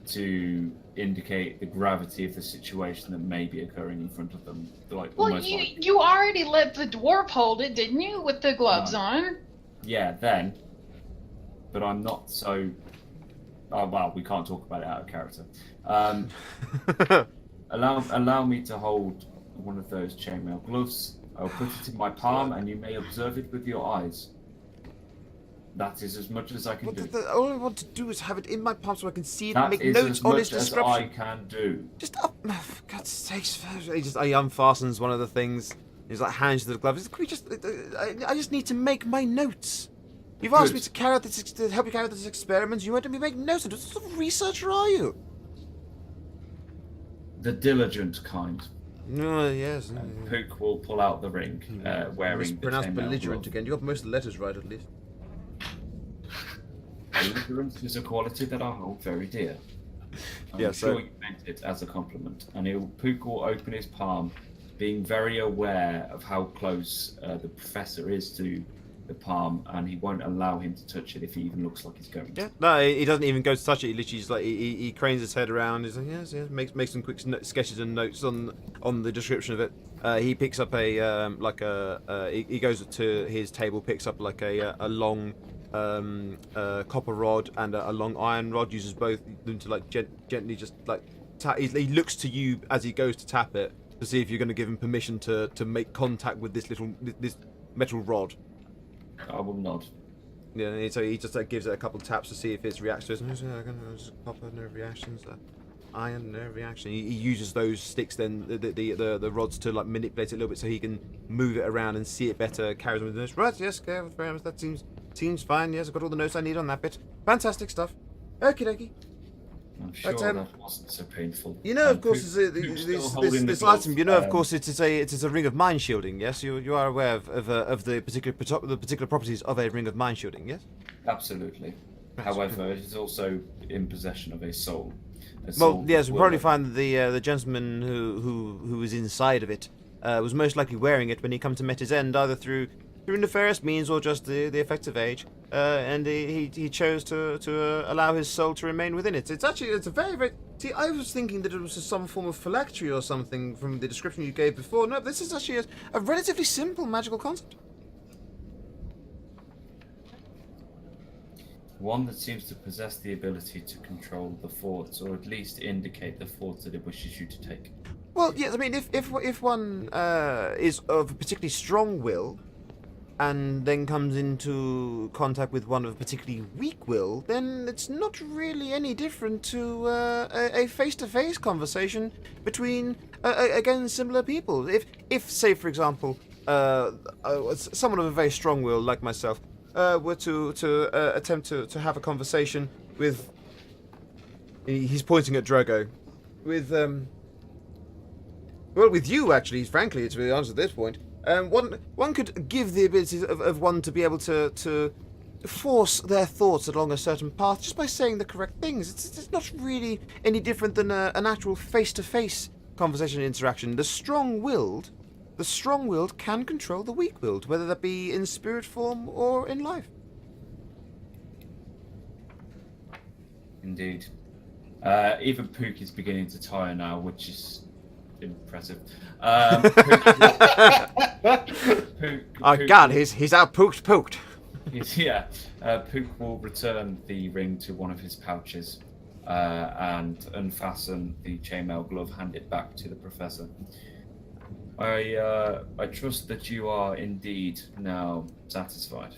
to indicate the gravity of the situation that may be occurring in front of them. Like, Well, almost like, you already let the dwarf hold it, didn't you, with the gloves on? yeah, then. But I'm not so... Oh, well, we can't talk about it out of character. Allow me to hold one of those chainmail gloves. I'll put it in my palm, and you may observe it with your eyes. That is as much as I can do. All I want to do is have it in my palm so I can see it and That make is notes as on its much as I description. can do. Just up, for God's sakes! He unfastens one of the things, He's like hands you the glove. He's like, "Can we just, I just need to make my notes. You've asked me to carry out this, to help you carry out this experiment. You want me to make notes. What sort of researcher are you?" The diligent kind. No, yes. Pook will pull out the ring, wearing the Pronounced chainmail belligerent glove. again. You got most of the letters right, at least. Belligerence is a quality that I hold very dear. I'm Yeah, sure so- you meant it as a compliment. And Pook will open his palm, being very aware of how close the professor is to the palm, and he won't allow him to touch it if he even looks like he's going to. Yeah, no, he doesn't even go to touch it. He literally just like he cranes his head around. He's like, yes, makes some quick sketches and notes on the description of it. He picks up he goes to his table, picks up like a long copper rod and a long iron rod. Uses both them to like gently just like tap. He looks to you as he goes to tap it to see if you're going to give him permission to make contact with this metal rod. I will nod. Yeah, so he just gives it a couple of taps to see if it reacts to it. Copper, no reactions. Iron, no reaction. He uses those sticks then, the rods to like manipulate it a little bit so he can move it around and see it better. Carries on with the notes. Right, yes, okay, very much. That seems fine. Yes, I've got all the notes I need on that bit. Fantastic stuff. Okie dokie. I'm sure But, that wasn't so painful. You know, of And course, Pook's still holding the this glove, item. You know, of course, it's a ring of mind shielding. Yes, you are aware of the particular properties of a ring of mind shielding. Yes. Absolutely. That's However, it is also in possession of a soul. A Well, soul yes, that we'll probably will- find that the gentleman who was inside of it was most likely wearing it when he come to met his end, either through nefarious means or just the effects of age. And he chose to allow his soul to remain within it. It's a very. See, I was thinking that it was some form of phylactery or something from the description you gave before. No, this is actually a relatively simple magical concept. One that seems to possess the ability to control the thoughts, or at least indicate the thoughts that it wishes you to take. Well, yes, I mean, if one is of a particularly strong will, and then comes into contact with one of a particularly weak will, then it's not really any different to a face-to-face conversation between, again, similar people. If say, for example, someone of a very strong will, like myself, were to attempt to have a conversation with... He's pointing at Drogo. With you, actually, frankly, to be honest at this point. One could give the ability of one to be able to force their thoughts along a certain path just by saying the correct things. It's not really any different than an actual face-to-face conversation interaction. The strong-willed can control the weak-willed, whether that be in spirit form or in life. Indeed. Even Pook is beginning to tire now, which is impressive. God, he's out poked. Yeah. Pook will return the ring to one of his pouches and unfasten the chainmail glove, hand it back to the professor. I trust that you are indeed now satisfied.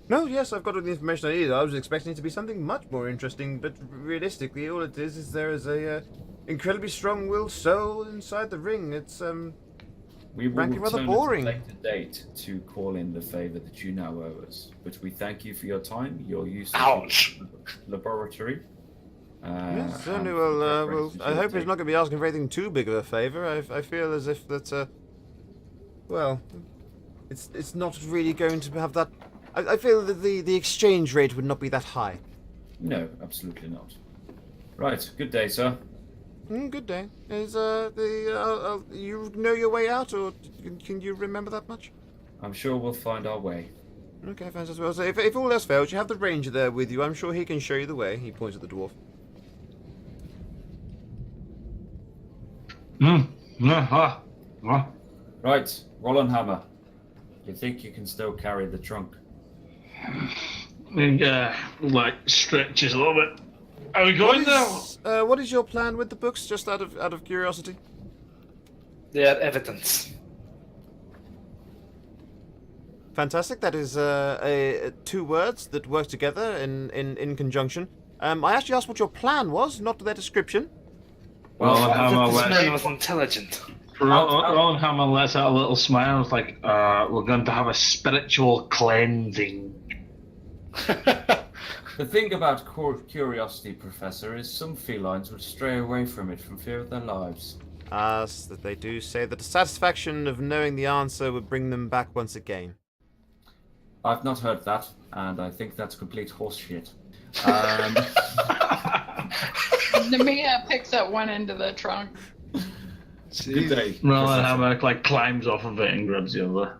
No, yes, I've got all the information I need. I was expecting it to be something much more interesting, but realistically, all it is there is a incredibly strong-willed soul inside the ring. It's We will frankly rather return boring. at a later date to call in the favour that you now owe us. But we thank you for your time, your use of Ouch. the laboratory. Yes, certainly. and Well, the well, preferences I you hope take. he's not going to be asking for anything too big of a favour. I feel as if that, well, it's not really going to have that. I feel that the exchange rate would not be that high. No, absolutely not. Right, good day, sir. Good day. Is you know your way out, or can you remember that much? I'm sure we'll find our way. Okay, fantastic. Well, so if all else fails, you have the ranger there with you. I'm sure he can show you the way. He points at the dwarf. Right, Roland Hammer. You think you can still carry the trunk? Like stretches a little bit. Are we going now? What is your plan with the books? Just out of curiosity. They are evidence. Fantastic. That is two words that work together in conjunction. I actually asked what your plan was, not their description. Well, I how thought am I this aware? man was intelligent. Roland Hammer lets out a little smile. It's like, we're going to have a spiritual cleansing. The thing about curiosity, Professor, is some felines would stray away from it from fear of their lives. That they do say that the satisfaction of knowing the answer would bring them back once again. I've not heard that, and I think that's complete horseshit. Nemea picks up one end of the trunk. Good day. Roland Hammer like climbs off of it and grabs the other.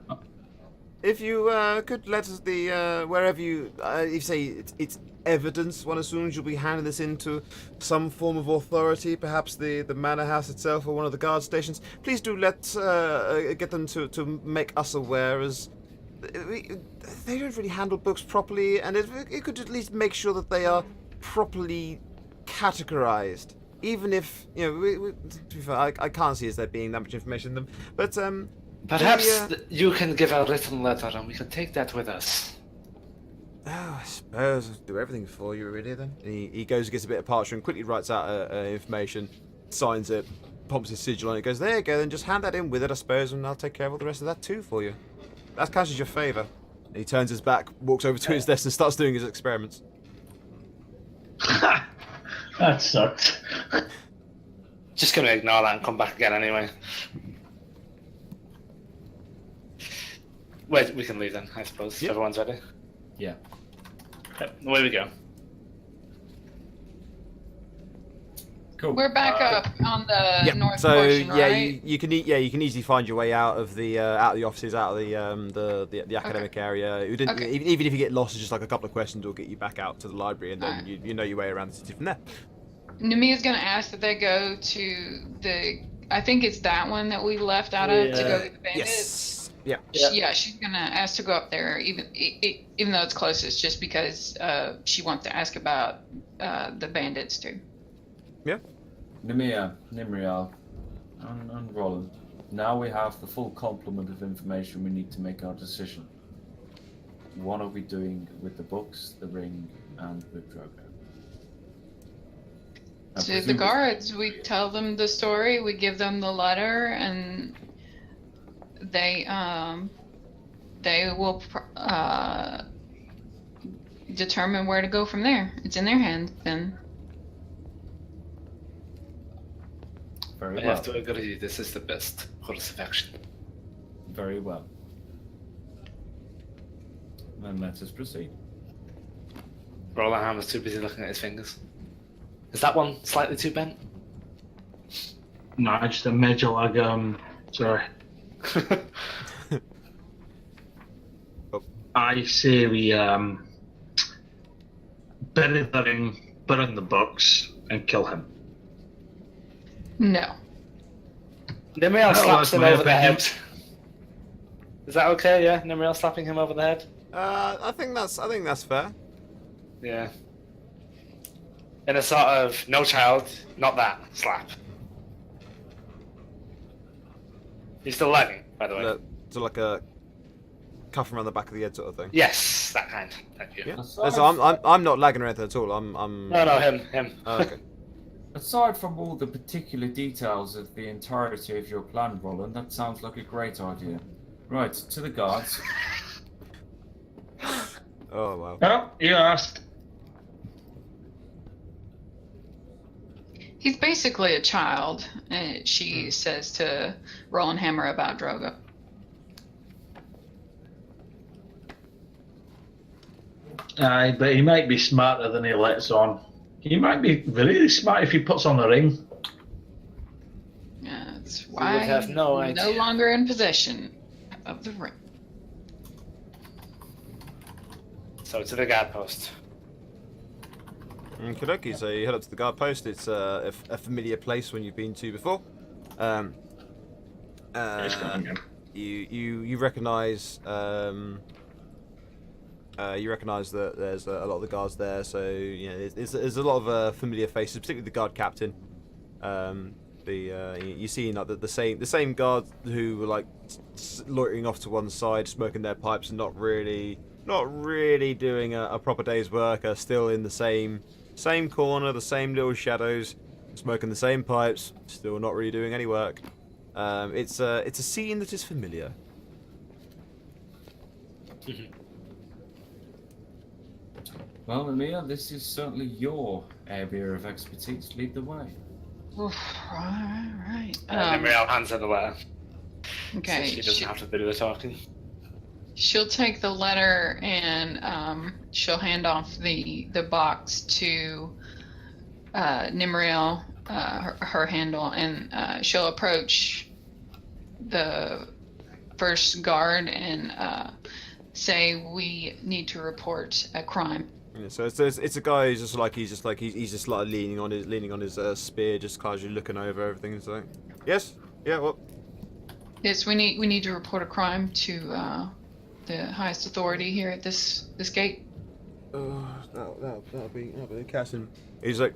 If you could let us wherever you say it's evidence, one assumes you'll be handing this into some form of authority, perhaps the manor house itself or one of the guard stations. Please do get them to make us aware, as they don't really handle books properly, and it could at least make sure that they are properly categorized. Even if, to be fair, I can't see as there being that much information in them, but Perhaps you can give a written letter and we can take that with us. Oh, I suppose I'll do everything for you, really, then. And he goes and gets a bit of parchment, quickly writes out information, signs it, pumps his sigil on it, goes, there you go, then just hand that in with it, I suppose, and I'll take care of all the rest of that too for you. That counts as your favour. And he turns his back, walks over to his desk and starts doing his experiments. That sucked. Just gonna ignore that and come back again anyway. Wait, we can leave then, I suppose. Yep. Everyone's ready. Yeah. Yep, away we go. Cool. We're back up on the north So portion, yeah, right? you can easily find your way out of the offices, out of the academic area. You didn't, Okay. even if you get lost, it's just like a couple of questions will get you back out to the library, and then Alright. you know your way around the city from there. Nemia's gonna ask that they go to I think it's that one that we left out of to go get the bandits. Yes. Yeah. Yeah, she's gonna ask to go up there, even though it's closest, just because she wants to ask about the bandits too. Nemea, Nimriel, and Roland. Now we have the full complement of information we need to make our decision. What are we doing with the books, the ring, and with Drogo? I To the presume- guards, we tell them the story, we give them the letter, and they will determine where to go from there. It's in their hands then. Very We well. have to agree this is the best course of action. Very well. Then let us proceed. Roland Hammer's too busy looking at his fingers. Is that one slightly too bent? No, just a major lag. Sorry. I say we bury the ring, burn the box, and kill him. No. Nimriel Oh, slaps that's him my over the opinion. head. Is that okay? Yeah, Nimriel slapping him over the head. I think that's fair. Yeah. In a sort of no child, not that slap. He's still lagging, by the way. So like a cuff around the back of the head sort of thing. Yes, that kind. Thank you. Yeah. Aside So I'm not lagging or anything at all. I'm. No, him. Oh, okay. Aside from all the particular details of the entirety of your plan, Roland, that sounds like a great idea. Right, to the guards. Oh wow. Oh, you asked. He's basically a child, she says to Roland Hammer about Drogo. Aye, but he might be smarter than he lets on. He might be really smart if he puts on the ring. That's why have no he's no idea. longer in possession of the ring. So to the guard post. Okie, so you head up to the guard post. It's a familiar place when you've been to before. It's coming in. You recognise that there's a lot of the guards there. So there's a lot of familiar faces, particularly the guard captain. You see like the same guards who were like loitering off to one side, smoking their pipes, and not really doing a proper day's work, are still in the same corner, the same little shadows, smoking the same pipes, still not really doing any work. It's a scene that is familiar. Well, Amir, this is certainly your area of expertise. Lead the way. Oof, right. Nimriel hands her the letter, Okay. so she doesn't have to do the talking. She'll take the letter and she'll hand off the box to Nimriel, her handle, and she'll approach the first guard and say, "We need to report a crime." Yeah, so it's a guy who's just like leaning on his spear, just casually looking over everything. And so, yes, yeah, what? Yes, we need to report a crime to the highest authority here at this gate. That'll be the captain. He's like,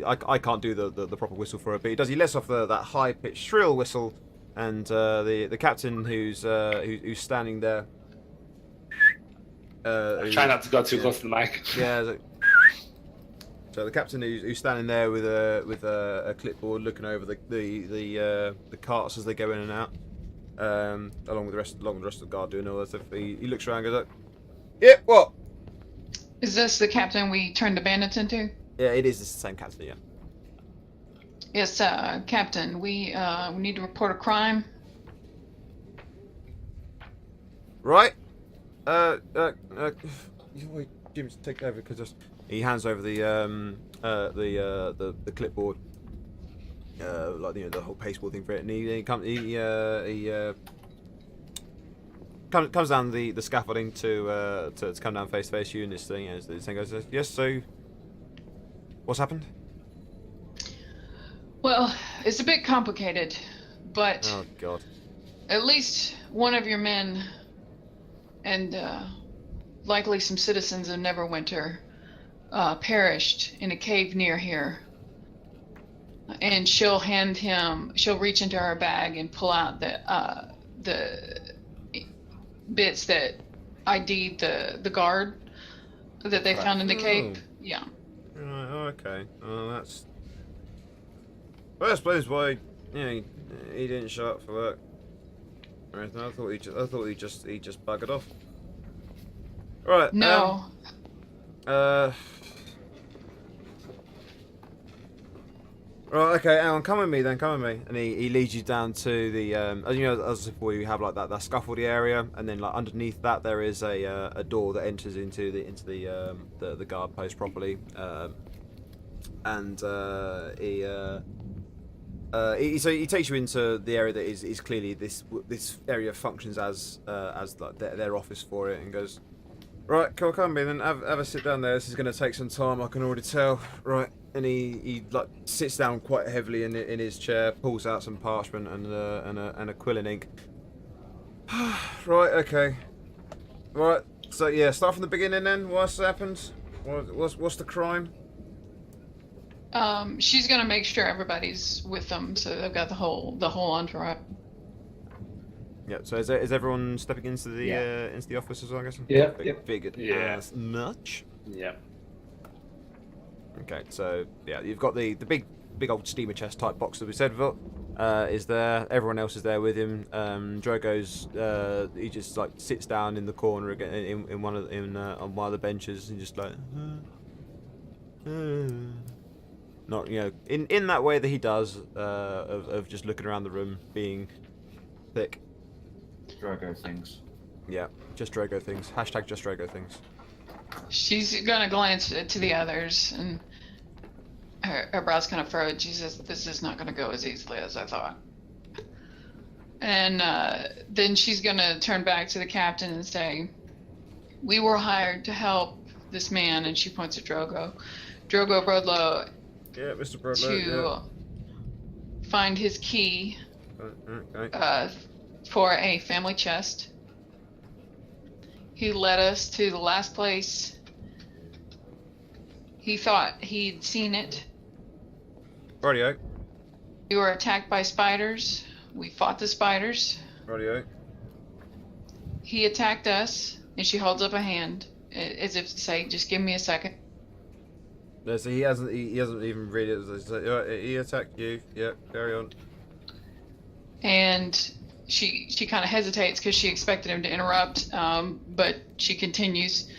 I can't do the proper whistle for it, but he does. He lets off that high pitched shrill whistle, and the captain who's standing there. Try not to go too close to the mic. Yeah. So the captain who's standing there with a clipboard, looking over the carts as they go in and out, along with the rest of the guard doing all that stuff. He looks around, and goes like, "Yeah, what? Is this the captain we turned the bandits into? Yeah, it is. It's the same captain. Yeah. Yes, Captain. We need to report a crime. Right. Jim, take over because just he hands over the clipboard, like the whole pasteboard thing for it, and he comes down the scaffolding to come down face to face you, and this thing goes, yes. So, what's happened? Well, it's a bit complicated, but Oh God. at least one of your men and likely some citizens of Neverwinter perished in a cave near here. And she'll reach into her bag and pull out the bits that ID'd the guard that they found in the cave. Yeah. Right, okay. Well, that's. Well, I suppose why he didn't show up for work. Or anything. I thought he just buggered off. Right. No. Right. Okay, Alan, come with me then. Come with me, and he leads you down to the as before you have like that scaffolding area, and then like underneath that there is a door that enters into the guard post properly, and he takes you into the area that is clearly this area functions as like their office for it, and goes, right, come with me then, have a sit down there. This is going to take some time, I can already tell. Right, and he like sits down quite heavily in his chair, pulls out some parchment and a quill and ink. Right, okay, right. So yeah, start from the beginning then. What's happened? What's the crime? She's gonna make sure everybody's with them, so they've got the whole entourage. Yeah. So is everyone stepping into the office as well? I guess. Yeah. Figured Yeah. as much. Yeah. Okay. So yeah, you've got the big old steamer chest type box that we said about is there. Everyone else is there with him. Drogo's he just like sits down in the corner again on one of the benches and just like. Not in that way that he does of just looking around the room being thick. Drogo things. Yeah, just Drogo things. Hashtag just Drogo things. She's gonna glance to the others, and her brows kind of furrowed. She says, "This is not gonna go as easily as I thought." And then she's gonna turn back to the captain and say, "We were hired to help this man," and she points at Drogo Brodlow, Yeah, Mr. Brodlow. to find his key Okay. for a family chest. He led us to the last place he thought he'd seen it. Radio. We were attacked by spiders. We fought the spiders. Radio. He attacked us, and she holds up a hand as if to say, "Just give me a second." No, so he hasn't even read it. He attacked you. Yeah, carry on. and she kind of hesitates because she expected him to interrupt, but she continues.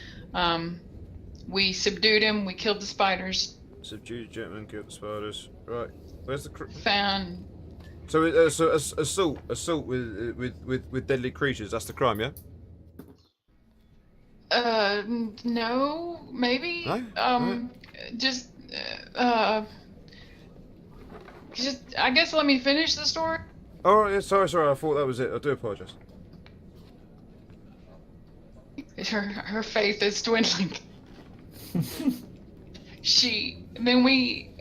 We subdued him. We killed the spiders. Subdued gentleman, killed the spiders. Right. Where's the Found. So assault with deadly creatures. That's the crime, yeah. No, maybe. No? Just, I guess let me finish the story. Oh, yeah, sorry. I thought that was it. I do apologise. Her faith is dwindling. Then we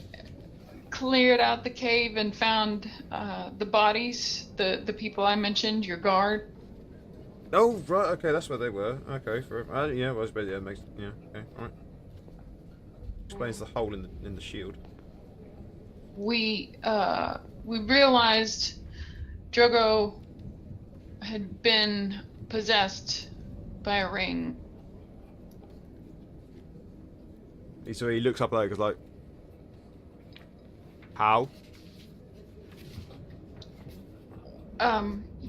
cleared out the cave and found the bodies, the people I mentioned, your guard. Oh, right. Okay, that's where they were. Okay, yeah, well, yeah, makes yeah. Okay, all right. Explains the hole in the shield. We realized Drogo had been possessed by a ring. So he looks up at it, like, how?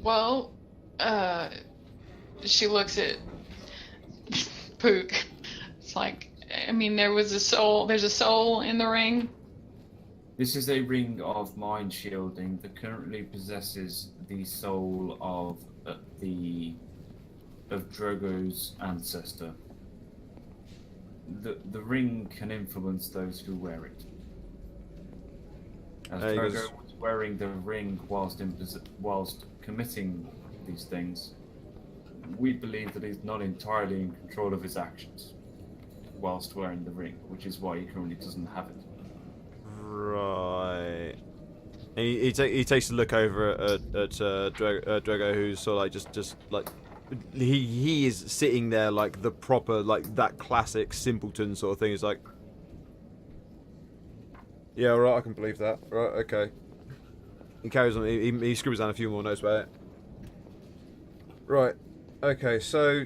Well, she looks at Pook. It's like, I mean, there's a soul in the ring. This is a ring of mind shielding that currently possesses the soul of Drogo's ancestor. The ring can influence those who wear it. As Drogo was wearing the ring whilst committing these things, we believe that he's not entirely in control of his actions whilst wearing the ring, which is why he currently doesn't have it. Right. And he takes a look over at Drogo, who's sort of like just like he is sitting there like the proper, like that classic simpleton sort of thing. He's like, yeah, right, I can believe that. Right, okay. He carries on. He scribbles down a few more notes about it. Right. Okay. So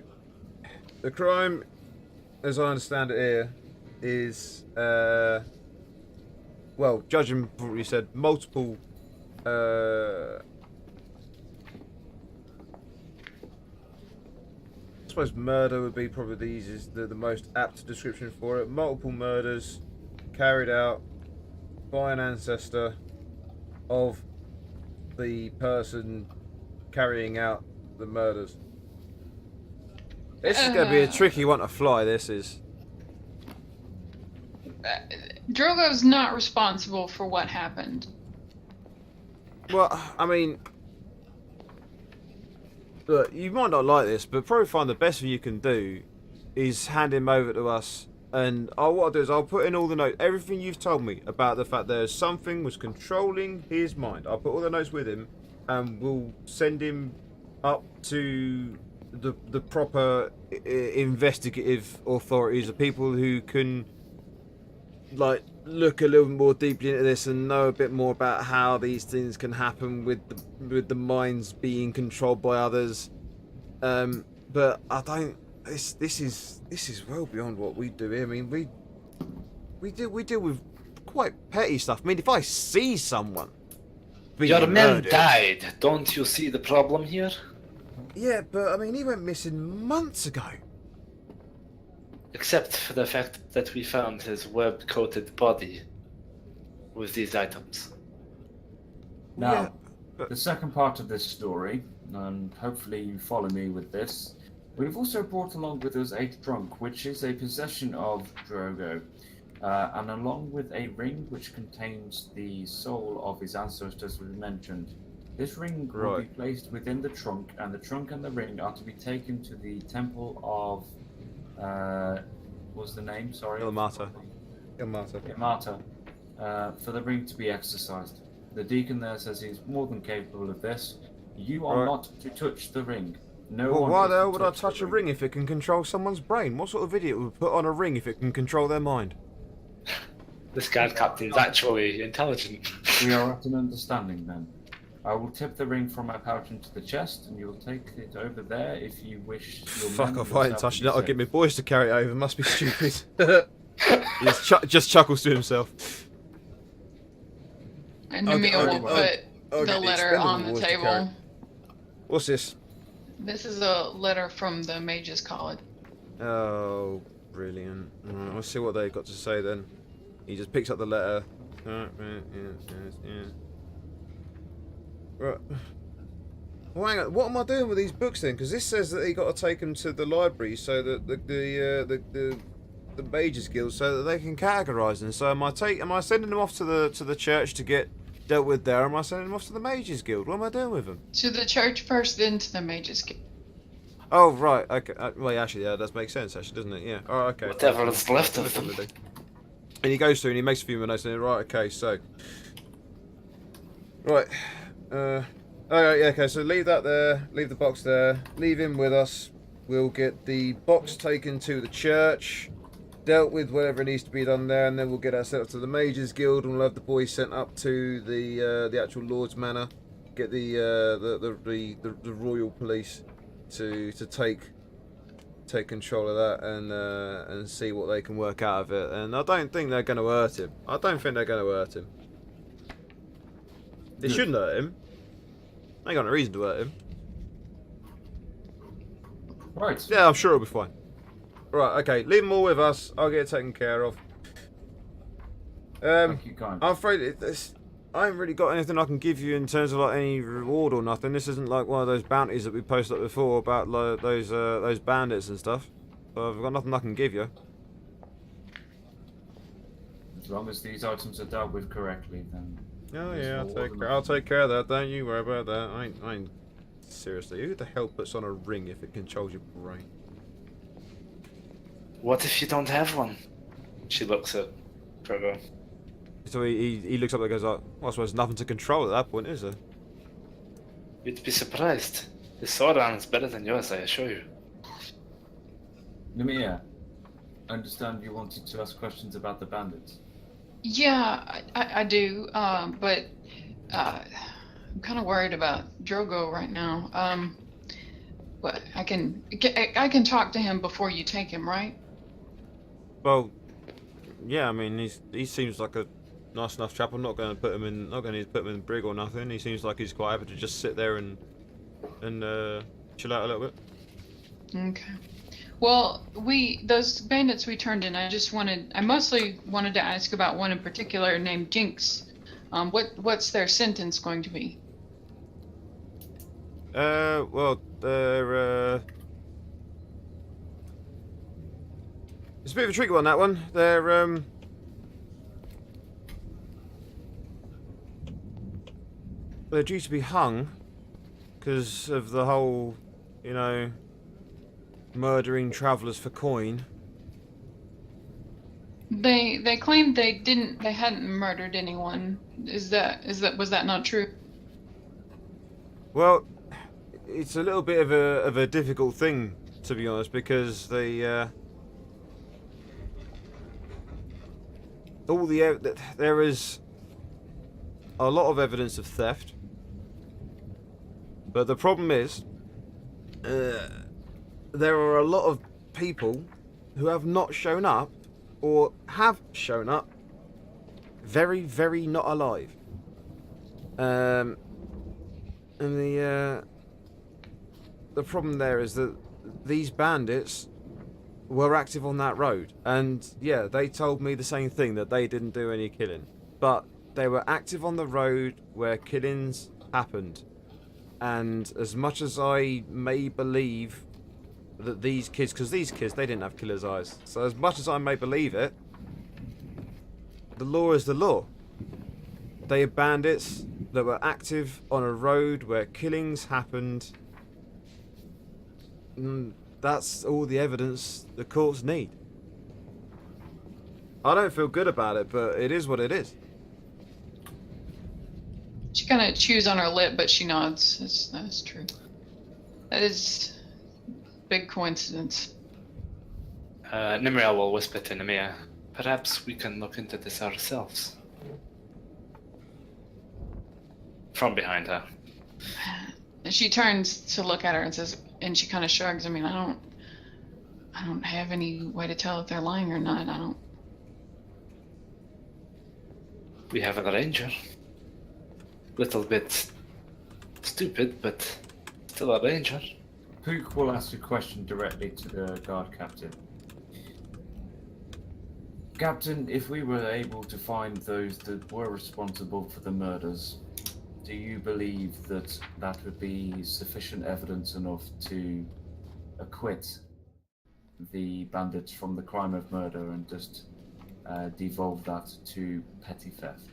the crime, as I understand it here, is well, judging from what you said, multiple I suppose murder would be probably the easiest, the most apt description for it. Multiple murders carried out by an ancestor of the person carrying out the murders. This is going to be a tricky one to fly, this is. Drogo's not responsible for what happened. Well, I mean, look, you might not like this, but probably find the best thing you can do is hand him over to us. And what I'll do is I'll put in all the notes, everything you've told me about the fact there's something was controlling his mind. I'll put all the notes with him, and we'll send him up to the proper investigative authorities, the people who can like look a little more deeply into this and know a bit more about how these things can happen with the minds being controlled by others. But I don't. This is well beyond what we do here. I mean, we deal with quite petty stuff. I mean, if I see someone being Your man murdered, died. Don't you see the problem here? yeah, but I mean, he went missing months ago. Except for the fact that we found his web-coated body with these items. Now, Yeah, the second part of this story, and hopefully you follow me with this, we've also brought along with us a trunk, which is a possession of Drogo, and along with a ring which contains the soul of his ancestors we mentioned. This ring will be placed within the trunk, and the trunk and the ring are to be taken to the temple of what's the name? Sorry. Ilmata. Ilmata, for the ring to be exercised. The deacon there says he's more than capable of this. You are not to touch the ring. No Well, one why is the hell to would I the touch a ring if it can control someone's brain? What sort of idiot would put on a ring if it can control their mind? This guard captain is actually intelligent. We are at an understanding then. I will tip the ring from my pouch into the chest, and you'll take it over there if you wish. Your Fuck men off, and I ain't yourself touching to it. be I'll safe. get my boys to carry it over. Must be stupid. He just chuckles to himself. And Okay, Namil okay, will put I'll the get letter expendable on the boys to carry table. it. What's this? This is a letter from the Mages College. Oh, brilliant. Alright, let's see what they've got to say then. He just picks up the letter. Right. Well, hang on. What am I doing with these books then? Because this says that he got to take them to the library so that the Mages Guild so that they can categorise them. So am I sending them off to the church to get dealt with there? Or am I sending them off to the Mages Guild? What am I doing with them? To the church first, then to the Mages Guild. Oh right, okay. Well, actually, yeah, that does make sense, actually, doesn't it? Yeah. Oh, okay. Whatever is left of them. And he goes through and he makes a few notes and right, okay, so right, oh yeah, okay, so leave that there, leave the box there, leave him with us. We'll get the box taken to the church, dealt with whatever needs to be done there, and then we'll get that sent up to the Mages Guild, and we'll have the boys sent up to the actual Lord's Manor, get the royal police to take control of that and see what they can work out of it. And I don't think they're going to hurt him. I don't think they're going to hurt him. They shouldn't hurt him. They ain't got no reason to hurt him. Right. Yeah, I'm sure it'll be fine. Right, okay, leave them all with us. I'll get it taken care of. Thank you, kind. I'm afraid I haven't really got anything I can give you in terms of like any reward or nothing. This isn't like one of those bounties that we posted up before about like, those bandits and stuff. So I've got nothing I can give you. As long as these items are dealt with correctly, then. Oh there's yeah, no I'll take care of that. Don't you worry about that. I ain't seriously. Who the hell puts on a ring if it controls your brain? What if you don't have one? She looks at Drogo. So he looks up and goes like, well, I suppose there's nothing to control at that point, is there? You'd be surprised. His Sauron is better than yours, I assure you. Nemia, I understand you wanted to ask questions about the bandits. Yeah, I do, but I'm kind of worried about Drogo right now. But I can talk to him before you take him, right? Well, yeah. I mean, he seems like a nice enough chap. I'm not going to put him in. Not going to put him in brig or nothing. He seems like he's quite happy to just sit there and chill out a little bit. Okay. Well, those bandits we turned in. I mostly wanted to ask about one in particular named Jinx. What's their sentence going to be? Well, they're it's a bit of a tricky one, that one. They're due to be hung because of the whole, murdering travellers for coin. They claimed they hadn't murdered anyone. Was that not true? Well, it's a little bit of a difficult thing, to be honest, because there is a lot of evidence of theft, but the problem is there are a lot of people who have not shown up, or have shown up very, very not alive. And the problem there is that these bandits were active on that road, and yeah, they told me the same thing, that they didn't do any killing, but they were active on the road where killings happened. And as much as I may believe that these kids, because these kids, they didn't have killer's eyes, so as much as I may believe it, the law is the law. They are bandits that were active on a road where killings happened. That's all the evidence the courts need. I don't feel good about it, but it is what it is. She kind of chews on her lip, but she nods. That's true. That is big coincidence. Nimriel will whisper to Nemia, perhaps we can look into this ourselves. From behind her. And she turns to look at her and says, and she kind of shrugs. I mean, I don't have any way to tell if they're lying or not. We have an arranger. little bit stupid, but still a danger. Pook will ask a question directly to the guard captain. Captain, if we were able to find those that were responsible for the murders, do you believe that that would be sufficient evidence enough to acquit the bandits from the crime of murder and just devolve that to petty theft?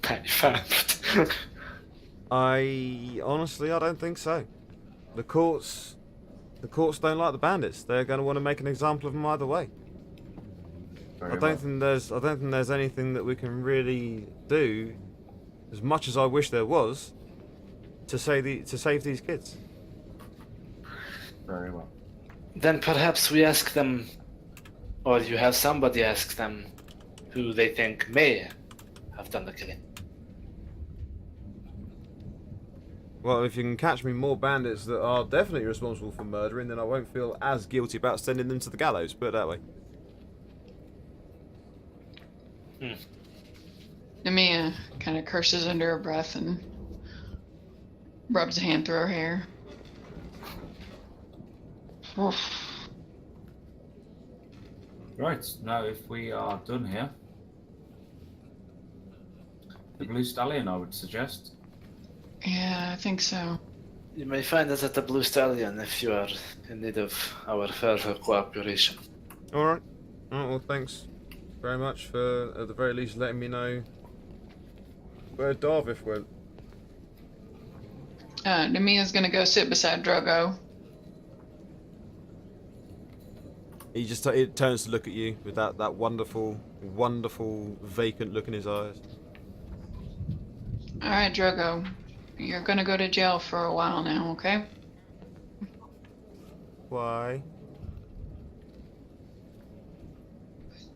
Petty theft. I don't think so. The courts don't like the bandits. They're going to want to make an example of them either way. Very I don't think there's anything that we can really do, as much as I wish there was, to save these kids. Very well. Then perhaps we ask them, or you have somebody ask them, who they think may have done the killing. Well, if you can catch me more bandits that are definitely responsible for murdering, then I won't feel as guilty about sending them to the gallows, put it that way. Nemia kind of curses under her breath and rubs a hand through her hair. Right, now if we are done here, the Blue Stallion, I would suggest. Yeah, I think so. You may find us at the Blue Stallion if you are in need of our further cooperation. Alright. Alright, well, thanks very much for, at the very least, letting me know where Darvish went. Nemia's gonna go sit beside Drogo. He just it turns to look at you with that wonderful, wonderful, vacant look in his eyes. Alright, Drogo. You're gonna go to jail for a while now, okay? Why?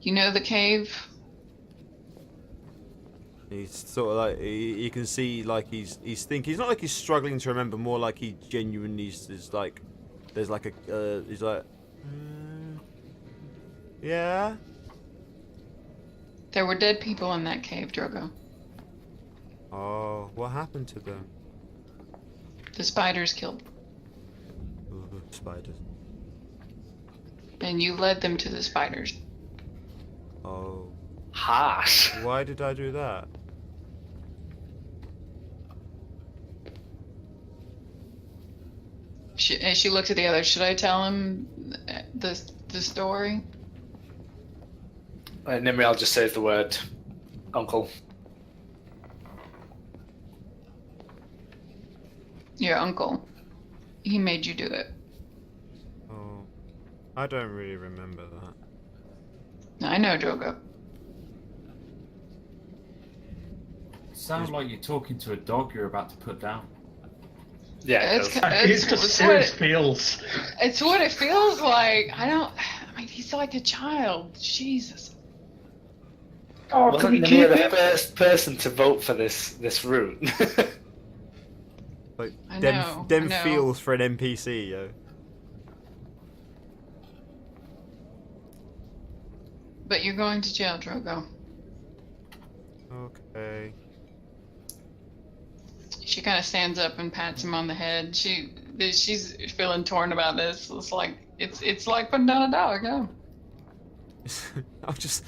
You know the cave? He's sort of like you can see like he's thinking. He's not like he's struggling to remember. More like he genuinely is like there's like a he's like yeah. There were dead people in that cave, Drogo. Oh, what happened to them? The spiders killed, Ooh, spiders. and you led them to the spiders. Oh, Harsh. why did I do that? As she looks at the others, should I tell him the story? Nimriel just says the word uncle. Your uncle. He made you do it. Oh, I don't really remember that. I know, Drogo. Sounds like you're talking to a dog you're about to put down. Yeah, it It's does. It's just serious feels. It's what it feels like. I mean, he's like a child. Jesus. Oh, can we Wasn't keep Nimir the him? first person to vote for this route? Like I dem know, I know. feels for an NPC, yo. But you're going to jail, Drogo. Okay. She kind of stands up and pats him on the head. She's feeling torn about this. It's like putting down a dog. Yeah. I'm just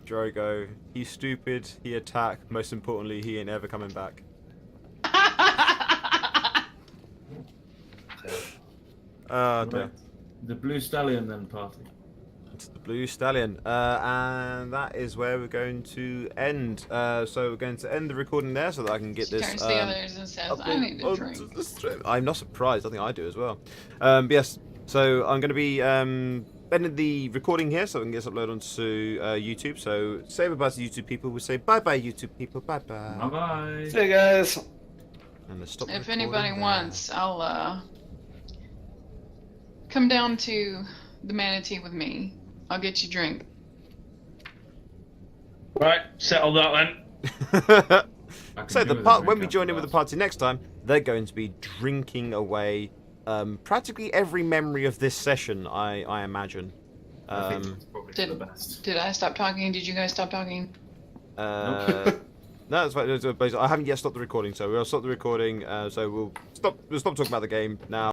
Drogo, he's stupid, he attacked, most importantly, he ain't ever coming back. Oh dear. Right. The Blue Stallion then, party. It's the Blue Stallion. And that is where we're going to end. So we're going to end the recording there so that I can get She this turns to the others and says, "I need a onto drink." the stream. I'm not surprised, I think I do as well. But yes, so I'm going to be ending the recording here so I can get this uploaded onto YouTube. So say bye-bye to YouTube people. We say bye-bye YouTube people. Bye-bye. Bye bye. See you guys. And let's stop If recording anybody there. wants, I'll come down to the Manatee with me. I'll get you a drink. Right, settle that then. I can So do the with a part drink when we after join in with the that. party next time, they're going to be drinking away practically every memory of this session. I imagine. I think it's probably for the best. Did I stop talking? Did you guys stop talking? No, that's fine. I haven't yet stopped the recording, so we'll stop the recording. So we'll stop talking about the game now.